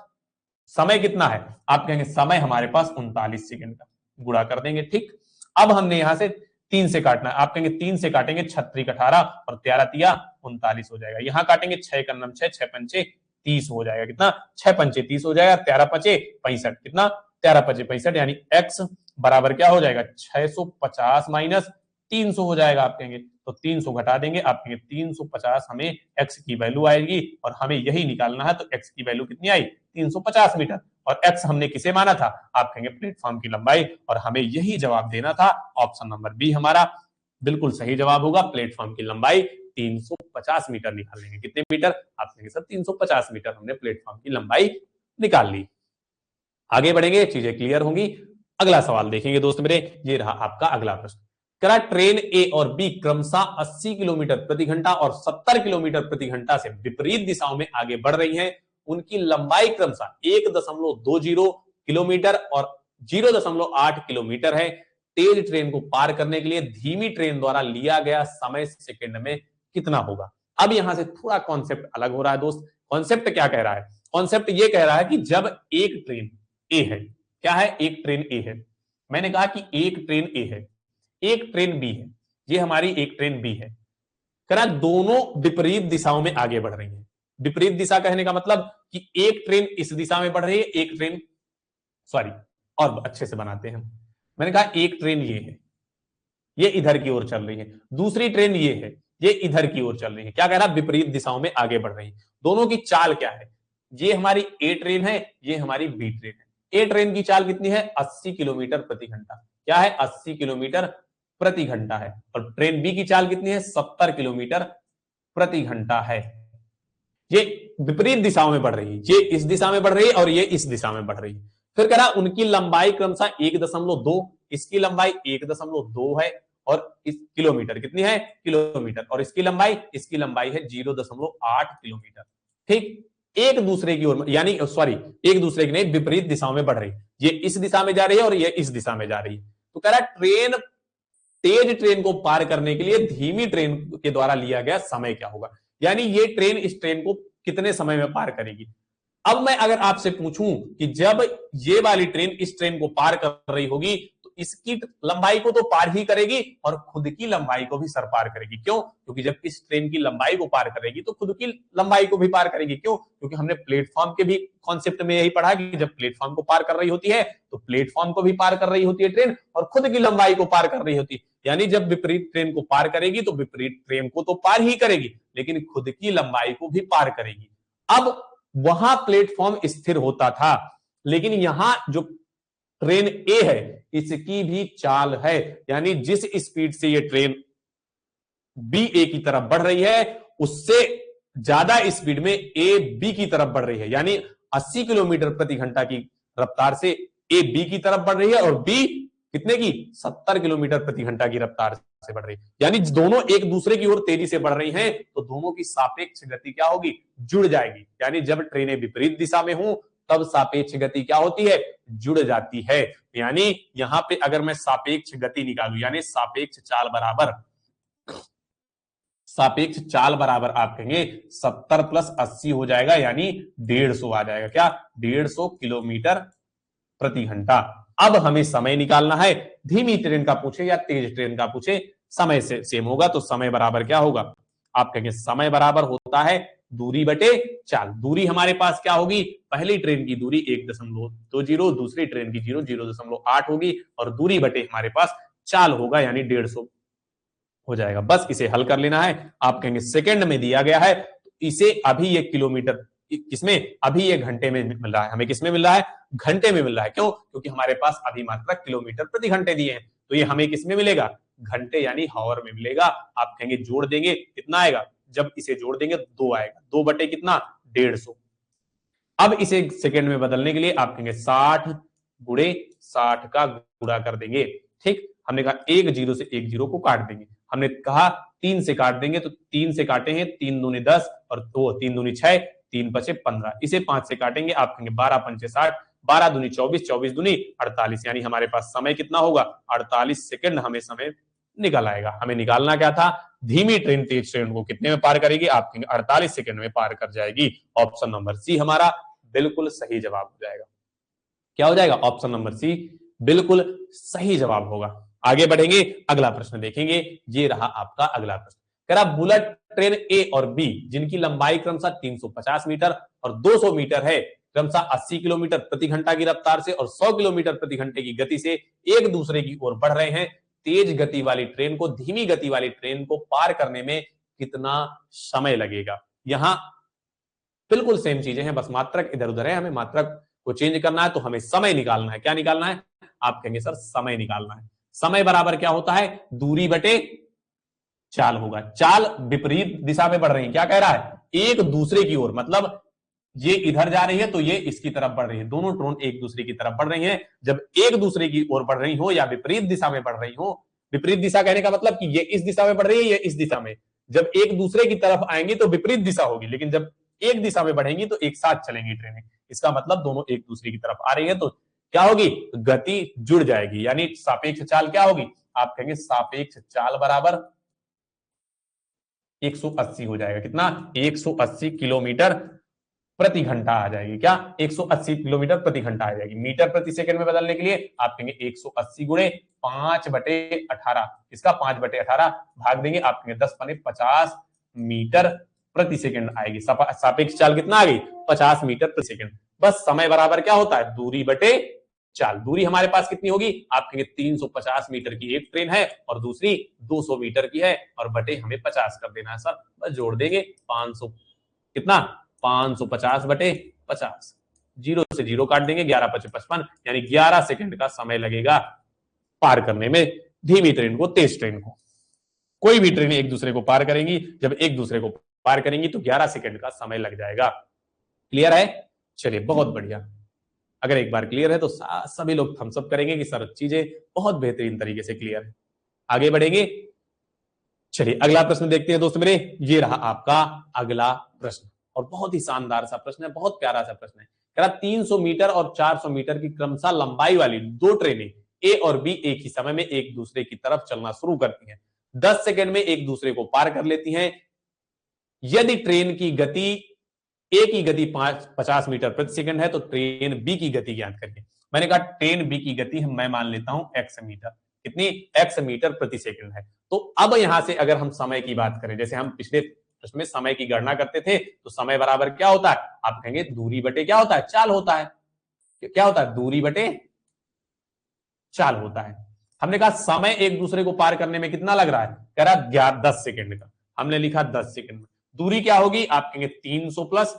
समय कितना है? आप कहेंगे समय हमारे पास 39 सेकंड का। गुणा कर देंगे। ठीक, अब हमने यहां से 3 से काटना है। आप कहेंगे 3 से काटेंगे 36 18 और 13 तिया 39 हो जाएगा। यहां काटेंगे 6 का नम 6 6 पंचे 30 हो जाएगा। कितना? 6 पंचे 30 हो जाएगा। 13 पचे 65। कितना? 13 पचे 65 यानी एक्स बराबर क्या हो जाएगा? 650 माइनस 300 हो जाएगा। आप कहेंगे तो 300 घटा देंगे, आप कहेंगे 350 हमें एक्स की वैल्यू आएगी और हमें यही निकालना है। तो एक्स की वैल्यू कितनी आई? 350 मीटर। और एक्स हमने किसे माना था? आप कहेंगे प्लेटफॉर्म की लंबाई, और हमें यही जवाब देना था। ऑप्शन नंबर बी हमारा बिल्कुल सही जवाब होगा। प्लेटफॉर्म की लंबाई 350 मीटर निकाल लेंगे। कितने मीटर? आप कहेंगे सर 350 मीटर हमने प्लेटफॉर्म की लंबाई निकाल ली। आगे बढ़ेंगे, चीजें क्लियर होंगी। अगला सवाल देखेंगे दोस्त मेरे, ये रहा आपका अगला प्रश्न। करा ट्रेन ए और बी क्रमशः 80 किलोमीटर प्रति घंटा और 70 किलोमीटर प्रति घंटा से विपरीत दिशाओं में आगे बढ़ रही हैं। उनकी लंबाई क्रमशः 1.20 किलोमीटर और 0.8 किलोमीटर है। तेज ट्रेन को पार करने के लिए धीमी ट्रेन द्वारा लिया गया समय सेकंड में कितना होगा? अब यहां से थोड़ा कॉन्सेप्ट अलग हो रहा है दोस्त। कॉन्सेप्ट क्या कह रहा है? कॉन्सेप्ट ये कह रहा है कि जब एक ट्रेन ए है, क्या है? एक ट्रेन ए है। मैंने कहा कि एक ट्रेन ए है, एक ट्रेन बी है, ये हमारी एक ट्रेन बी है। करा दोनों विपरीत दिशाओं में आगे बढ़ रही है। विपरीत दिशा कहने का मतलब कि एक ट्रेन इस दिशा में बढ़ रही है, एक ट्रेन, सॉरी और अच्छे से बनाते हैं। मैंने कहा एक ट्रेन ये है, ये इधर की ओर चल रही है, दूसरी ट्रेन ये है, ये इधर की ओर चल रही है। क्या कह रहा? विपरीत दिशाओं में आगे बढ़ रही है। दोनों की चाल क्या है? ये हमारी ए ट्रेन है, ये हमारी बी ट्रेन है। ए ट्रेन की चाल कितनी है? 80 किलोमीटर प्रति घंटा। क्या है? 80 किलोमीटर प्रति घंटा है। और ट्रेन बी की चाल कितनी है? 70 किलोमीटर प्रति घंटा है। ये विपरीत दिशाओं में बढ़ रही है, ये इस दिशा में बढ़ रही है और ये इस दिशा में बढ़ रही है। फिर कह रहा उनकी लंबाई क्रमशः 1.2, इसकी लंबाई 1.2 है और इस किलोमीटर कितनी है? किलोमीटर। और इसकी लंबाई है 0.8 किलोमीटर। ठीक, एक दूसरे की ओर, यानी सॉरी एक दूसरे की नहीं, विपरीत दिशाओं में बढ़ रही है। ये इस दिशा में जा रही है और ये इस दिशा में जा रही है। तो कह रहा ट्रेन, तेज ट्रेन को पार करने के लिए धीमी ट्रेन के द्वारा लिया गया समय क्या होगा? यानी ये ट्रेन इस ट्रेन को कितने समय में पार करेगी? अब मैं अगर आपसे पूछूं कि जब ये वाली ट्रेन इस ट्रेन को पार कर रही होगी तो इसकी लंबाई को तो पार ही करेगी और खुद की लंबाई को भी सर पार करेगी। क्यों? क्योंकि जब इस ट्रेन की लंबाई को पार करेगी तो खुद की लंबाई को भी पार करेगी। क्यों? क्योंकि हमने प्लेटफॉर्म के भी कॉन्सेप्ट में यही पढ़ा कि जब प्लेटफॉर्म को पार कर रही होती है तो प्लेटफॉर्म को भी पार कर रही होती है ट्रेन और खुद की लंबाई को पार कर रही होती है। यानी जब विपरीत ट्रेन को पार करेगी तो विपरीत ट्रेन को तो पार ही करेगी लेकिन खुद की लंबाई को भी पार करेगी। अब वहां प्लेटफॉर्म स्थिर होता था, लेकिन यहां जो ट्रेन ए है इसकी भी चाल है, यानी जिस स्पीड से ये ट्रेन बी ए की तरफ बढ़ रही है उससे ज्यादा स्पीड में ए बी की तरफ बढ़ रही है। यानी 80 किलोमीटर प्रति घंटा की रफ्तार से ए बी की तरफ बढ़ रही है और बी कितने की? 70 किलोमीटर प्रति घंटा की रफ्तार से बढ़ रही है। यानी दोनों एक दूसरे की ओर तेजी से बढ़ रही हैं तो दोनों की सापेक्ष गति क्या होगी? जुड़ जाएगी। यानी जब ट्रेनें विपरीत दिशा में हों तब सापेक्ष गति क्या होती है? जुड़ जाती है। यानी यहां पे अगर मैं सापेक्ष गति निकालूं, यानी सापेक्ष चाल बराबर आप कहेंगे 70 प्लस 80 हो जाएगा, यानी 150 आ जाएगा। क्या? 150 किलोमीटर प्रति घंटा। अब हमें समय निकालना है। धीमी ट्रेन का पूछे या तेज ट्रेन का पूछे, समय से सेम होगा। तो समय बराबर क्या होगा? आप कहेंगे समय बराबर होता है दूरी बटे चाल। दूरी हमारे पास क्या होगी? पहली ट्रेन की दूरी 1.20, दूसरी ट्रेन की 0.8 होगी और दूरी बटे हमारे पास चाल होगा, यानी 150 हो जाएगा। बस इसे हल कर लेना है। आप कहेंगे सेकंड में दिया गया है, इसे अभी ये किलोमीटर किसमें? अभी ये घंटे में मिल रहा है। हमें किसमें मिल रहा है? घंटे में मिल रहा है। क्यों? क्योंकि हमारे पास अभी मात्रक किलोमीटर प्रति घंटे दिए हैं, तो ये हमें किसमें मिलेगा? घंटे यानी हावर में मिलेगा। आप कहेंगे जोड़ देंगे कितना आएगा? जब इसे जोड़ देंगे 2 आएगा। 2 बटे कितना? 150। अब इसे सेकंड में बदलने के लिए आप कहेंगे 60 गुणे 60 का गुणा कर देंगे। ठीक, हमने कहा एक जीरो से एक जीरो को काट देंगे। हमने कहा 3 से काट देंगे, तो 3 से काटे हैं 3 दूनी 10 और 2 3 दूनी 6, 3 पचे 15। इसे 5 से काटेंगे, आप कहेंगे 12 पंचे 60, 12 दूनी 24, 24 दूनी 48। यानी हमारे पास समय कितना होगा? 48 सेकंड हमें समय निकल आएगा। हमें निकालना क्या था? धीमी ट्रेन तेज ट्रेन को कितने में पार करेगी? आप कहेंगे 48 सेकंड में पार कर जाएगी। ऑप्शन नंबर सी हमारा बिल्कुल सही जवाब हो जाएगा। क्या हो जाएगा? ऑप्शन नंबर सी बिल्कुल सही जवाब होगा। आगे बढ़ेंगे, अगला प्रश्न देखेंगे। ये रहा आपका अगला प्रश्न। कह रहा बुलेट ट्रेन ए और बी जिनकी लंबाई क्रमशः 350 मीटर और 200 मीटर है, क्रमशः 80 किलोमीटर प्रति घंटा की रफ्तार से और 100 किलोमीटर प्रति घंटे की गति से एक दूसरे की ओर बढ़ रहे हैं। तेज गति वाली ट्रेन को धीमी गति वाली ट्रेन को पार करने में कितना समय लगेगा? यहां बिल्कुल सेम चीजें हैं, बस मात्रक इधर उधर है। हमें मात्रक को चेंज करना है तो हमें समय निकालना है। क्या निकालना है? आप कहेंगे सर समय निकालना है। समय बराबर क्या होता है? दूरी बटे चाल होगा। चाल विपरीत दिशा में बढ़ रही है, क्या कह रहा है, एक दूसरे की ओर, मतलब ये इधर जा रही है तो ये इसकी तरफ बढ़ रही है, दोनों ट्रोन एक दूसरे की तरफ बढ़ रही हैं। जब एक दूसरे की ओर बढ़ रही हो या विपरीत दिशा में बढ़ रही हो, विपरीत दिशा कहने का मतलब कि ये इस दिशा में बढ़ रही है, ये इस दिशा में, जब एक दूसरे की तरफ आएंगी तो विपरीत दिशा होगी, लेकिन जब एक दिशा में बढ़ेंगी तो एक साथ चलेंगी ट्रेनें। इसका मतलब दोनों एक दूसरे की तरफ आ रही है, तो क्या होगी, गति जुड़ जाएगी, यानी सापेक्ष चाल क्या होगी, आप कहेंगे सापेक्ष चाल बराबर 180 हो जाएगा। कितना, 180 किलोमीटर प्रति घंटा आ जाएगी। क्या, 180 किलोमीटर प्रति घंटा आ जाएगी। मीटर प्रति सेकंड में बदलने के लिए आप कहेंगे 180 गुणे 5/18, इसका 5/18 भाग देंगे, आप कहेंगे 10 बने 50 मीटर प्रति सेकंड आएगी। सापेक्ष चाल कितना आ गई, 50 मीटर प्रति सेकंड। बस समय बराबर क्या होता है, दूरी बटे चाल। दूरी हमारे पास कितनी होगी, आप कहेंगे 350 मीटर की एक ट्रेन है और दूसरी 200 मीटर की है, और बटे हमें 50 कर देना है सर, बस जोड़ देंगे 500, कितना, 550/50, जीरो से जीरो काट देंगे, 11×5=55, यानी 11 सेकंड का समय लगेगा पार करने में धीमी ट्रेन को तेज ट्रेन को। कोई भी ट्रेन एक दूसरे को पार करेंगी, जब एक दूसरे को पार करेंगी तो 11 सेकंड का समय लग जाएगा। क्लियर है, चलिए बहुत बढ़िया। अगर एक बार क्लियर है तो सभी लोग थम्स अप करेंगे कि सर चीजें बहुत बेहतरीन तरीके से क्लियर है। आगे बढ़ेंगे, चलिए अगला प्रश्न देखते हैं दोस्त मेरे। ये रहा आपका अगला प्रश्न, और बहुत ही शानदार सा प्रश्न है, बहुत प्यारा सा प्रश्न है। कह रहा 300 मीटर और 400 मीटर की क्रमशः लंबाई वाली दो ट्रेनें ए और बी एक ही समय में एक दूसरे की तरफ चलना शुरू करती हैं, 10 सेकंड में एक दूसरे को पार कर लेती हैं। यदि ट्रेन की गति ए की गति 50 मीटर प्रति सेकंड है तो ट्रेन बी की गति ज्ञात करिए। मैंने कहा ट्रेन बी की गति मैं मान लेता हूं एक्स मीटर, कितनी, एक्स मीटर प्रति सेकंड है। तो अब यहां से अगर हम समय की बात करें, जैसे हम पिछले प्रश्न में समय की गणना करते थे, तो समय बराबर क्या होता है, आप कहेंगे दूरी बटे क्या होता है, चाल होता है। क्या होता है, दूरी बटे चाल होता है। हमने कहा समय एक दूसरे को पार करने में कितना लग रहा है, कह रहा 10 सेकंड का, हमने लिखा 10 सेकंड में। दूरी क्या होगी, आप कहेंगे 300 प्लस,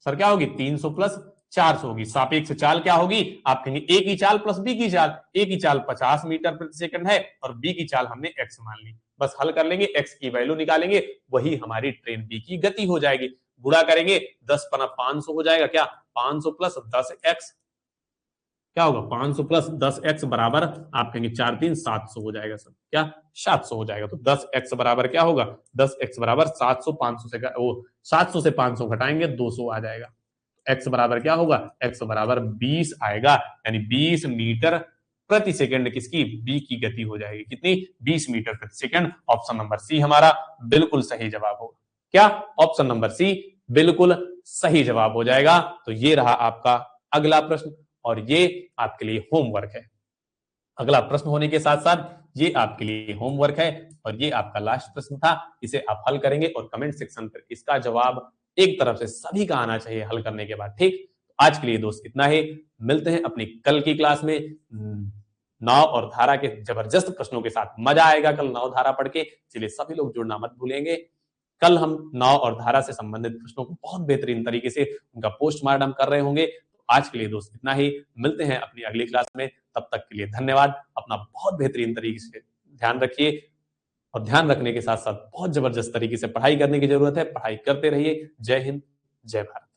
सर क्या होगी, 300 प्लस 400 होगी। सापेक्ष चाल क्या होगी, आप कहेंगे ए की चाल प्लस बी की चाल। ए की चाल 50 मीटर प्रति सेकंड है और बी की चाल हमने एक्स मान ली। बस हल कर लेंगे, एक्स की वैल्यू निकालेंगे, वही हमारी ट्रेन बी की गति हो जाएगी। गुणा करेंगे, 10 पना 500 हो जाएगा, क्या 500 प्लस 10x, क्या होगा 500 प्लस 10x बराबर, आप कहेंगे 4 3 700 हो जाएगा सर, क्या 700 हो जाएगा। तो 10x बराबर क्या होगा, 10x बराबर 700, 500 से वो 700 से 500 घटाएंगे 200 आ जाएगा। x बराबर क्या होगा, x बराबर 20 आएगा, यानी 20 मीटर प्रति सेकंड किसकी, बी की गति हो जाएगी। कितनी, 20 मीटर प्रति सेकंड। ऑप्शन नंबर सी हमारा बिल्कुल सही जवाब होगा। क्या, ऑप्शन नंबर सी बिल्कुल सही जवाब हो जाएगा। तो ये रहा आपका अगला प्रश्न, और ये आपके लिए होमवर्क है। अगला प्रश्न होने के साथ साथ ये आपके लिए होमवर्क है, और ये आपका लास्ट प्रश्न था। इसे आप हल करेंगे और कमेंट सेक्शन पर इसका जवाब एक तरफ से सभी का आना चाहिए हल करने के बाद, ठीक। आज के लिए दोस्त इतना ही, मिलते हैं अपनी कल की क्लास में नाव और धारा के जबरदस्त प्रश्नों के साथ। मजा आएगा कल नाव धारा पढ़ के, इसलिए सभी लोग जुड़ना मत भूलेंगे। कल हम नाव और धारा से संबंधित प्रश्नों को बहुत बेहतरीन तरीके से उनका पोस्टमार्टम कर रहे होंगे। आज के लिए दोस्त इतना ही, मिलते हैं अपनी अगली क्लास में। तब तक के लिए धन्यवाद। अपना बहुत बेहतरीन तरीके से ध्यान रखिए, और ध्यान रखने के साथ साथ बहुत जबरदस्त तरीके से पढ़ाई करने की जरूरत है। पढ़ाई करते रहिए। जय हिंद, जय भारत।